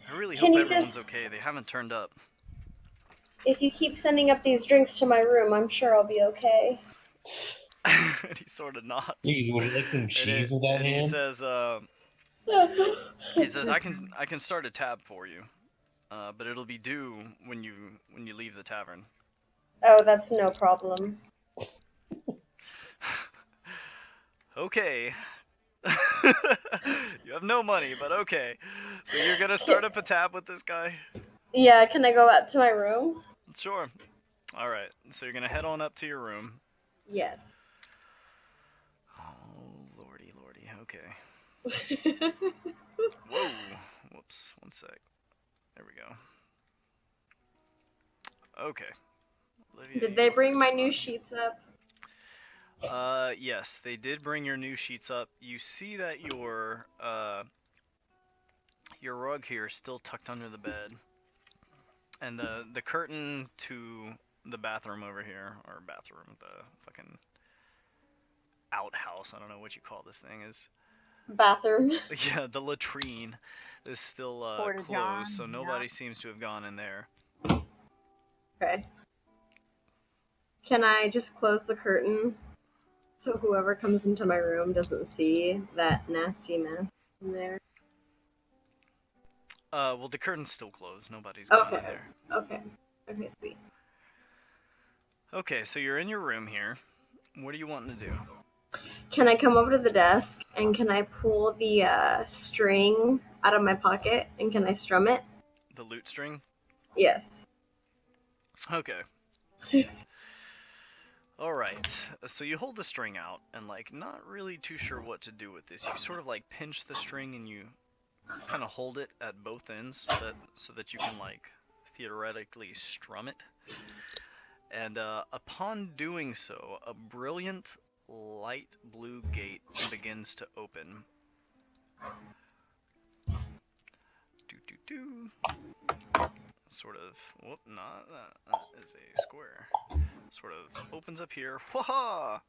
I really hope everyone's okay. They haven't turned up." If you keep sending up these drinks to my room, I'm sure I'll be okay. And he sort of nods. Jeez, would you like some cheese with that and hand? he says, I can start a tab for you. but it'll be due when you leave the tavern. Oh, that's no problem. Okay. You have no money, but okay. So you're gonna start up a tab with this guy? Yeah, can I go up to my room? Sure. Alright, so you're gonna head on up to your room. Yes. Oh, lordy, okay. Whoa! Whoops, one sec. There we go. Okay. Olivia, Did they you are bring my new done. sheets up? Yes, they did bring your new sheets up. You see that your rug here is still tucked under the bed. And the curtain to the bathroom over here, or bathroom, the fucking outhouse, I don't know what you call this thing, is Bathroom. yeah, the latrine is still Porta john, closed, so yeah. nobody seems to have gone in there. Okay. Can I just close the curtain so whoever comes into my room doesn't see that nasty mess in there? Well, the curtain's still closed. Nobody's gone in there. Okay. Okay, sweet. Okay, so you're in your room here. What are you wanting to do? Can I come over to the desk and can I pull the string out of my pocket and can I strum it? The lute string? Yes. Okay. Alright, so you hold the string out, and like, not really too sure what to do with this. You sort of like pinch the string and you kind of hold it at both ends so that you can like theoretically strum it. And upon doing so, a brilliant light blue gate begins to open. Sort of, whoop, not that is a square. Sort of opens up here, waha!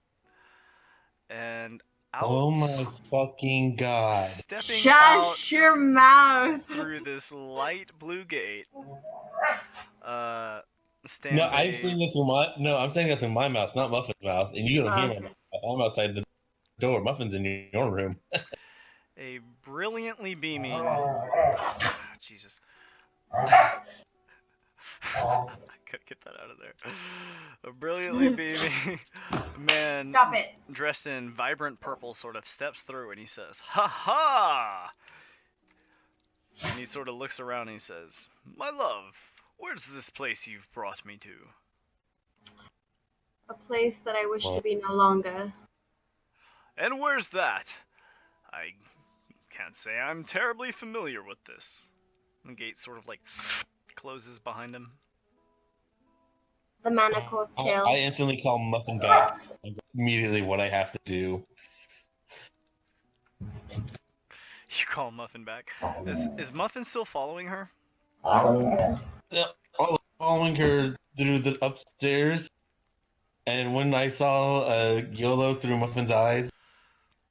And out. Oh my fucking god! Stepping out Shut your mouth! through this light blue gate, stands No, I'm saying that through my I'm saying that through my mouth, not Muffin's mouth, and you don't hear my Okay. mouth. I'm outside the door. Muffin's in your room. a brilliantly beaming. Jesus. I gotta get that out of there. A brilliantly beaming man Stop it. dressed in vibrant purple sort of steps through and he says, "Ha ha!" And he sort of looks around and he says, "My love, where's this place you've brought me to?" A place that I wish to be no longer. "And where's that?" "I can't say I'm terribly familiar with this." The gate sort of like closes behind him. The manacle's tail. I instantly call Muffin back. Immediately, what I have to do. You call Muffin back. Is Muffin still following her? Following her through the upstairs, and when I saw YOLO through Muffin's eyes,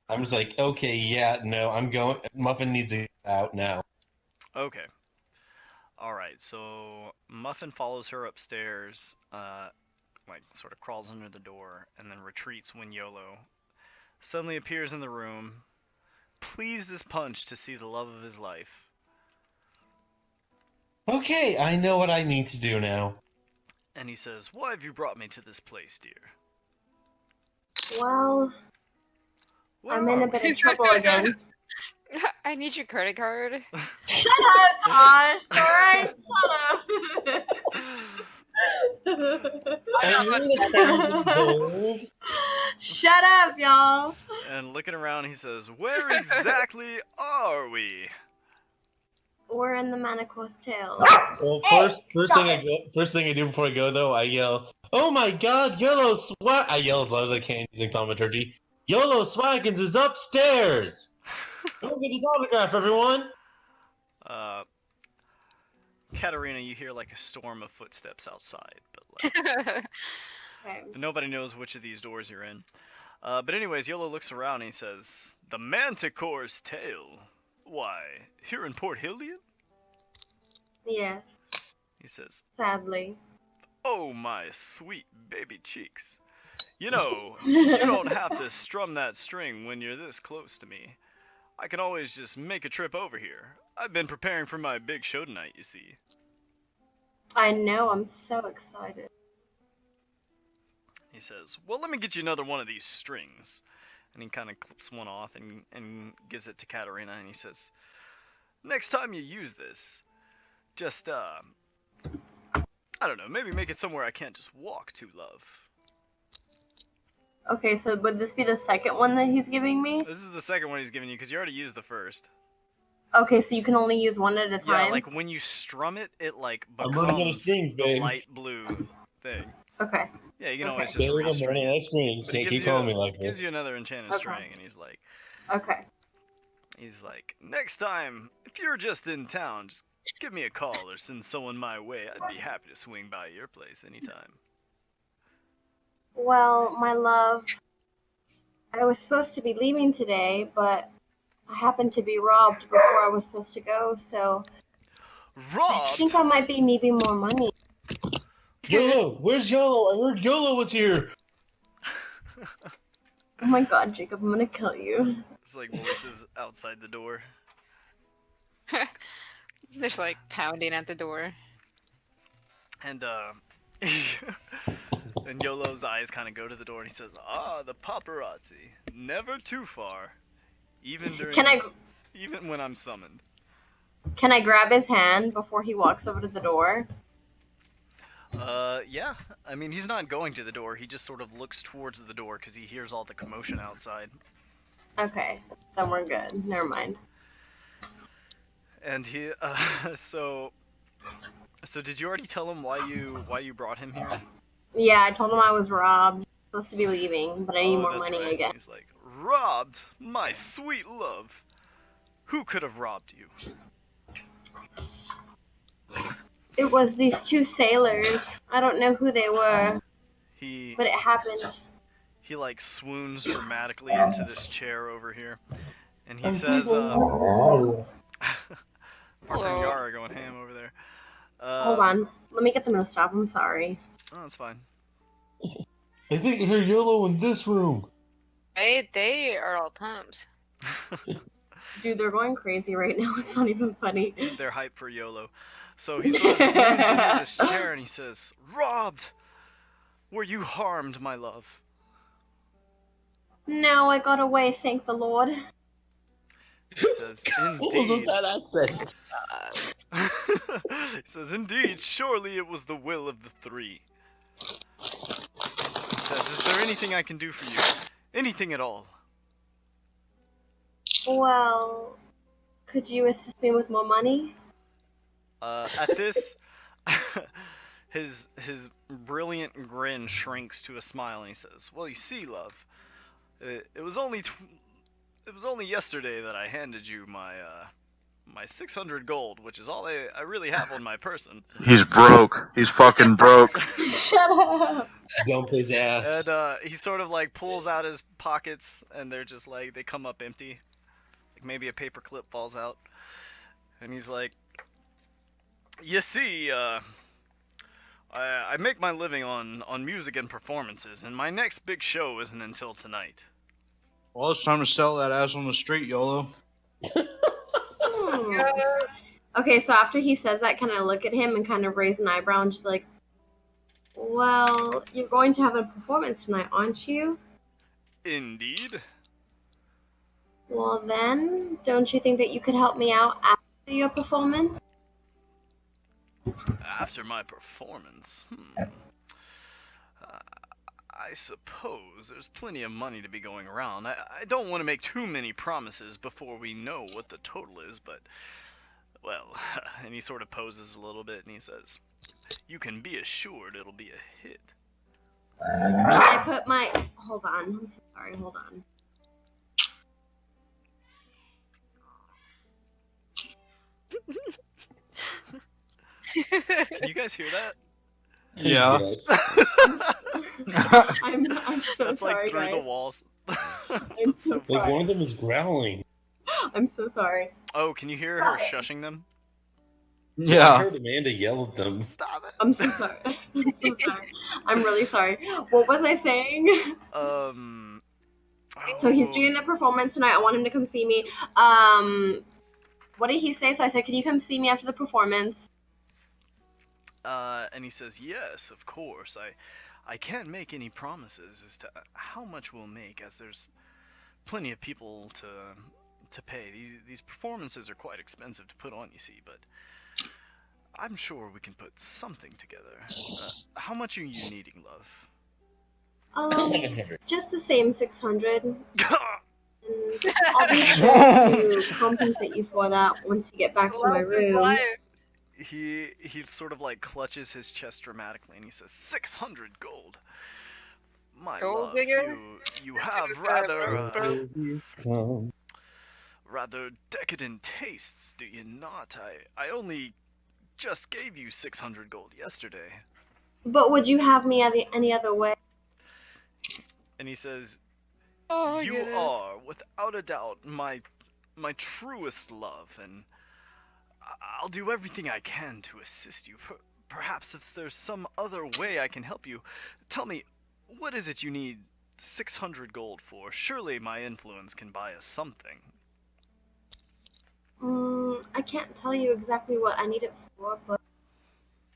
I'm just like, okay, yeah, no, I'm going. Muffin needs to get out now. Okay. Alright, so Muffin follows her upstairs, like sort of crawls under the door, and then retreats when YOLO suddenly appears in the room, pleased as punch to see the love of his life. Okay, I know what I need to do now. And he says, "Why have you brought me to this place, dear?" Well, Where I'm in are a bit of trouble again. I need your credit card. Shut up, Tosh! Alright, And you're the thousand gold. Shut up, y'all! And looking around, he says, "Where exactly are we?" We're in the manacle's tail. Well, Hey, first thing I do before I go though, I yell, "Oh my God, YOLO Swag!" I yell as loud as I can using thaumaturgy. YOLO Swaggins is upstairs. Go get his autograph, everyone. Katarina, you hear like a storm of footsteps outside, but Okay. nobody knows which of these doors you're in. But anyways, YOLO looks around and he says, "The Manticore's tail? Why, here in Port Hillian?" Yes, He says, sadly. "Oh, my sweet baby cheeks. You know, you don't have to strum that string when you're this close to me. I can always just make a trip over here. I've been preparing for my big show tonight, you see." I know, I'm so excited. He says, well, let me get you another one of these strings. And he kind of clips one off and gives it to Katarina, and he says, next time you use this, just, I don't know, maybe make it somewhere I can't just walk to, love. Okay, so would this be the second one that he's giving me? This is the second one he's giving you, because you already used the first. Okay, so you can only use one at a time? Yeah, like, when you strum it, it, like, I'm running out of becomes strings, the babe. light blue thing. Okay. Yeah, you can Okay. always just Babe, I'm restring running out it. of strings. But he Can't gives keep you, calling me like gives this. you another enchanted Okay. string, and he's Okay. like, next time, if you're just in town, just give me a call or send someone my way. I'd be happy to swing by your place anytime. Well, my love, I was supposed to be leaving today, but I happened to be robbed before I was supposed to go, so I think Robbed? I might be needing more money. YOLO, where's YOLO? I heard YOLO was here. Oh my god, Jacob, I'm gonna kill you. There's like voices outside the door. There's like pounding at the door. And, and YOLO's eyes kind of go to the door and he says, ah, the paparazzi. Never too far. Even even when I'm summoned. Can I grab his hand before he walks over to the door? Yeah. I mean, he's not going to the door. He just sort of looks towards the door because he hears all the commotion outside. Okay, then we're good. Never mind. And he, so did you already tell him why you brought him here? Yeah, I told him I was robbed. Supposed to be leaving, but I need more that's money right. again. He's like, robbed? My sweet love. Who could have robbed you? It was these two sailors. I don't know who they were, He but it happened. he like swoons dramatically into this chair over here, and he says, Parker and Yara are going ham over there. Hold on. Let me get them to stop. I'm sorry. Oh, that's fine. I think I hear YOLO in this room. They are all pumped. Dude, they're going crazy right now. It's not even funny. They're hyped for YOLO. So he sort of swoons into this chair and he says, robbed! Were you harmed, my love? No, I got away, thank the Lord. He says, What was with indeed. that accent? He says, indeed, surely it was the will of the three. He says, is there anything I can do for you? Anything at all? Well, could you assist me with more money? At this, his brilliant grin shrinks to a smile, and he says, "Well, you see, love, it was only yesterday that I handed you my 600 gold, which is all I really have on my person." He's broke. He's fucking broke. Shut up! Dump his ass. And he sort of like pulls out his pockets, and they're just like they come up empty, like maybe a paper clip falls out, and he's like, "You see, I make my living on music and performances, and my next big show isn't until tonight." Well, it's time to sell that ass on the street, YOLO. Hmm. Okay, so after he says that, can I look at him and kind of raise an eyebrow and just be like, well, you're going to have a performance tonight, aren't you? Indeed. Well then, don't you think that you could help me out after your performance? After my performance, I suppose there's plenty of money to be going around. I don't want to make too many promises before we know what the total is, but, well, and he sort of poses a little bit and he says, you can be assured it'll be a hit. I put my... Hold on. I'm so sorry. Hold on. Can you guys hear that? Yeah. Yes. I'm so That's sorry, like through guys. the walls. I'm That's so so Like funny. one of them is growling. I'm so sorry. Oh, can you hear her shushing them? I Yeah. heard Amanda yell at them. Stop it. I'm so sorry. I'm so sorry. I'm really sorry. What was I saying? So he's doing the performance tonight. I want him to come see me. What did he say? So I said, can you come see me after the performance? And he says, yes, of course. I can't make any promises as to how much we'll make, as there's plenty of people to pay. These performances are quite expensive to put on, you see, but I'm sure we can put something together. How much are you needing, love? Just the same 600. And I'll be sure to compensate you for that once you get back to my room. He sort of like clutches his chest dramatically and he says, 600 gold. My Gold love, digger? you That's have a good rather decadent tastes, do you not? I only just gave you 600 gold yesterday. But would you have me any other way? And he says, Oh my you goodness. are, without a doubt, my truest love, and I'll do everything I can to assist you. Perhaps if there's some other way I can help you, tell me, what is it you need 600 gold for? Surely my influence can buy us something. I can't tell you exactly what I need it for, but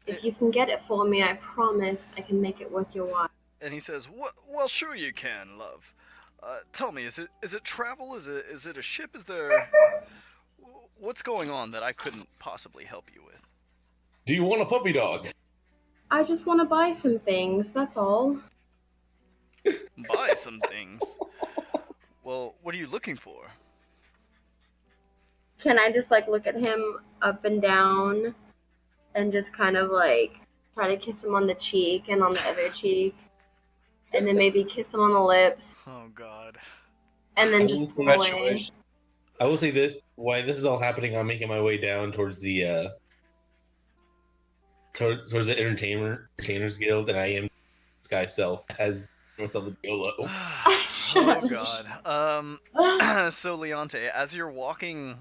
if you can get it for me, I promise I can make it worth your while. And he says, well, sure you can, love. Tell me, is it travel? Is it a ship? Is there... What's going on that I couldn't possibly help you with? Do you want a puppy dog? I just want to buy some things, that's all. Buy some things? Well, what are you looking for? Can I just like look at him up and down and just kind of like try to kiss him on the cheek and on the other cheek, and then maybe kiss him on the lips, Oh God. and then just pull away? I will say this: while this is all happening, I'm making my way down towards the towards the entertainers guild, and I am this guy's self as myself a YOLO. Oh God. So Leonte, as you're walking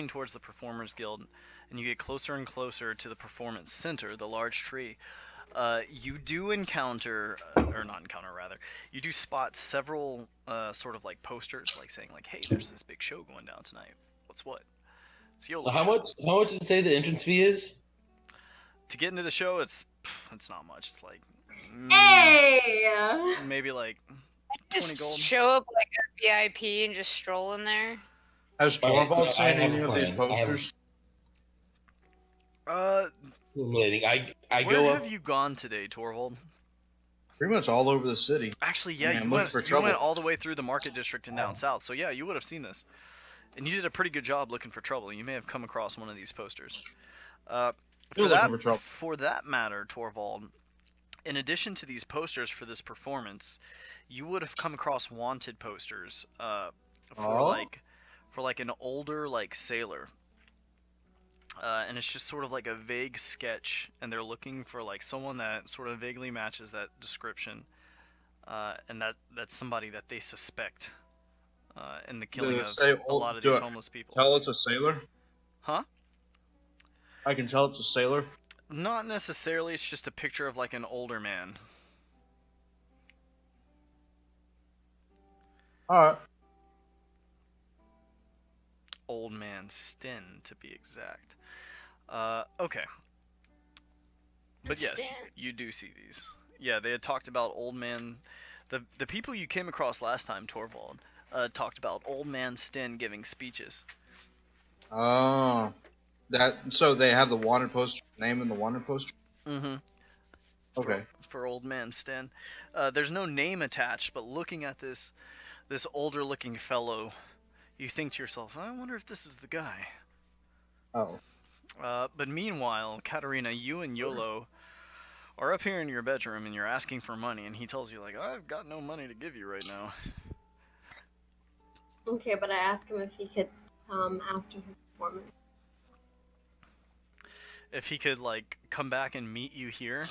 towards the Performers Guild, and you get closer and closer to the Performance Center, the large tree, you do encounter, or not encounter rather, you do spot several sort of like posters, like saying like, hey, there's this big show going down tonight. What's what? It's YOLO. How much does it say the entrance fee is? To get into the show, it's not much. It's like Hey! maybe like 20 Just gold. show up like a VIP and just stroll in there. Has Alright, Torvald no, I seen have any a of these plan. posters? Uh, I where go have up. you gone today, Torvald? Pretty much all over the city. Actually, yeah, Man, you look went for you trouble. went all the way through the Market District and down south. So yeah, you would have seen this, and you did a pretty good job looking for trouble. You may have come across one of these posters. Still looking for trouble. For that matter, Torvald, in addition to these posters for this performance, you would have come across wanted posters for like an older like sailor. And it's just sort of like a vague sketch, and they're looking for like someone that sort of vaguely matches that description, and that's somebody that they suspect in the killing of a lot of these homeless people. Tell it's a sailor? Huh? I can tell it's a sailor? Not necessarily, it's just a picture of like an older man. Alright. Old man Sten, to be exact. Okay. But yes, Sten. you do see these. Yeah, they had talked about old man... The people you came across last time, Torvald, talked about old man Sten giving speeches. Oh. So they have the wanted poster name in the wanted poster? Mm-hmm. Okay. For old man Sten. There's no name attached, but looking at this older looking fellow, you think to yourself, I wonder if this is the guy. Oh. But meanwhile, Katarina, you and YOLO are up here in your bedroom and you're asking for money, and he tells you like, I've got no money to give you right now. Okay, but I asked him if he could come after his performance. If he could like come back and meet you here.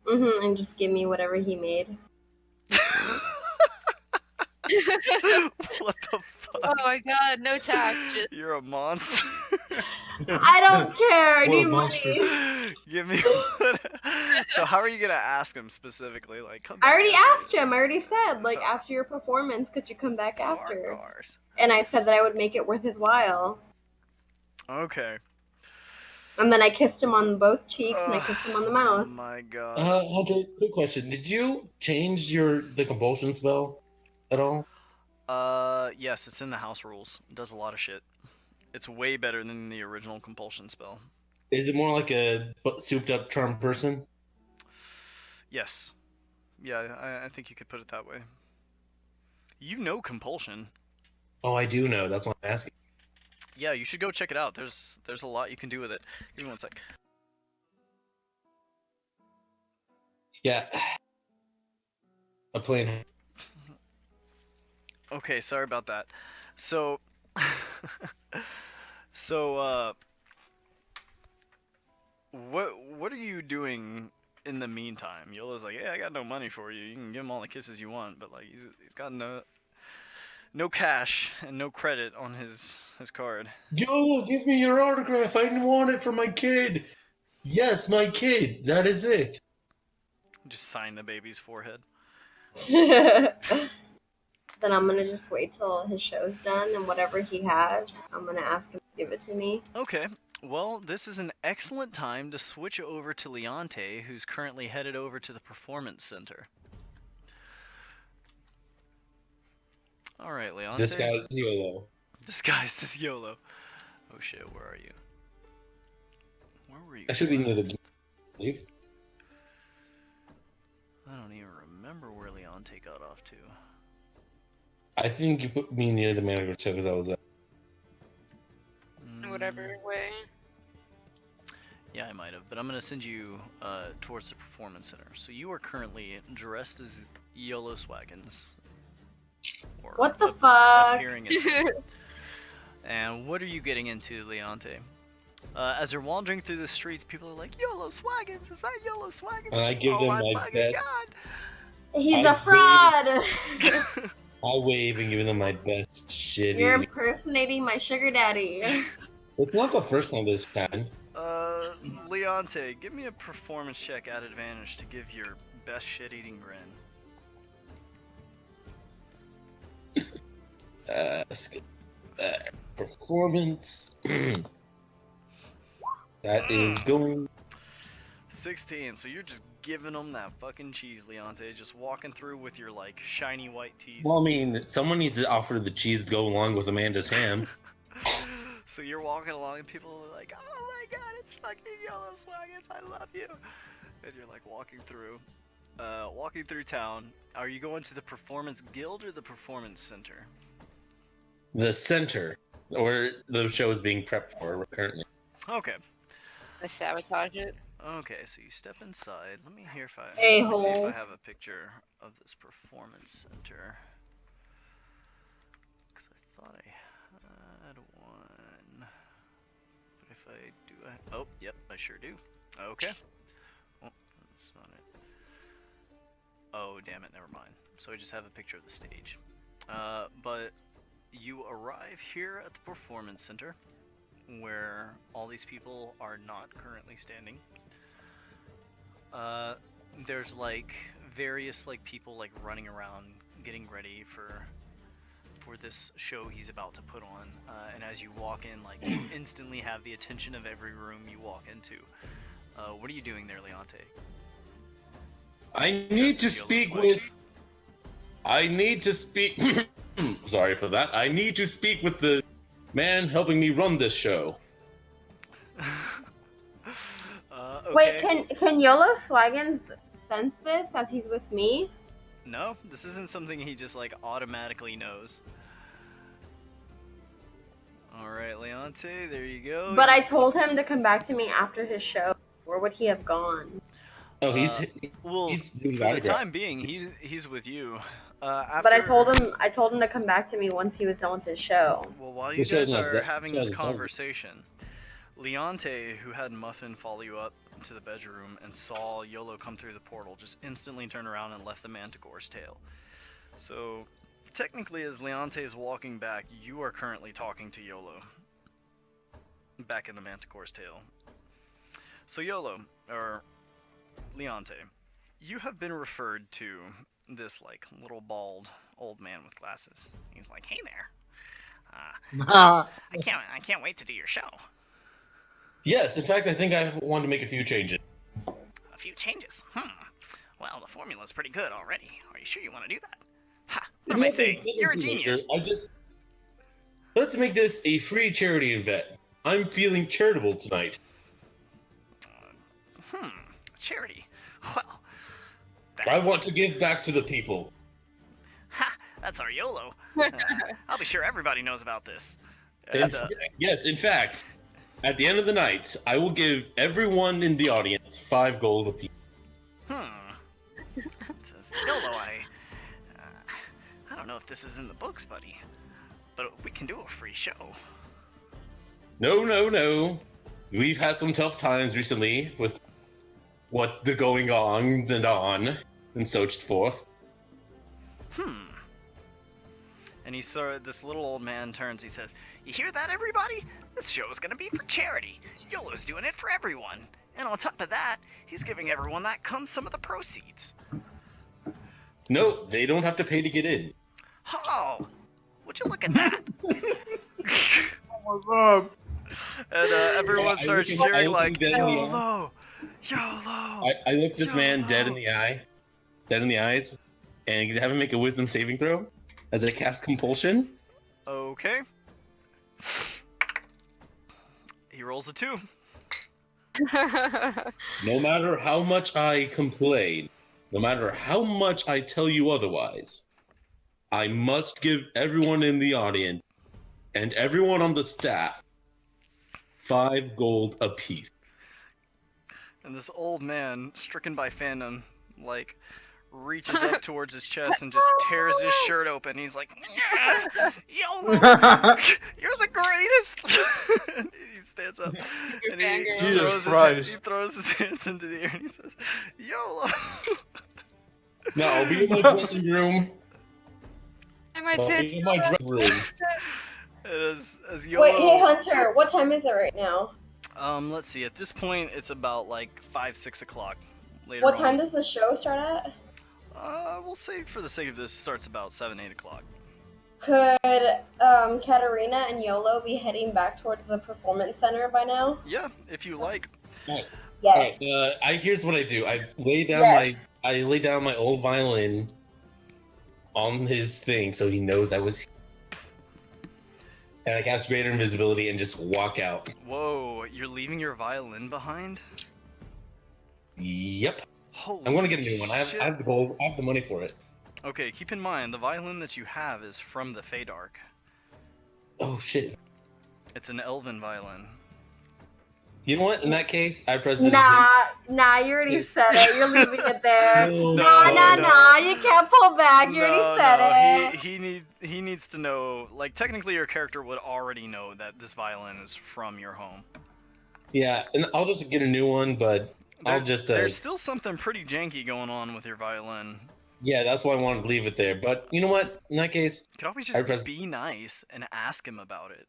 And just give me whatever he made. What the fuck? Oh my god, no tact. Just... You're a monster. I don't care. I What a need monster. money. Give me what? So how are you gonna ask him specifically? Like, come I back already after asked him. I already said, like, So- after your performance, could you come back after? Cars. And I said that I would make it worth his while. Okay. And then I kissed him on both cheeks and I kissed him on the mouth. My God. Hunter, quick question. Did you change the compulsion spell at all? Yes, it's in the house rules. It does a lot of shit. It's way better than the original compulsion spell. Is it more like a souped up charm person? Yes. Yeah, I think you could put it that way. You know compulsion. Oh, I do know. That's what I'm asking. Yeah, you should go check it out. There's a lot you can do with it. Give me one sec. Yeah. A plane. Okay, sorry about that. So, so what are you doing in the meantime? Yolo's like, yeah, I got no money for you. You can give him all the kisses you want, but like he's got no cash and no credit on his card. Yo, give me your autograph. I want it for my kid. Yes, my kid. That is it. Just sign the baby's forehead. Then I'm gonna just wait till his show's done, and whatever he has, I'm gonna ask him to give it to me. Okay. Well, this is an excellent time to switch over to Leonte, who's currently headed over to the Performance Center. Alright, Leonte. This guy's YOLO. Disguised as YOLO. Oh shit, where are you? Where were you? I should be near the leave. I don't even remember where Leonte got off to. I think you put me near the manager too, because I was Whatever way. Yeah, I might have, but I'm gonna send you towards the Performance Center. So you are currently dressed as YOLO Swaggins. Or What the fuck? appearing as him. And what are you getting into, Leonte? As you're wandering through the streets, people are like, YOLO Swaggins, is that YOLO Swaggins? And I give them my fucking best. He's I a fraud! I wave and give them my best shitty. You're impersonating my sugar daddy. It's not the first time this happened. Leonte, give me a performance check at advantage to give your best shit-eating grin. Let's get that performance. That is going. 16, so you're just giving them that fucking cheese, Leonte. Just walking through with your, like, shiny white teeth. Well, I mean, someone needs to offer the cheese to go along with Amanda's ham. So you're walking along and people are like, oh my god, it's fucking YOLO Swaggins, I love you. And you're like walking through town. Are you going to the Performance Guild or the Performance Center? The center, or the show is being prepped for currently. Okay. I sabotage it. Okay, so you step inside. Let me hear if I A-hole. see if I have a picture of this Performance Center. Because I thought I had one. But if I do, oh, yep, I sure do. Okay. Oh, that's not it. Oh, damn it, never mind. So I just have a picture of the stage. But you arrive here at the Performance Center, where all these people are not currently standing. There's like various like people like running around getting ready for this show he's about to put on, and as you walk in, like, you instantly have the attention of every room you walk into. What are you doing there, Leonte? I need to speak with. I need to speak. Sorry for that. I need to speak with the man helping me run this show. Okay. Wait, can YOLO Swaggins sense this as he's with me? No, this isn't something he just like automatically knows. Alright, Leonte, there you go. But I told him to come back to me after his show. Where would he have gone? Oh, he's for doing the autograph. time being, he's with you. But I told him to come back to me once he was done with his show. Well, while you The show's guys not are done. having The this show's not done. conversation, Leonte, who had Muffin follow you up to the bedroom and saw YOLO come through the portal, just instantly turned around and left the Manticore's tail. So, technically, as Leonte is walking back, you are currently talking to YOLO. Back in the Manticore's tail. So YOLO, or Leonte, you have been referred to this, like, little bald old man with glasses. He's like, hey there. I can't wait to do your show. Yes, in fact, I think I want to make a few changes. A few changes. Well, the formula's pretty good already. Are you sure you want to do that? Ha! What am I saying? You're a genius. Let's make this a free charity event. I'm feeling charitable tonight. Charity. Well, I want to give back to the people. Ha! That's our YOLO. I'll be sure everybody knows about this. Yes, in fact, at the end of the night, I will give everyone in the audience 5 gold apiece. It says YOLO. I don't know if this is in the books, buddy, but we can do a free show. No. We've had some tough times recently with what the going ons and so forth. And this little old man turns. He says, "You hear that, everybody? This show is gonna be for charity. YOLO's doing it for everyone, and on top of that, he's giving everyone that comes some of the proceeds." No, they don't have to pay to get in. Oh, would you look at that? Oh my god. And everyone starts cheering like, YOLO, YOLO. I look this man dead in YOLO. the eyes, and have him make a wisdom saving throw as I cast compulsion. Okay. He rolls a 2. No matter how much I complain, no matter how much I tell you otherwise, I must give everyone in the audience and everyone on the staff 5 gold apiece. And this old man, stricken by fandom, like, reaches up towards his chest and just tears his shirt open. He's like, YOLO! You're the greatest! He stands up and he throws his hands into the air and he says, YOLO! Now, I'll be in my dressing room. As YOLO... Wait, hey Hunter, what time is it right now? Let's see. At this point, it's about like 5-6 o'clock. Later What on. time does the show start at? We'll say for the sake of this, starts about 7-8 o'clock. Could Katarina and YOLO be heading back towards the performance center by now? Yeah, if you like. Yes. Here's what I do. I lay down my old violin on his thing so he knows I was here. And I cast greater invisibility and just walk out. Whoa, you're leaving your violin behind? Yep. Holy I'm gonna get a new one. I shit. have the gold. I have the money for it. Okay, keep in mind, the violin that you have is from the Feydark. Oh shit. It's an elven violin. You know what? In that case, I press. Nah, you already said it. You're leaving it there. No. Nah, you can't pull back. You already said it. He needs to know. Like, technically, your character would already know that this violin is from your home. Yeah, and I'll just get a new one, but I'll just. There's still something pretty janky going on with your violin. Yeah, that's why I wanted to leave it there. But you know what? In that case, You could always just be nice and ask him about it.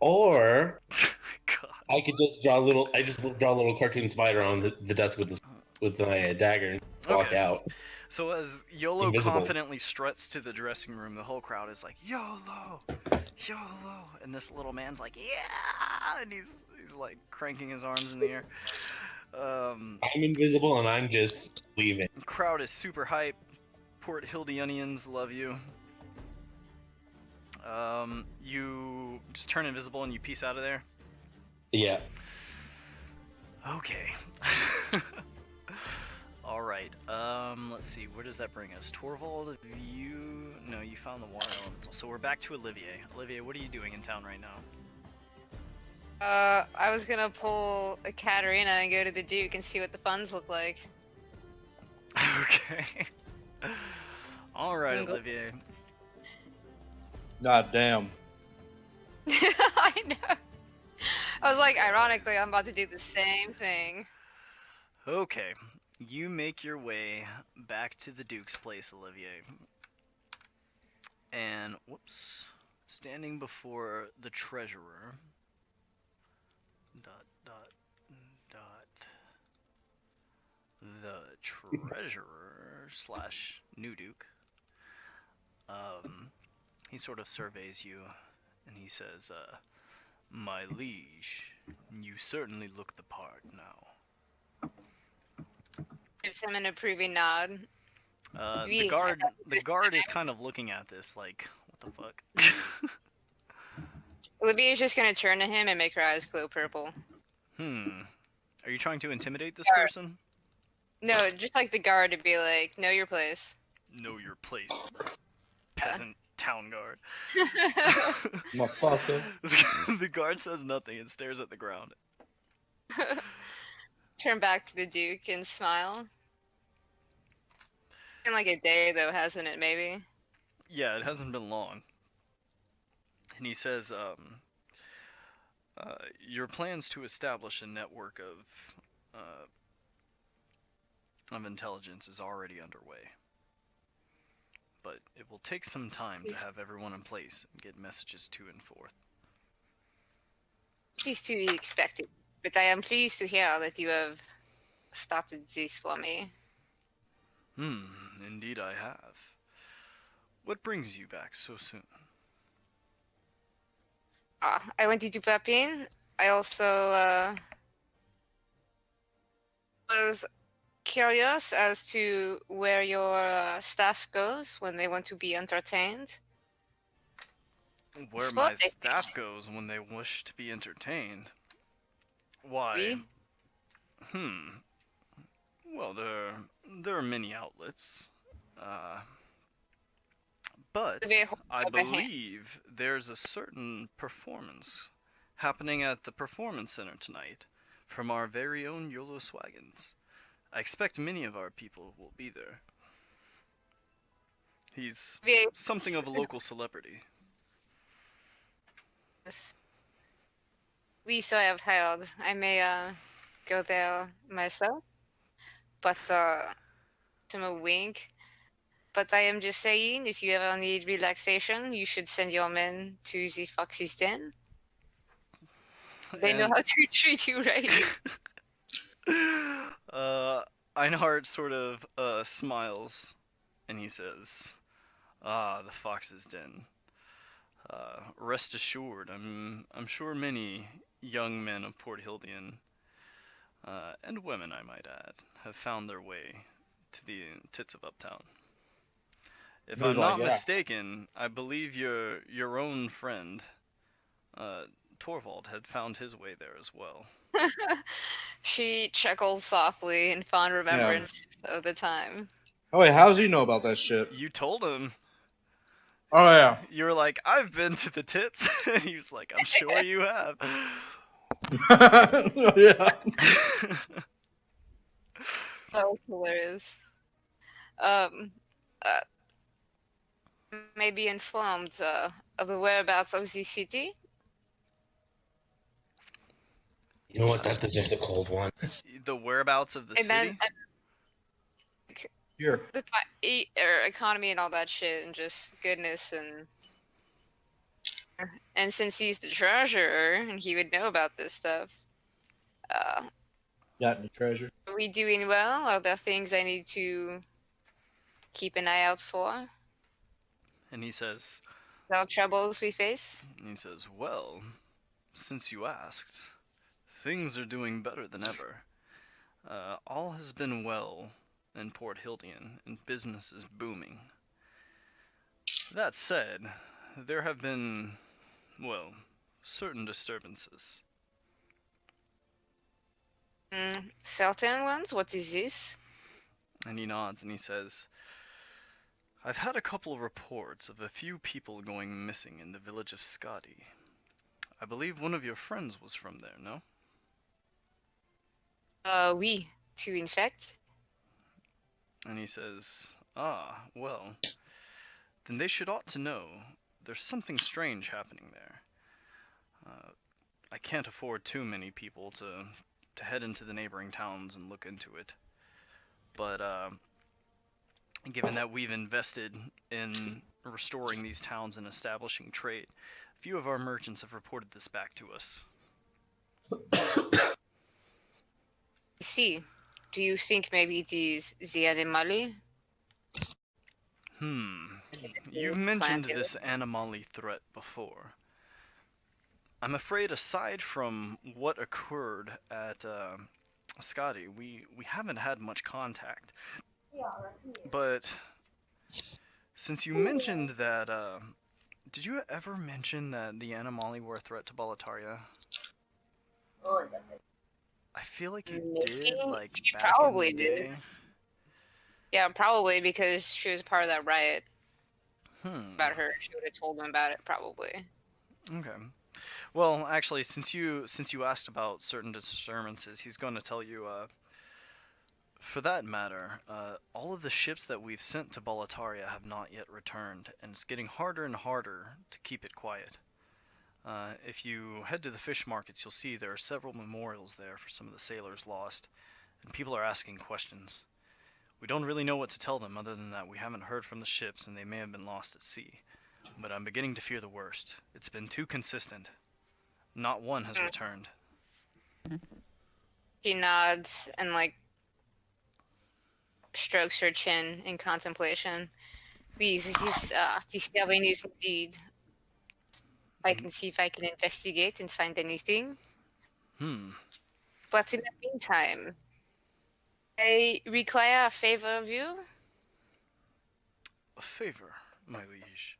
or God. I could just draw a little. I just draw a little cartoon spider on the desk with my dagger and walk out. So as YOLO Invisible. confidently struts to the dressing room, the whole crowd is like, YOLO! YOLO! And this little man's like, yeah! And he's like cranking his arms in the air. I'm invisible and I'm just leaving. The crowd is super hype. Port Hildy onions love you. You just turn invisible and you peace out of there. Yeah. Okay. Alright, let's see, where does that bring us? Torvald, no, you found the water elemental. So we're back to Olivier. Olivier, what are you doing in town right now? I was gonna pull a Katarina and go to the Duke and see what the funds look like. Okay. Alright, Olivier. God damn. I know. I was like, ironically, I'm about to do the same thing. Okay. You make your way back to the Duke's place, Olivier. And, whoops. Standing before the treasurer. ... The treasurer / new Duke. He sort of surveys you, and he says, My liege, you certainly look the part now. Gives him an approving nod. The guard is kind of looking at this like, what the fuck? Olivia's just gonna turn to him and make her eyes glow purple. Are you trying to intimidate this Guard. person? No, just like the guard to be like, know your place. Know your place, peasant town guard. Motherfucker. The guard says nothing and stares at the ground. Turn back to the Duke and smile. Been like a day though, hasn't it? Maybe. Yeah, it hasn't been long. And he says, your plans to establish a network of intelligence is already underway. But it will take some time to have everyone in place and get messages to and forth. It is to be expected, but I am pleased to hear that you have started this for me. Indeed I have. What brings you back so soon? I went to Papin. I also was curious as to where your staff goes when they want to be entertained. Where my staff goes when they wish to be entertained? Why? Well, there are many outlets. But I believe there's a certain performance happening at the Performance Center tonight from our very own YOLO Swaggins. I expect many of our people will be there. He's something of a local celebrity. We so I have heard. I may go there myself, but some a wink. But I am just saying, if you ever need relaxation, you should send your men to the Fox's Den. They know how to treat you right. Einhard sort of smiles, and he says, the Fox's Den. Rest assured, I'm sure many young men of Port Hildian, and women I might add, have found their way to the tits of Uptown. If I'm not mistaken, I believe your own friend, Torvald, had found his way there as well. She chuckles softly in fond remembrance of the time. Oh wait, how does he know about that shit? You told him. Oh yeah. You were like, I've been to the tits, and he was like, I'm sure you have. Yeah. Oh, hilarious. May be informed of the whereabouts of the city. You know what? That deserves a cold one. The whereabouts of the city? Here. The economy and all that shit, and just goodness and since he's the treasurer and he would know about this stuff. Got any treasure? Are we doing well? Are there things I need to keep an eye out for? And he says, Are there troubles we face? And he says, well, since you asked, things are doing better than ever. All has been well in Port Hildian, and business is booming. That said, there have been, well, certain disturbances. Certain ones? What is this? And he nods and he says, I've had a couple of reports of a few people going missing in the village of Skadi. I believe one of your friends was from there, no? Oui, to infect. And he says, well, then they should ought to know there's something strange happening there. I can't afford too many people to head into the neighboring towns and look into it. But given that we've invested in restoring these towns and establishing trade, a few of our merchants have reported this back to us. I see. Do you think maybe it is the anomaly? You've mentioned this anomaly threat before. I'm afraid, aside from what occurred at Scotty, we haven't had much contact. But since you mentioned that, did you ever mention that the Animali were a threat to Boletaria? I feel like you did, Maybe like she back probably in the did. day. Yeah, probably because she was part of that riot. About Hmm. her, she would have told them about it probably. Okay. Well, actually, since you asked about certain disturbances, he's going to tell you. For that matter, all of the ships that we've sent to Boletaria have not yet returned, and it's getting harder and harder to keep it quiet. If you head to the fish markets, you'll see there are several memorials there for some of the sailors lost, and people are asking questions. We don't really know what to tell them other than that we haven't heard from the ships and they may have been lost at sea. But I'm beginning to fear the worst. It's been too consistent. Not one has returned. She nods and like strokes her chin in contemplation. This is disturbing news indeed. I can see if I can investigate and find anything. But in the meantime, I require a favor of you. A favor, my liege.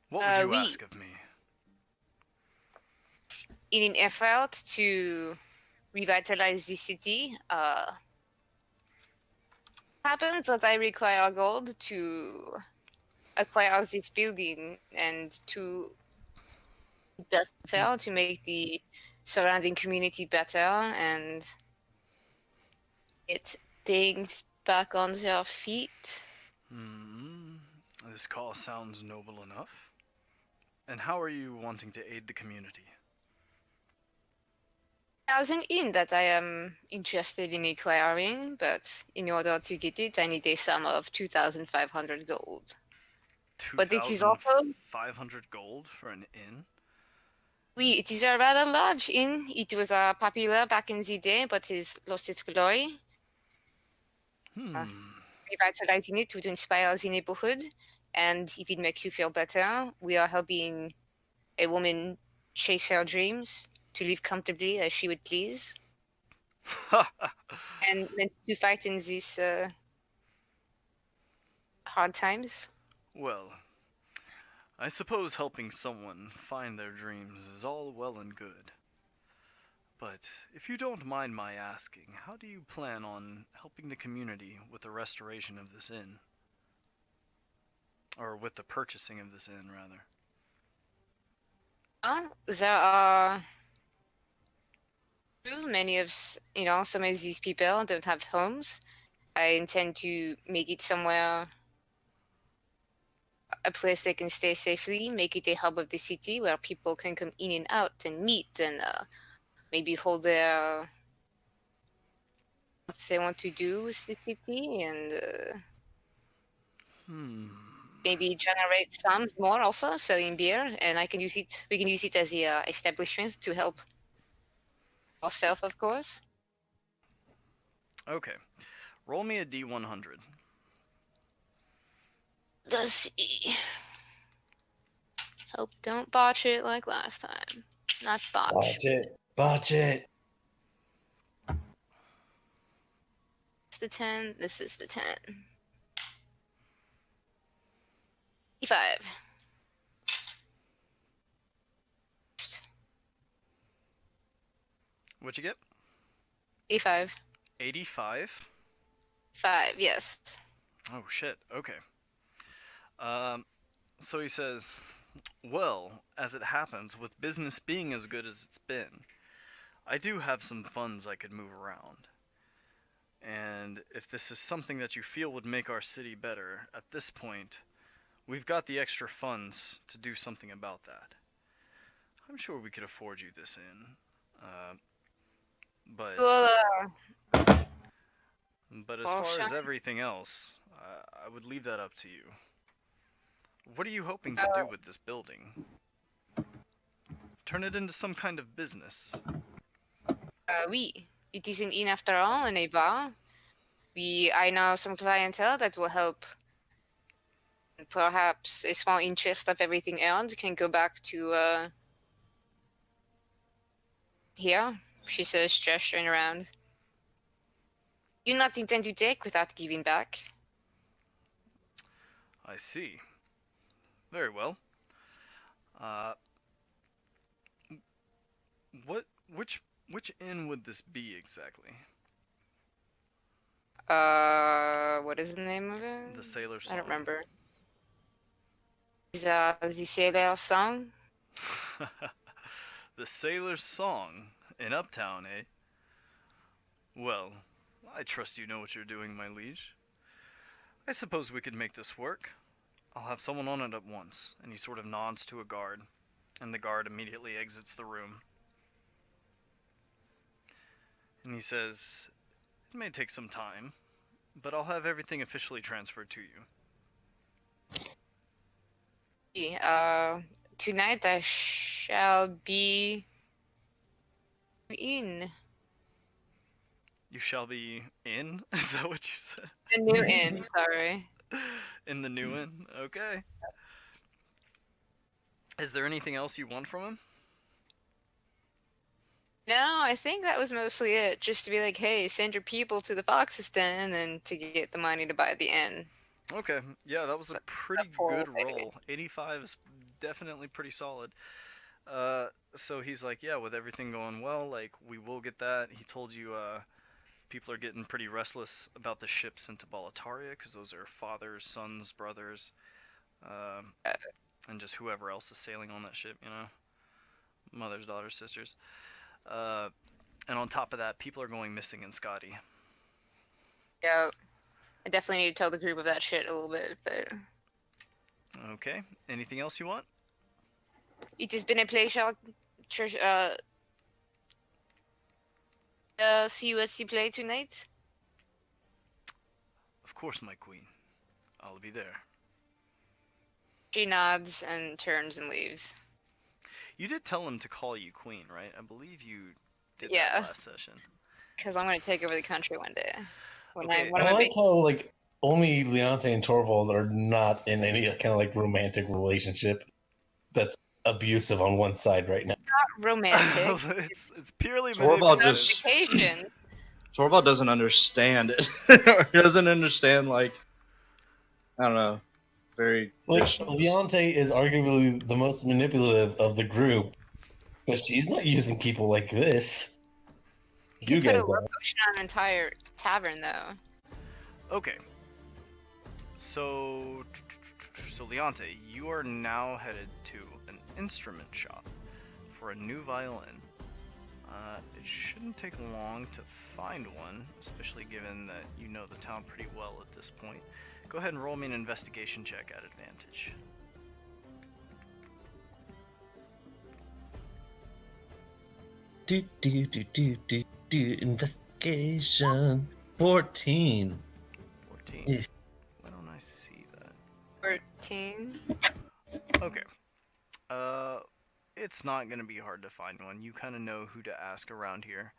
What would you We, ask of me? in an effort to revitalize the city, happens that I require gold to acquire this building and to better, to make the surrounding community better and get things back on their feet. This cause sounds noble enough. And how are you wanting to aid the community? There's an inn that I am interested in acquiring, but in order to get it, I need a sum of 2,500 gold. But it is also 2,500 gold for an inn? it is a rather large inn. It was popular back in the day, but has lost its glory. Revitalizing it would inspire the neighborhood, and if it makes you feel better, we are helping a woman chase her dreams to live comfortably as she would please, and meant to fight in these hard times. Well, I suppose helping someone find their dreams is all well and good. But if you don't mind my asking, how do you plan on helping the community with the restoration of this inn? Or with the purchasing of this inn, rather. There are too many of, some of these people don't have homes. I intend to make it somewhere, a place they can stay safely, make it a hub of the city where people can come in and out and meet and maybe hold their what they want to do with the city and maybe generate some more also selling beer, and we can use it as a establishment to help ourselves, of course. Okay. Roll me a D100. Let's see. Hope don't botch it like last time. Not botch. Botch it. It's the 10. This is the 10. 85. What'd you get? 85. 85? 5, yes. Oh shit, okay. So he says, well, as it happens, with business being as good as it's been, I do have some funds I could move around. And if this is something that you feel would make our city better, at this point, we've got the extra funds to do something about that. I'm sure we could afford you this in. But as far as everything else, I would leave that up to you. What are you hoping to do with this building? Turn it into some kind of business? Oui. It is an inn after all, and a bar. I know some clientele that will help. Perhaps a small interest of everything earned can go back to Here, she says, gesturing around. You not intend to take without giving back. I see. Very well. What? Which inn would this be exactly? What is the name of it? The Sailor Song. I don't remember. Is the Sailor Song? The Sailor's Song in Uptown, eh? Well, I trust you know what you're doing, my liege. I suppose we could make this work. I'll have someone on it at once, and he sort of nods to a guard, and the guard immediately exits the room. And he says, it may take some time, but I'll have everything officially transferred to you. Tonight I shall be in. You shall be in? Is that what you said? The new inn, sorry. In the new inn? Okay. Is there anything else you want from him? No, I think that was mostly it. Just to be like, hey, send your people to the Fox's Den and to get the money to buy the inn. Okay, yeah, that was a pretty poor good old lady. roll. 85 is definitely pretty solid. So he's like, yeah, with everything going well, like, we will get that. He told you, people are getting pretty restless about the ship sent to Boletaria, because those are fathers, sons, brothers, and just whoever else is sailing on that ship, you know? Mothers, daughters, sisters. And on top of that, people are going missing in Scotty. Yeah, I definitely need to tell the group of that shit a little bit, but... Okay, anything else you want? It has been a pleasure, see you at the play tonight. Of course, my queen. I'll be there. She nods and turns and leaves. You did tell him to call you queen, right? I believe you did Yeah. that last session. Because I'm going to take over the country one day. When Okay. one I of my like how like only Leonte and Torvald are not in any kind of like romantic relationship that's abusive on one side right now. not romantic. it's purely Torvald manipulative. just- Occasion. Torvald doesn't understand it. He doesn't understand, like, I don't know, very. Like vicious. Leonte is arguably the most manipulative of the group, but she's not using people like this. You You can put guys a love are. potion on an entire tavern, though. Okay. So Leonte, you are now headed to an instrument shop for a new violin. It shouldn't take long to find one, especially given that you know the town pretty well at this point. Go ahead and roll me an investigation check at advantage. Investigation 14. 14. Yeah. Why don't I see that? 13. Okay. It's not gonna be hard to find one. You kind of know who to ask around here.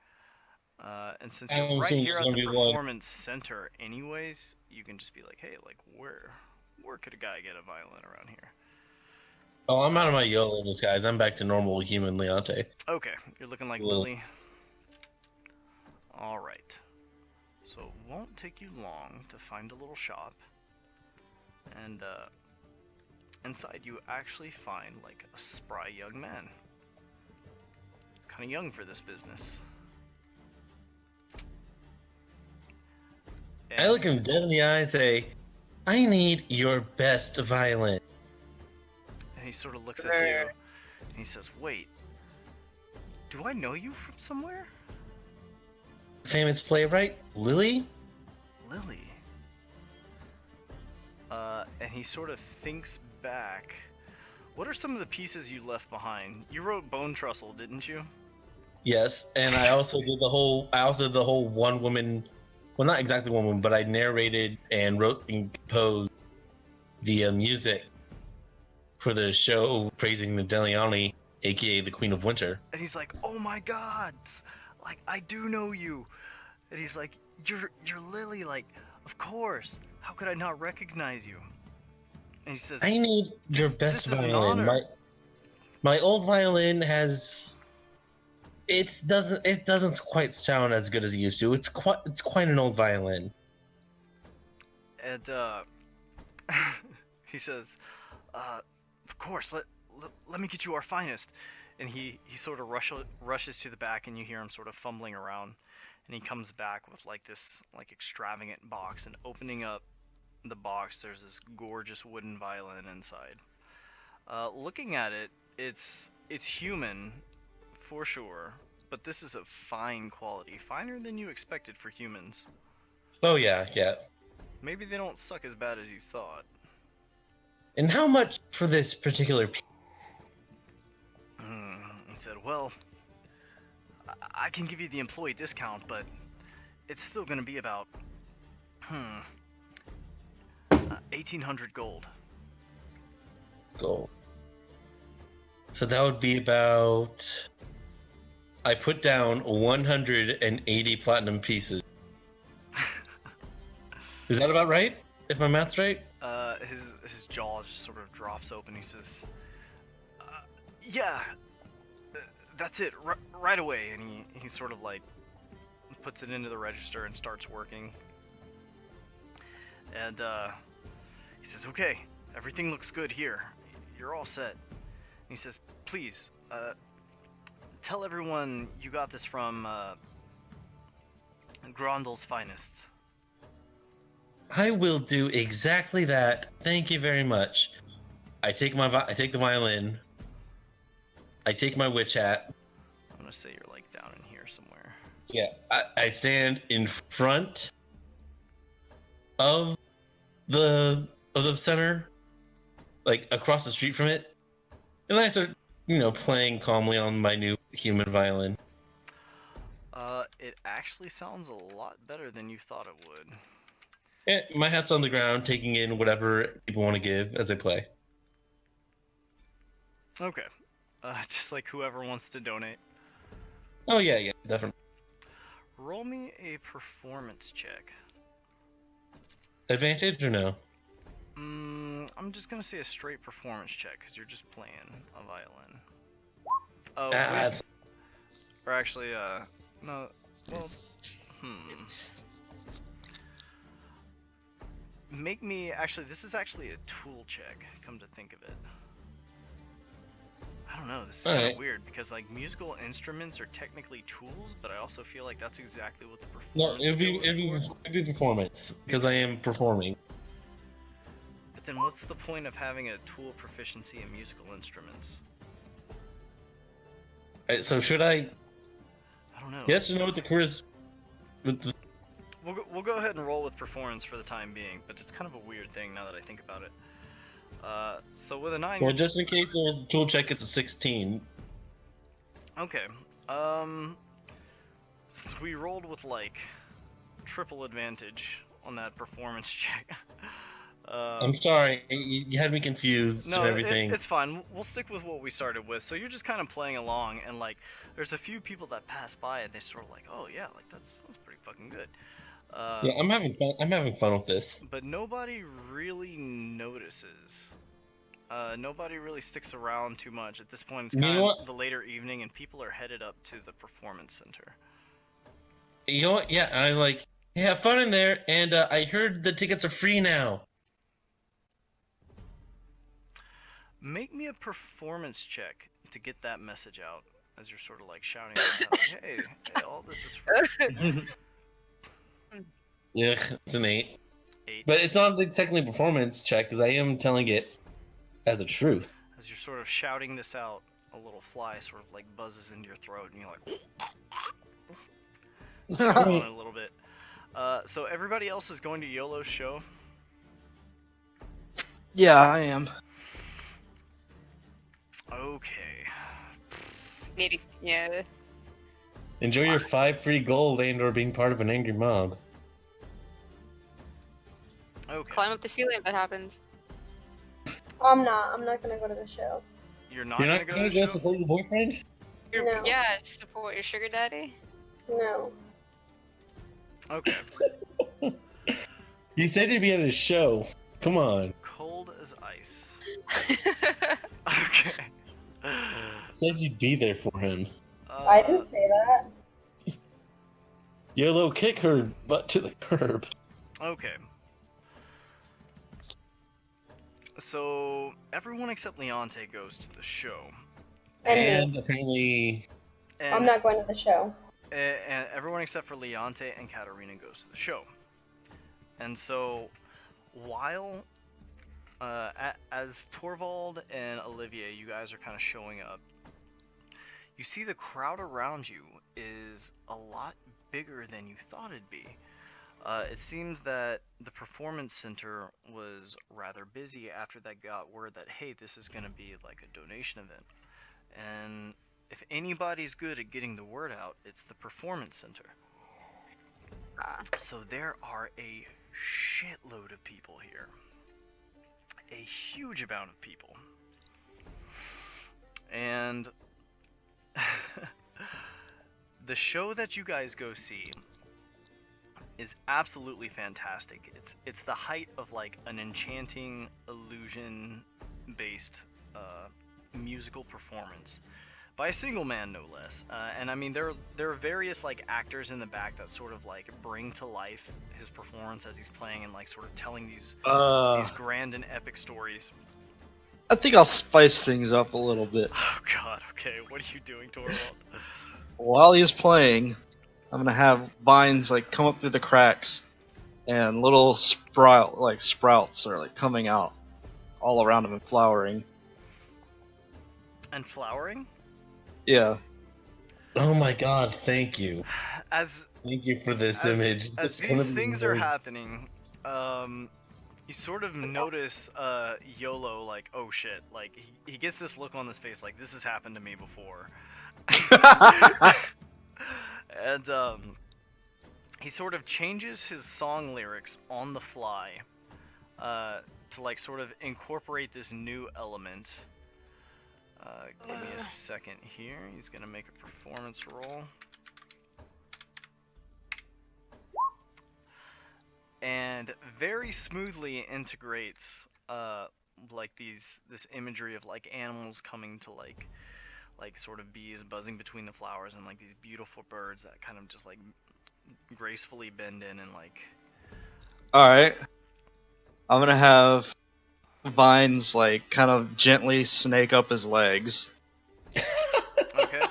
And since you're I'm right assuming here it's at gonna the be like- performance center anyways, you can just be like, hey, like, where could a guy get a violin around here? Oh, I'm out of my YOLO disguise. I'm back to normal human Leonte. Okay, you're looking like Well- Lily. Alright. So it won't take you long to find a little shop. And, inside you actually find, like, a spry young man. Kinda young for this business. I look him dead in the eye and say, I need your best violin. And he sort of looks at you, and he says, wait, do I know you from somewhere? Famous playwright, Lily? Lily. And he sort of thinks back. What are some of the pieces you left behind? You wrote Bone Trussell, didn't you? Yes, and I also did the whole one woman, well, not exactly one woman, but I narrated and wrote and composed the music for the show praising the Deliani, aka the Queen of Winter. And he's like, oh my god, like, I do know you. And he's like, you're Lily, like, of course. How could I not recognize you? And he says, I need your This- best this is an violin. honor. My old violin has It doesn't quite sound as good as it used to. It's quite an old violin. And he says, "Of course, let me get you our finest." And he sort of rushes to the back, and you hear him sort of fumbling around, and he comes back with like this like extravagant box, and opening up the box, there's this gorgeous wooden violin inside. Looking at it, it's human for sure, but this is of fine quality, finer than you expected for humans. Oh yeah, yeah. Maybe they don't suck as bad as you thought. And how much for this particular piece? He said, "Well, I can give you the employee discount, but it's still going to be about 1,800 gold." Gold. So that would be about. I put down 180 platinum pieces. Is that about right? If my math's right? His jaw just sort of drops open. He says, "Yeah, that's it, right away." And he sort of like puts it into the register and starts working. And he says, "Okay, everything looks good here. You're all set." And he says, "Please, tell everyone you got this from Grondel's finest." I will do exactly that. Thank you very much. I take the violin. I take my witch hat. I'm gonna say you're like down in here somewhere. Yeah, I stand in front of the center, like across the street from it, and I start, playing calmly on my new human violin. It actually sounds a lot better than you thought it would. Yeah, my hat's on the ground, taking in whatever people want to give as I play. Okay. Just like whoever wants to donate. Oh yeah, definitely. Roll me a performance check. Advantage or no? I'm just gonna say a straight performance check because you're just playing a violin. Oh, or actually, no. Well, Make me this is actually a tool check. Come to think of it. I don't know. This is kind of weird because like musical instruments are technically tools, but I also feel like that's exactly what the performance. No, it'd be performance because I am performing. But then, what's the point of having a tool proficiency in musical instruments? Alright, so should I? I don't know. Yes or no with the quiz? We'll go ahead and roll with performance for the time being, but it's kind of a weird thing now that I think about it. So with a 9. Well, just in case there's a tool check, it's a 16. Okay. Since we rolled with like triple advantage on that performance check. I'm sorry, you had me confused and everything. It's fine. We'll stick with what we started with. So you're just kind of playing along, and like, there's a few people that pass by, and they sort of like, "Oh yeah, like that's pretty fucking good." Yeah, I'm having fun. I'm having fun with this. But nobody really notices. Nobody really sticks around too much at this point. It's kind of the later evening, and people are headed up to the performance center. You know what? Yeah, I like. Yeah, have fun in there, and I heard the tickets are free now. Make me a performance check to get that message out as you're sort of like shouting out, like, hey, all this is free. Yeah, it's an 8. 8. But it's not technically a performance check because I am telling it as a truth. As you're sort of shouting this out, a little fly sort of like buzzes into your throat, and you're like, going a little bit. So everybody else is going to YOLO's show? Yeah, I am. Okay. Yeah. Enjoy your 5 free gold and/or being part of an angry mob. Okay. Climb up the ceiling if that happens. I'm not. I'm not gonna go to the show. You're not You're gonna not go gonna to the go show? support your boyfriend? No. Yeah, support your sugar daddy. No. Okay. You said you'd be at a show. Come on. Cold as ice. Okay. Said you'd be there for him. I didn't say that. YOLO, kick her butt to the curb. Okay. So everyone except Leonte goes to the show, And me. And apparently, and, I'm not going to the show. and everyone except for Leonte and Katarina goes to the show. And so, while as Torvald and Olivier, you guys are kind of showing up, you see the crowd around you is a lot bigger than you thought it'd be. It seems that the performance center was rather busy after they got word that, hey, this is going to be like a donation event. And if anybody's good at getting the word out, it's the performance center. So there are a shitload of people here. A huge amount of people. And the show that you guys go see is absolutely fantastic. It's the height of like an enchanting illusion based musical performance by a single man, no less. And I mean, there are various like actors in the back that sort of like bring to life his performance as he's playing and like sort of telling these grand and epic stories. I think I'll spice things up a little bit. Oh God, okay, what are you doing, Torvald? While he's playing, I'm gonna have vines like come up through the cracks, and little sprouts are like coming out all around him and flowering. And flowering? Yeah. oh my god, thank you. As Thank you for this image. as It's gonna these be things are very- happening, you sort of notice YOLO like, oh shit, like he gets this look on his face like this has happened to me before. And he sort of changes his song lyrics on the fly to like sort of incorporate this new element. Give me a second here. He's gonna make a performance roll. And very smoothly integrates like this imagery of like animals coming to like sort of bees buzzing between the flowers and like these beautiful birds that kind of just like gracefully bend in and like. Alright. I'm gonna have vines like kind of gently snake up his legs. Okay.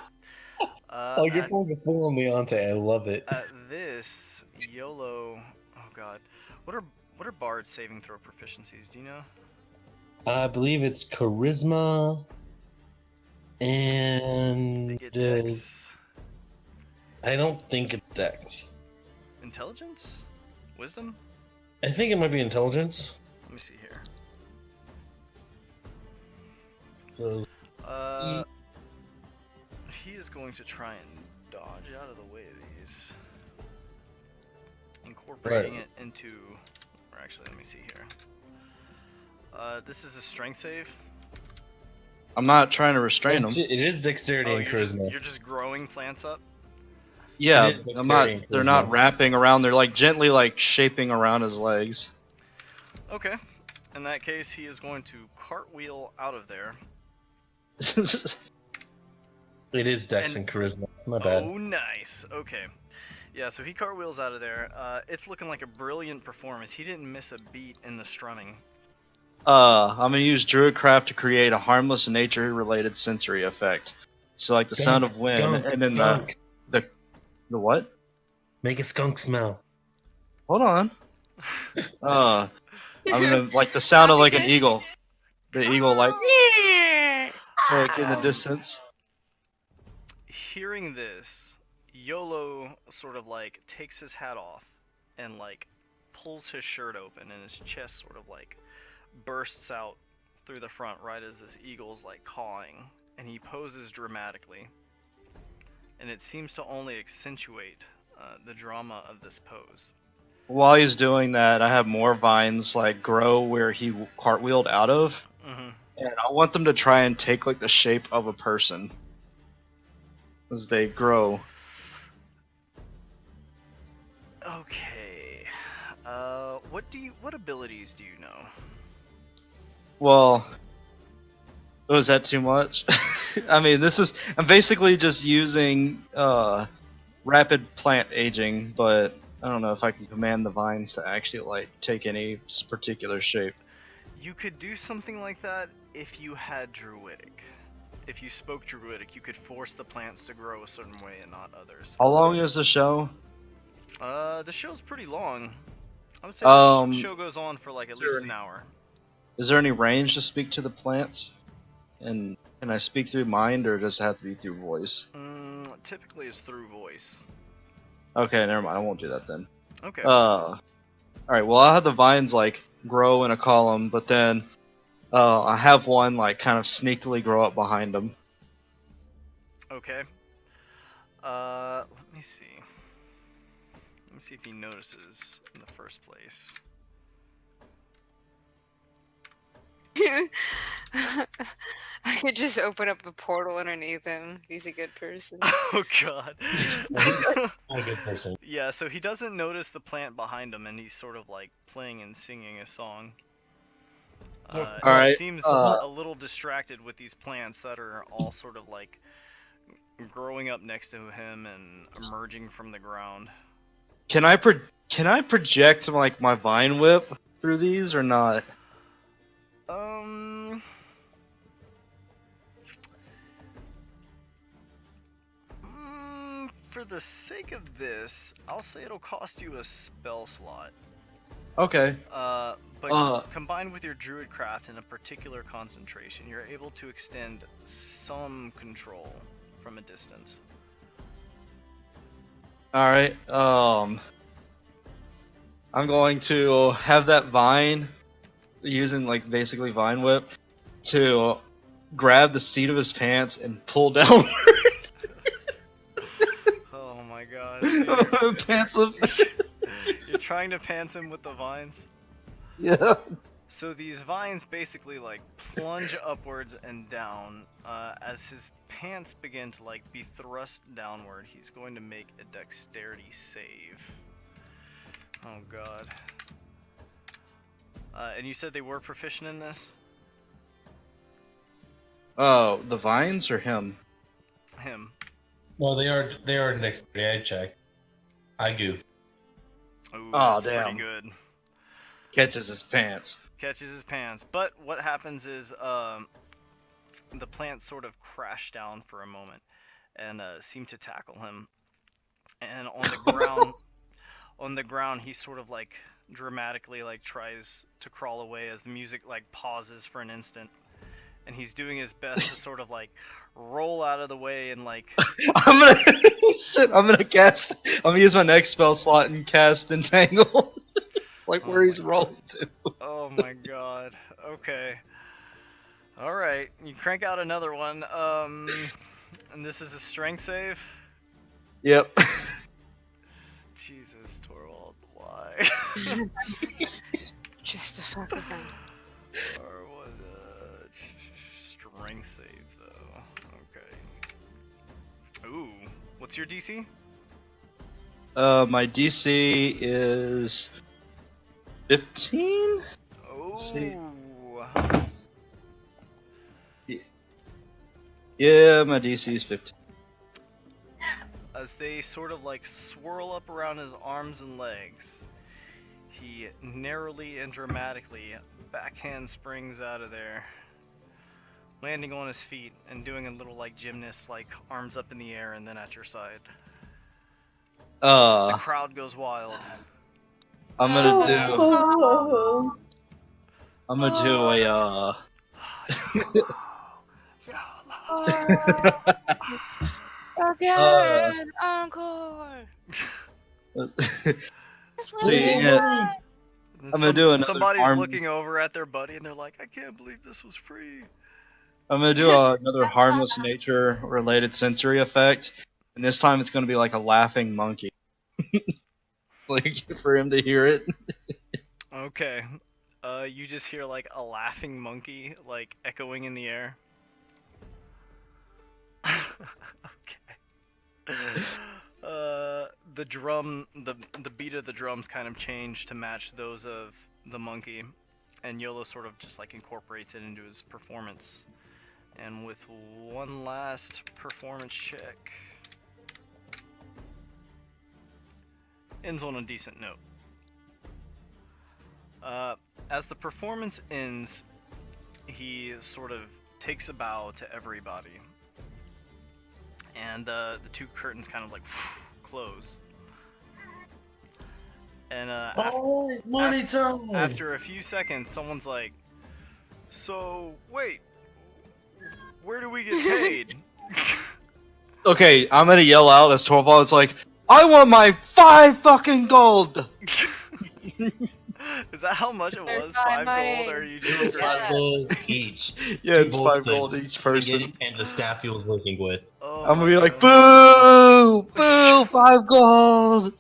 Oh, you're pulling a full on Leonte. I love it. At this, YOLO. Oh god, what are Bard's saving throw proficiencies? Do you know? I believe it's charisma and They get Dex, I don't think it's Dex. intelligence, wisdom. I think it might be intelligence. Let me see here. So, He is going to try and dodge out of the way of these, incorporating it into. Or actually, let me see here. This is a strength save. I'm not trying to restrain him. it is dexterity and charisma. You're just growing plants up. Yeah, It is I'm not. dexterity and They're not charisma. wrapping around. They're like gently like shaping around his legs. Okay. In that case, he is going to cartwheel out of there. It is Dex and charisma. My bad. Oh, nice. Okay. Yeah, so he cartwheels out of there. It's looking like a brilliant performance. He didn't miss a beat in the strumming. I'm gonna use Druidcraft to create a harmless nature-related sensory effect. So like the sound of wind, Skunk, and then skunk. the what? Make a skunk smell. Hold on. I'm gonna like the sound of like an eagle. The eagle like in the distance. Hearing this, YOLO sort of like takes his hat off and like pulls his shirt open and his chest sort of like bursts out through the front right as this eagle's like cawing, and he poses dramatically, and it seems to only accentuate the drama of this pose. While he's doing that, I have more vines like grow where he cartwheeled out of, Mm-hmm. and I want them to try and take like the shape of a person as they grow. Okay. What abilities do you know? Well, Was that too much? I mean, I'm basically just using rapid plant aging, but I don't know if I can command the vines to actually like take any particular shape. You could do something like that if you had Druidic. If you spoke Druidic, you could force the plants to grow a certain way and not others. How long is the show? The show's pretty long. I would say the show goes on for like at least an hour. Is there any range to speak to the plants? And can I speak through mind, or does it have to be through voice? Typically it's through voice. Okay, never mind. I won't do that then. Okay. Alright, well, I'll have the vines, like, grow in a column, but then I have one, like, kind of sneakily grow up behind them. Okay. Let me see. Let me see if he notices in the first place. I could just open up a portal underneath him if he's a good person. Oh god. Not a good person. Yeah, so he doesn't notice the plant behind him, and he's sort of like playing and singing a song. Alright, He seems a little distracted with these plants that are all sort of like growing up next to him and emerging from the ground. Can I project, like, my vine whip through these, or not? For the sake of this, I'll say it'll cost you a spell slot. Okay. But combined with your druid craft and a particular concentration, you're able to extend some control from a distance. Alright, I'm going to have that vine, using, like, basically vine whip, to grab the seat of his pants and pull downward. Oh my god. Pants him. You're trying to pants him with the vines? Yeah. So these vines basically like plunge upwards and down. As his pants begin to like be thrust downward, he's going to make a dexterity save. Oh god. And you said they were proficient in this? Oh, the vines or him? Him. Well, they are in dexterity. I check. I goof. Ooh, Oh, that's damn. pretty good. Catches his pants. Catches his pants. But what happens is the plants sort of crash down for a moment and seem to tackle him. And on the ground, he sort of like dramatically like tries to crawl away as the music like pauses for an instant. And he's doing his best to sort of like roll out of the way and like I'm gonna use my next spell slot and cast Entangle. Like where he's rolling to. Oh my god. Okay. Alright, you crank out another one. And this is a strength save? Yep. Jesus, Torvald, why? Just to fuck with him. Or what? Strength save though. Okay. Ooh, what's your DC? My DC is 15? Oh. Yeah, my DC is 15. As they sort of like swirl up around his arms and legs, he narrowly and dramatically backhand springs out of there, landing on his feet and doing a little like gymnast, like arms up in the air and then at your side. The crowd goes wild. I'm gonna do a Again, encore. See, yeah, I'm gonna do another Somebody's harm. looking over at their buddy and they're like, I can't believe this was free. I'm gonna do another harmless nature related sensory effect, and this time it's gonna be like a laughing monkey, like for him to hear it. Okay. You just hear like a laughing monkey like echoing in the air. Okay. The beat of the drums kind of change to match those of the monkey, and YOLO sort of just like incorporates it into his performance And with one last performance check, ends on a decent note. As the performance ends, he sort of takes a bow to everybody, and the two curtains kind of like close. And Money time! after a few seconds, someone's like, "So wait, where do we get paid?" Okay, I'm gonna yell out as Torvald's like, I want my 5 fucking gold! Is that how much it was? Five 5 gold, money. or are you It just was 5 gold each. Yeah, 2 it's 5 to gold each person. Get and the staff he was working with. Oh I'm gonna my be like, God. boo! Boo! 5 gold!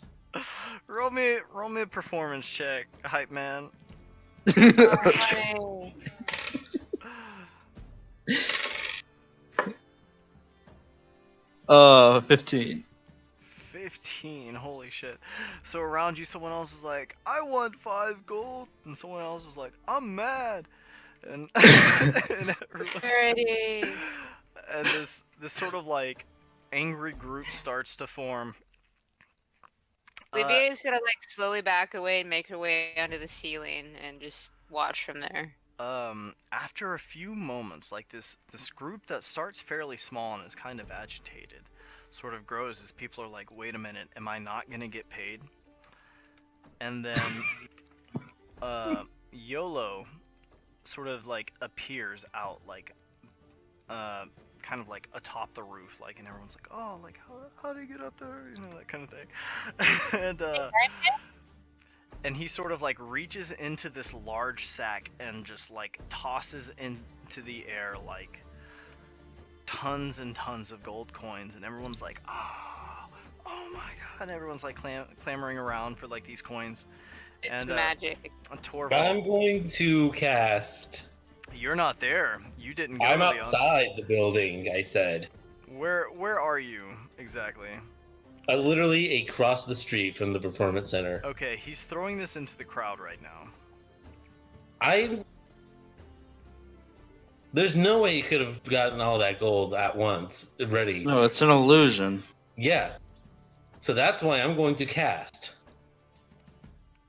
roll me a performance check, hype man. Money. 15. 15, holy shit. So around you, someone else is like, I want 5 gold, and someone else is like, I'm mad. And, and, Alrighty. and this sort of like angry group starts to form. Olivia's gonna like slowly back away and make her way under the ceiling and just watch from there. After a few moments, like this group that starts fairly small and is kind of agitated, sort of grows as people are like, wait a minute, am I not gonna get paid? And then YOLO sort of like appears out, like kind of like atop the roof, like, and everyone's like, oh, like how do you get up there, you know, that kind of thing. And he sort of like reaches into this large sack and just like tosses into the air like tons and tons of gold coins, and everyone's like, oh my god, and everyone's like clamoring around for like these coins. It's And magic. Torvald, I'm going to cast. you're not there. You didn't go. I'm Leon. outside the building, I said. Where are you exactly? Literally across the street from the performance center. Okay, he's throwing this into the crowd right now. There's no way you could have gotten all that gold at once ready. No, it's an illusion. Yeah. So that's why I'm going to cast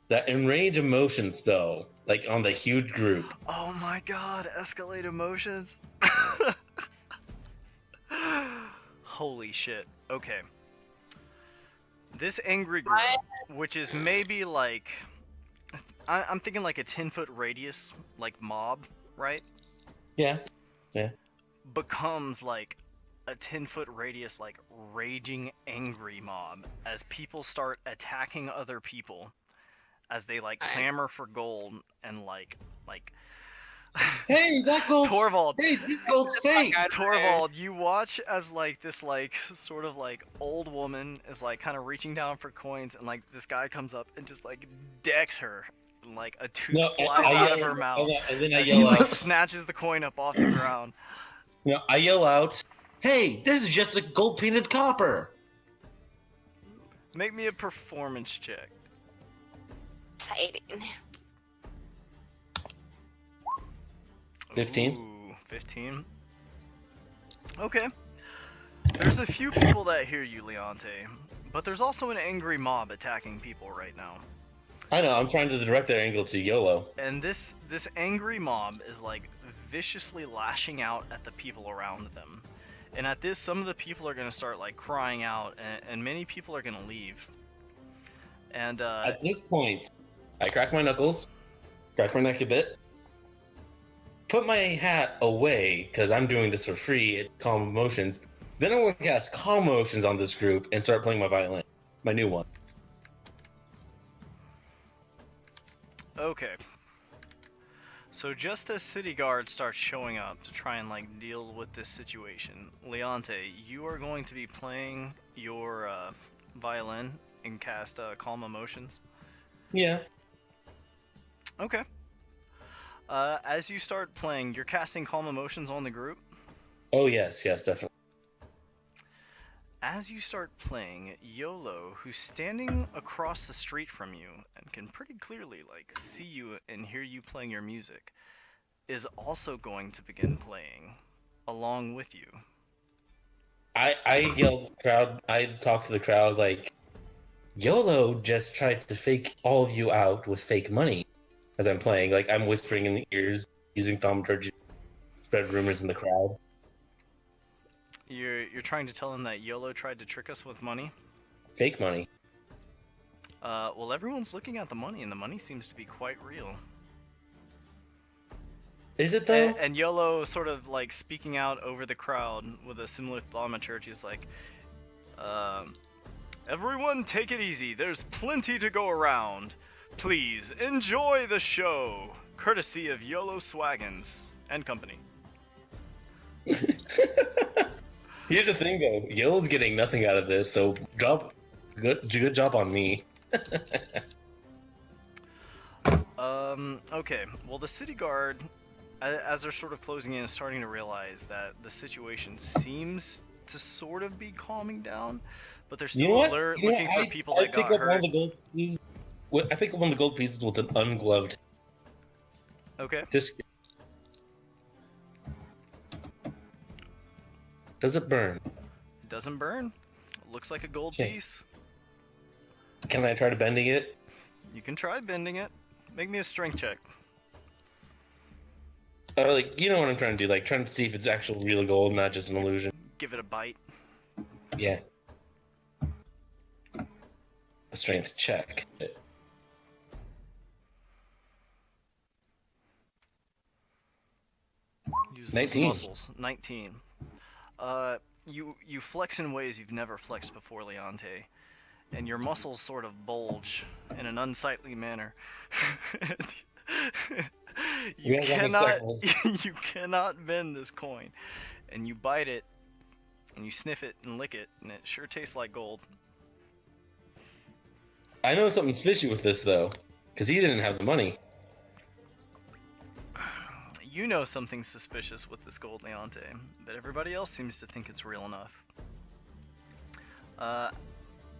that enrage emotion spell, like on the huge group. Oh my god, escalate emotions. Holy shit. Okay. This angry group, which is maybe like, I'm thinking like a 10-foot radius, like mob, right? Yeah. Becomes like a 10-foot radius, like raging angry mob as people start attacking other people as they like clamor for gold and like Hey, that gold. Torvald. Hey, this gold's fake. Torvald, you watch as like this like sort of like old woman is like kind of reaching down for coins, and like this guy comes up and just like decks her, and like a tooth flies out of her mouth, and then I as yell he like out. snatches the coin up off the ground. No, I yell out. Hey, this is just a gold painted copper. Make me a performance check. Exciting. 15. Ooh, 15. Okay. There's a few people that hear you, Leonte, but there's also an angry mob attacking people right now. I know, I'm trying to direct their angle to YOLO. And this angry mob is like viciously lashing out at the people around them. And at this, some of the people are going to start like crying out, and many people are going to leave. And At this point, I crack my knuckles, crack my neck a bit, put my hat away, because I'm doing this for free at Calm Emotions. Then I'm going to cast Calm Emotions on this group and start playing my violin. My new one. okay. So just as city guards start showing up to try and like deal with this situation, Leonte, you are going to be playing your violin and cast Calm Emotions. Yeah. Okay. As you start playing, you're casting Calm Emotions on the group. Oh, yes, definitely. As you start playing, YOLO, who's standing across the street from you and can pretty clearly like see you and hear you playing your music, is also going to begin playing. along with you. I yelled at the crowd. I talked to the crowd like, YOLO just tried to fake all of you out with fake money as I'm playing. Like, I'm whispering in the ears, using thaumaturgy to spread rumors in the crowd. You're trying to tell him that YOLO tried to trick us with money? Fake money. Well, everyone's looking at the money, and the money seems to be quite real. Is it though? And YOLO sort of like speaking out over the crowd with a similar thaumaturgy is like, everyone take it easy, there's plenty to go around. Please enjoy the show, courtesy of YOLO Swaggins and company. Here's the thing though, YOLO's getting nothing out of this, so good job on me. Okay, well the city guard, as they're sort of closing in, is starting to realize that the situation seems to sort of be calming down, but they're still alert, looking for people that got hurt. I pick up one of the gold pieces with an ungloved. Okay. Does it burn? It doesn't burn. It looks like a gold piece. Can I try to bending it? You can try bending it. Make me a strength check. Or like, you know what I'm trying to do, like trying to see if it's actual real gold, not just an illusion. Give it a bite. Yeah. A strength check. Use 19. those muscles. 19. You flex in ways you've never flexed before, Leonte, and your muscles sort of bulge in an unsightly manner. you cannot bend this coin, and you bite it, and you sniff it and lick it, and it sure tastes like gold. I know something's fishy with this though, because he didn't have the money. You know something suspicious with this gold, Leonte, but everybody else seems to think it's real enough.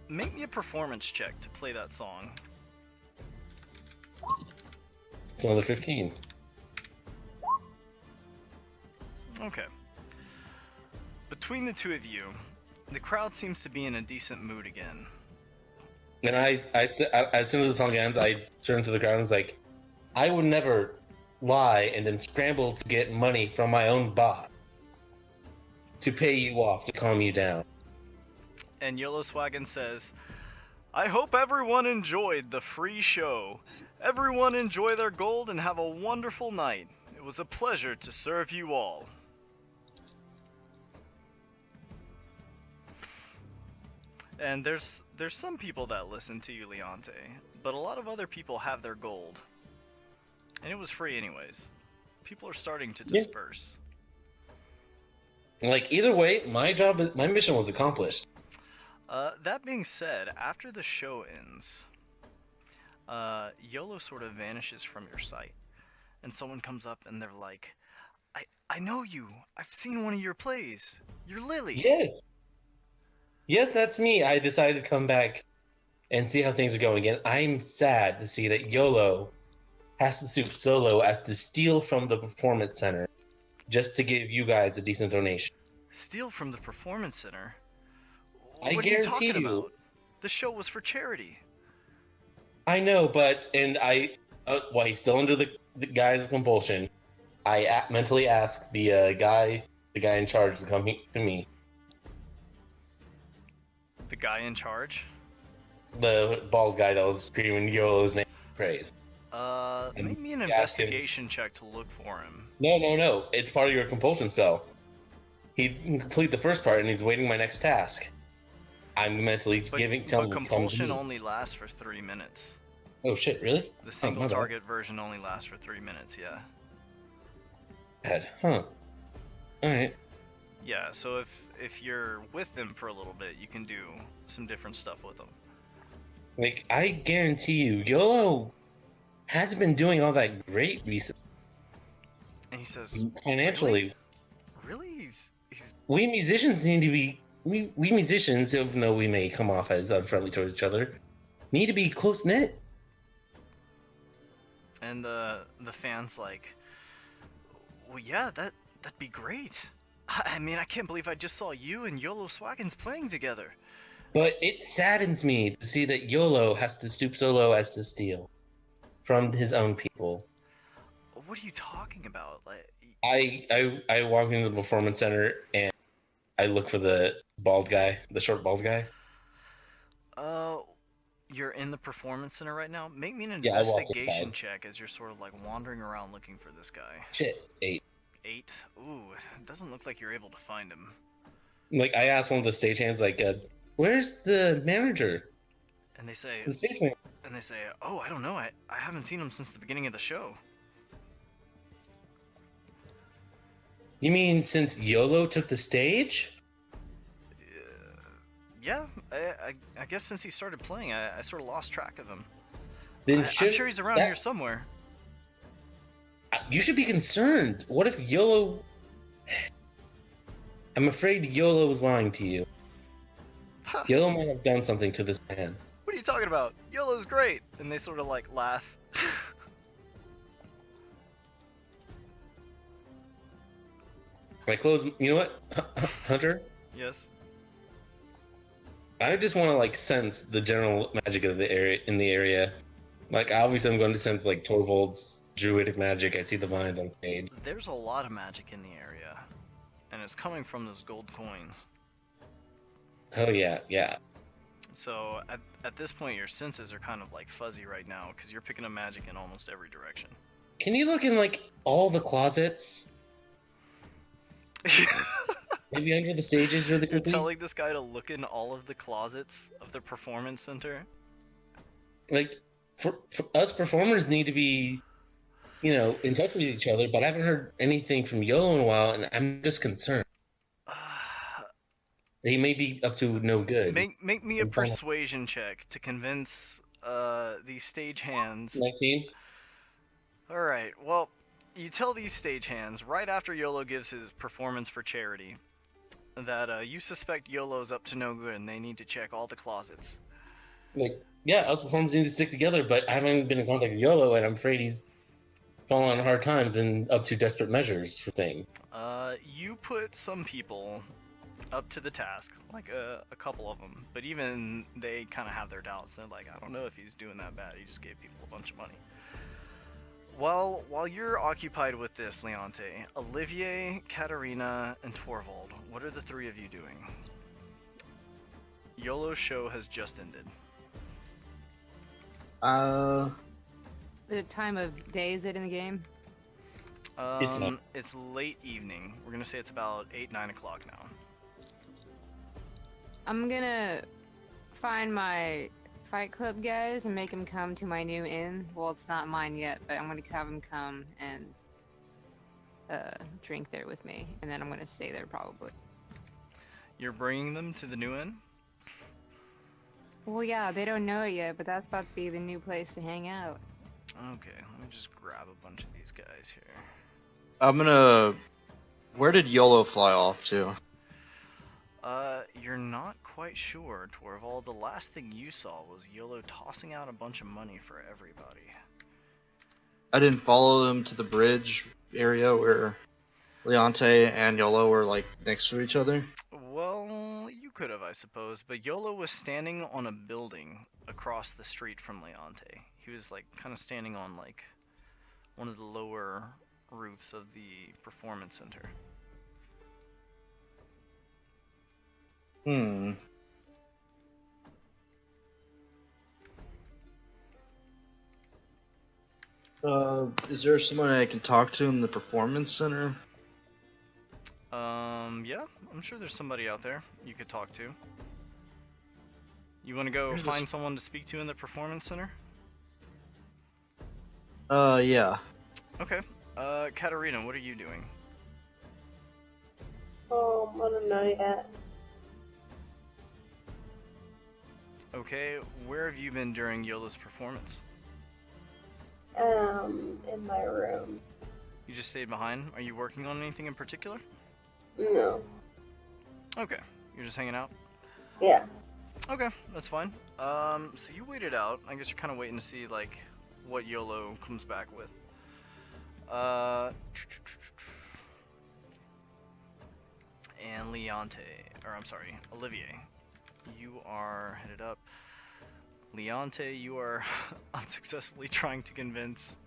Make me a performance check to play that song. It's another 15. Okay. Between the two of you, the crowd seems to be in a decent mood again. And I as soon as the song ends, I turn to the crowd and was like, I would never lie and then scramble to get money from my own bot to pay you off to calm you down. And YOLO Swaggin says, I hope everyone enjoyed the free show. Everyone enjoy their gold and have a wonderful night. It was a pleasure to serve you all. And there's some people that listen to you, Leonte, but a lot of other people have their gold. And it was free anyways. People are starting to disperse. Like, either way, my mission was accomplished. That being said, after the show ends, YOLO sort of vanishes from your sight. And someone comes up and they're like, I know you. I've seen one of your plays. You're Lily. Yes. Yes, that's me. I decided to come back and see how things are going. And I'm sad to see that YOLO has to stoop so low as to steal from the performance center just to give you guys a decent donation. Steal from the performance center? I what guarantee are you talking you. about? The show was for charity. I know, but while he's still under the guise of compulsion, I mentally asked the guy in charge to come to me. The guy in charge? The bald guy that was screaming YOLO's name praise. Make me an investigation check to look for him. No. It's part of your compulsion spell. He can complete the first part and he's waiting my next task. I'm mentally telling him. But compulsion only lasts for 3 minutes. Oh shit, really? The single target version only lasts for 3 minutes, yeah. Bad, huh? Alright. Yeah, so if you're with them for a little bit, you can do some different stuff with them. Like, I guarantee you, YOLO hasn't been doing all that great recently. And he says, financially. Really? He's... We musicians need to be... We musicians, even though we may come off as unfriendly towards each other, need to be close-knit. And the fans like, well, yeah, that'd be great. I mean, I can't believe I just saw you and YOLO Swaggins playing together. But it saddens me to see that YOLO has to stoop so low as to steal from his own people. What are you talking about? Like, I walk into the performance center and I look for the bald guy, the short bald guy. uh, you're in the performance center right now? Make me an Yeah, I walk investigation inside. check as you're sort of like wandering around looking for this guy. Shit, 8. 8? Ooh, it doesn't look like you're able to find him. Like I asked one of the stagehands, like, "Where's the manager? And they say, The stage manager?" oh, I don't know. I haven't seen him since the beginning of the show. You mean since YOLO took the stage? Yeah, I guess since he started playing, I sort of lost track of him. Then I'm sure he's around here somewhere. You should be concerned. What if YOLO? I'm afraid YOLO was lying to you. Huh. YOLO might have done something to this man. What are you talking about? YOLO's great! And they sort of like laugh. If I close, you know what, Hunter? Yes. I just want to like sense the general magic of the area in the area. Like obviously, I'm going to sense like Torvald's druidic magic. I see the vines on stage. There's a lot of magic in the area, and it's coming from those gold coins. Oh yeah, yeah. So at this point, your senses are kind of like fuzzy right now because you're picking up magic in almost every direction. Can you look in like all the closets? Maybe under the stages really You're quickly? telling this guy to look in all of the closets of the performance center? Like, for us performers need to be, in touch with each other, but I haven't heard anything from YOLO in a while, and I'm just concerned. He may be up to no good. Make me a persuasion check to convince these stagehands. 19? Alright, well, you tell these stagehands right after YOLO gives his performance for charity that you suspect YOLO's up to no good and they need to check all the closets. Like, yeah, us performers need to stick together, but I haven't been in contact with YOLO, and I'm afraid he's fallen on hard times and up to desperate measures for things. You put some people up to the task, like a couple of them, but even they kind of have their doubts. They're like, I don't know if he's doing that bad. He just gave people a bunch of money. While you're occupied with this, Leonte, Olivier, Katarina, and Torvald, what are the three of you doing? YOLO's show has just ended. The time of day is it in the game? It's late evening. We're gonna say it's about 8-9 o'clock now. I'm gonna find my Fight Club guys and make them come to my new inn. Well, it's not mine yet, but I'm gonna have them come and drink there with me, and then I'm gonna stay there probably. You're bringing them to the new inn? Well, yeah, they don't know it yet, but that's about to be the new place to hang out. Okay, let me just grab a bunch of these guys here. Where did YOLO fly off to? You're not quite sure, Torvald. The last thing you saw was YOLO tossing out a bunch of money for everybody. I didn't follow them to the bridge area where Leonte and YOLO were like next to each other. Well, you could have, I suppose, but YOLO was standing on a building across the street from Leonte. He was like kind of standing on like one of the lower roofs of the performance center. Is there someone I can talk to in the performance center? Yeah, I'm sure there's somebody out there you could talk to. You want to go find someone to speak to in the performance center? Yeah. Okay. Katarina, what are you doing? I don't know yet. Okay, where have you been during YOLO's performance? In my room. You just stayed behind? Are you working on anything in particular? No. Okay, you're just hanging out? Yeah. Okay, that's fine. So you waited out. I guess you're kind of waiting to see, like, what YOLO comes back with. and Olivier, you are headed up. Leonte, you are unsuccessfully trying to convince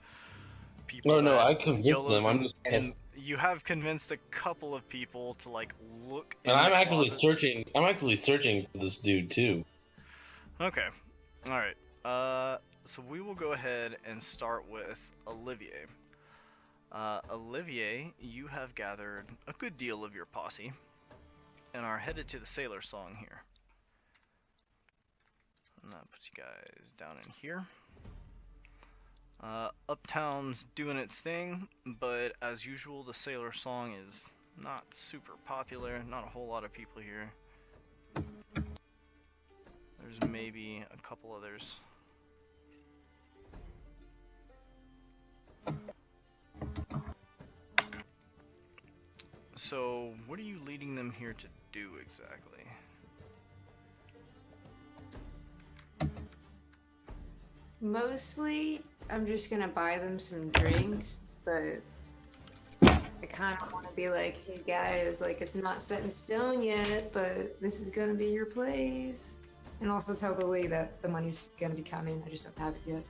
people. No, that I convinced YOLO's them. I'm in- just and you have convinced a couple of people to like look. and in I'm the actively closets. searching. I'm actively searching for this dude too. Okay. All right. So we will go ahead and start with Olivier. Olivier, you have gathered a good deal of your posse and are headed to the Sailor Song here. And that puts you guys down in here. Uptown's doing its thing, but as usual, the Sailor Song is not super popular. Not a whole lot of people here. There's maybe a couple others. So, what are you leading them here to do exactly? Mostly, I'm just gonna buy them some drinks, but I kind of want to be like, hey guys, like it's not set in stone yet, but this is gonna be your place. And also tell the lady that the money's gonna be coming. I just don't have it yet.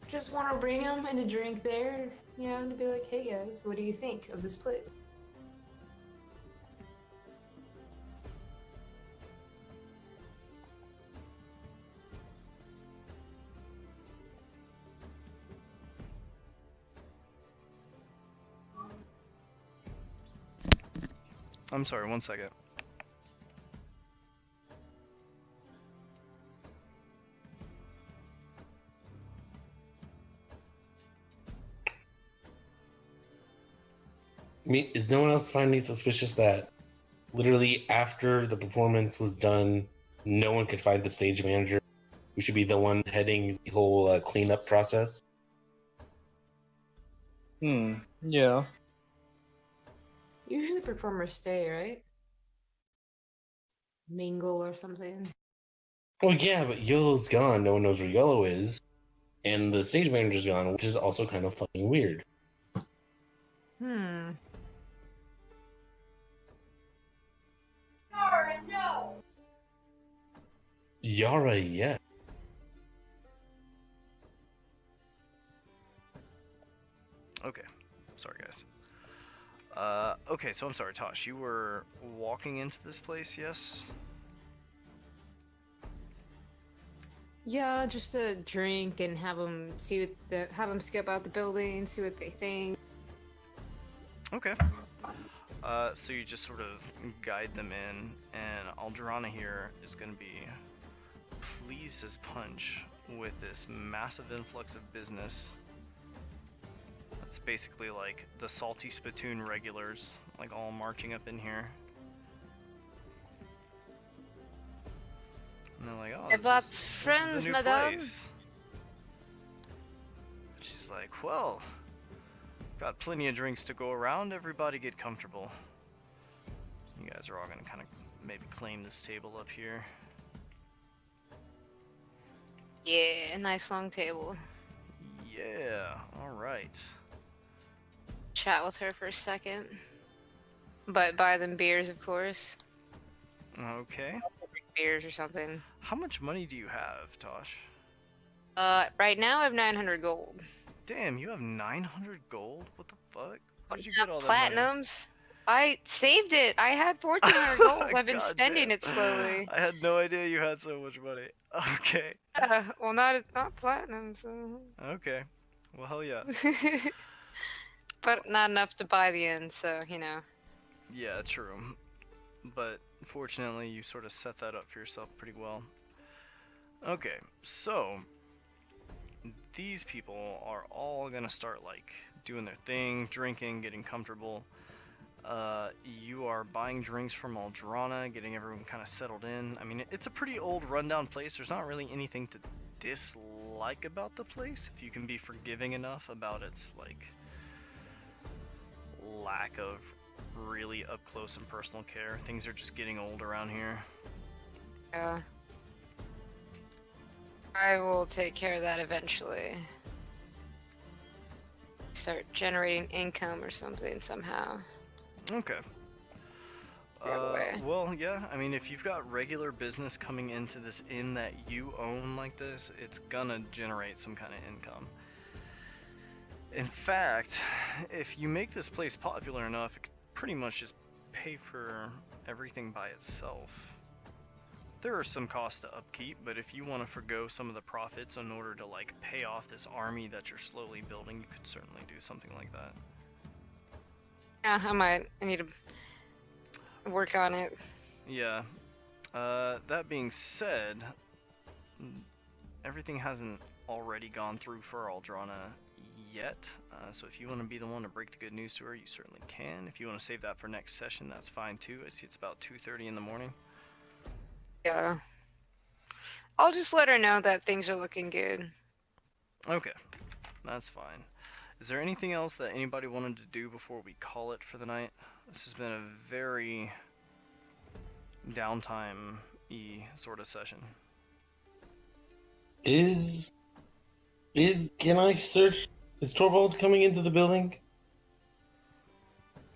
Just want to bring them and a drink there, you know, to be like, hey guys, what do you think of this place? I'm sorry, one second. I mean, is no one else finding it suspicious that literally after the performance was done, no one could find the stage manager, who should be the one heading the whole cleanup process? Yeah. Usually performers stay, right? Mingle or something. Well, yeah, but Yellow's gone. No one knows where Yellow is, and the stage manager's gone, which is also kind of fucking weird. Yara, no! Yara, yeah. Okay, sorry guys. Okay, so I'm sorry, Tosh. You were walking into this place, yes? Yeah, just a drink and have them have them skip out the building, see what they think. Okay. So you just sort of guide them in, and Aldrana here is going to be pleased as punch with this massive influx of business. That's basically like the Salty Spittoon regulars, like all marching up in here. And they're like, oh, But this is friends, the new madame. place. She's like, well, got plenty of drinks to go around. Everybody get comfortable. You guys are all gonna kind of maybe claim this table up here. Yeah, nice long table. Yeah, alright. Chat with her for a second. But buy them beers, of course. Okay. Beers or something. How much money do you have, Tosh? Right now I have 900 gold. Damn, you have 900 gold? What the fuck? Where did you get all that money? Platinums. I saved it. I had 1400 gold. I've been God spending damn. it slowly. I had no idea you had so much money. Okay. Well, not platinum, so. Okay. Well, hell yeah. But not enough to buy the inn, so you know. Yeah, true. But fortunately, you sort of set that up for yourself pretty well. Okay, so these people are all gonna start like doing their thing, drinking, getting comfortable. You are buying drinks from Aldrana, getting everyone kind of settled in. I mean, it's a pretty old rundown place. There's not really anything to dislike about the place, if you can be forgiving enough about its like lack of really up close and personal care. Things are just getting old around here. Yeah. I will take care of that eventually. start generating income or something somehow. Okay. Right away. Well, yeah, I mean, if you've got regular business coming into this inn that you own like this, it's gonna generate some kind of income. In fact, if you make this place popular enough, it could pretty much just pay for everything by itself. There are some costs to upkeep, but if you want to forgo some of the profits in order to, like, pay off this army that you're slowly building, you could certainly do something like that. Yeah, I need to work on it. Yeah. That being said, everything hasn't already gone through for Aldrana yet, so if you want to be the one to break the good news to her, you certainly can. If you want to save that for next session, that's fine too. I see it's about 2:30 in the morning. Yeah. I'll just let her know that things are looking good. Okay, that's fine. Is there anything else that anybody wanted to do before we call it for the night? This has been a very downtime-y sort of session. Can I search? Is Torvald coming into the building?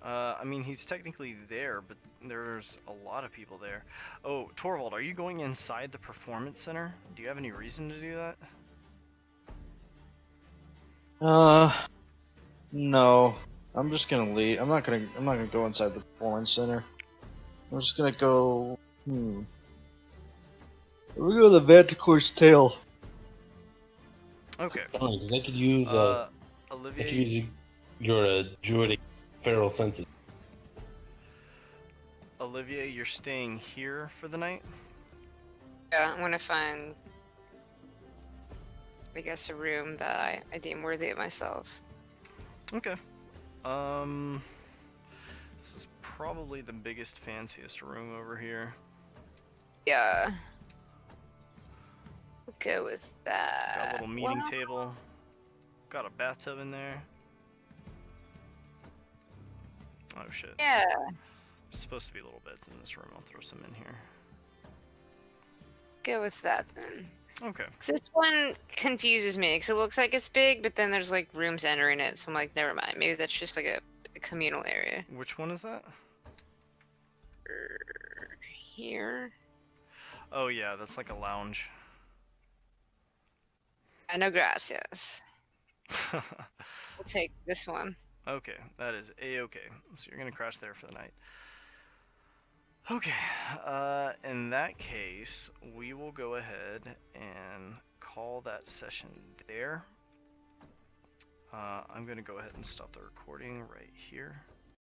I mean, he's technically there, but there's a lot of people there. Oh, Torvald, are you going inside the performance center? Do you have any reason to do that? No. I'm just gonna leave. I'm not gonna go inside the performance center. I'm just gonna go. We're go to the Vanticore's tail. Okay. Because I could use Olivier, your druidic feral senses. Olivier, you're staying here for the night? Yeah, I'm gonna find, I guess, a room that I deem worthy of myself. Okay. This is probably the biggest, fanciest room over here. Yeah. We'll go with that. It's got a little meeting table. Got a bathtub in there. Oh shit. Yeah. There's supposed to be little beds in this room. I'll throw some in here. Go with that then. Okay. 'Cause this one confuses me because it looks like it's big, but then there's like rooms entering it, so I'm like, never mind. Maybe that's just like a communal area. Which one is that? Here. Oh yeah, that's like a lounge. No gracias. We'll take this one. Okay, that is a-okay. So you're gonna crash there for the night. Okay, in that case, we will go ahead and call that session there. I'm gonna go ahead and stop the recording right here.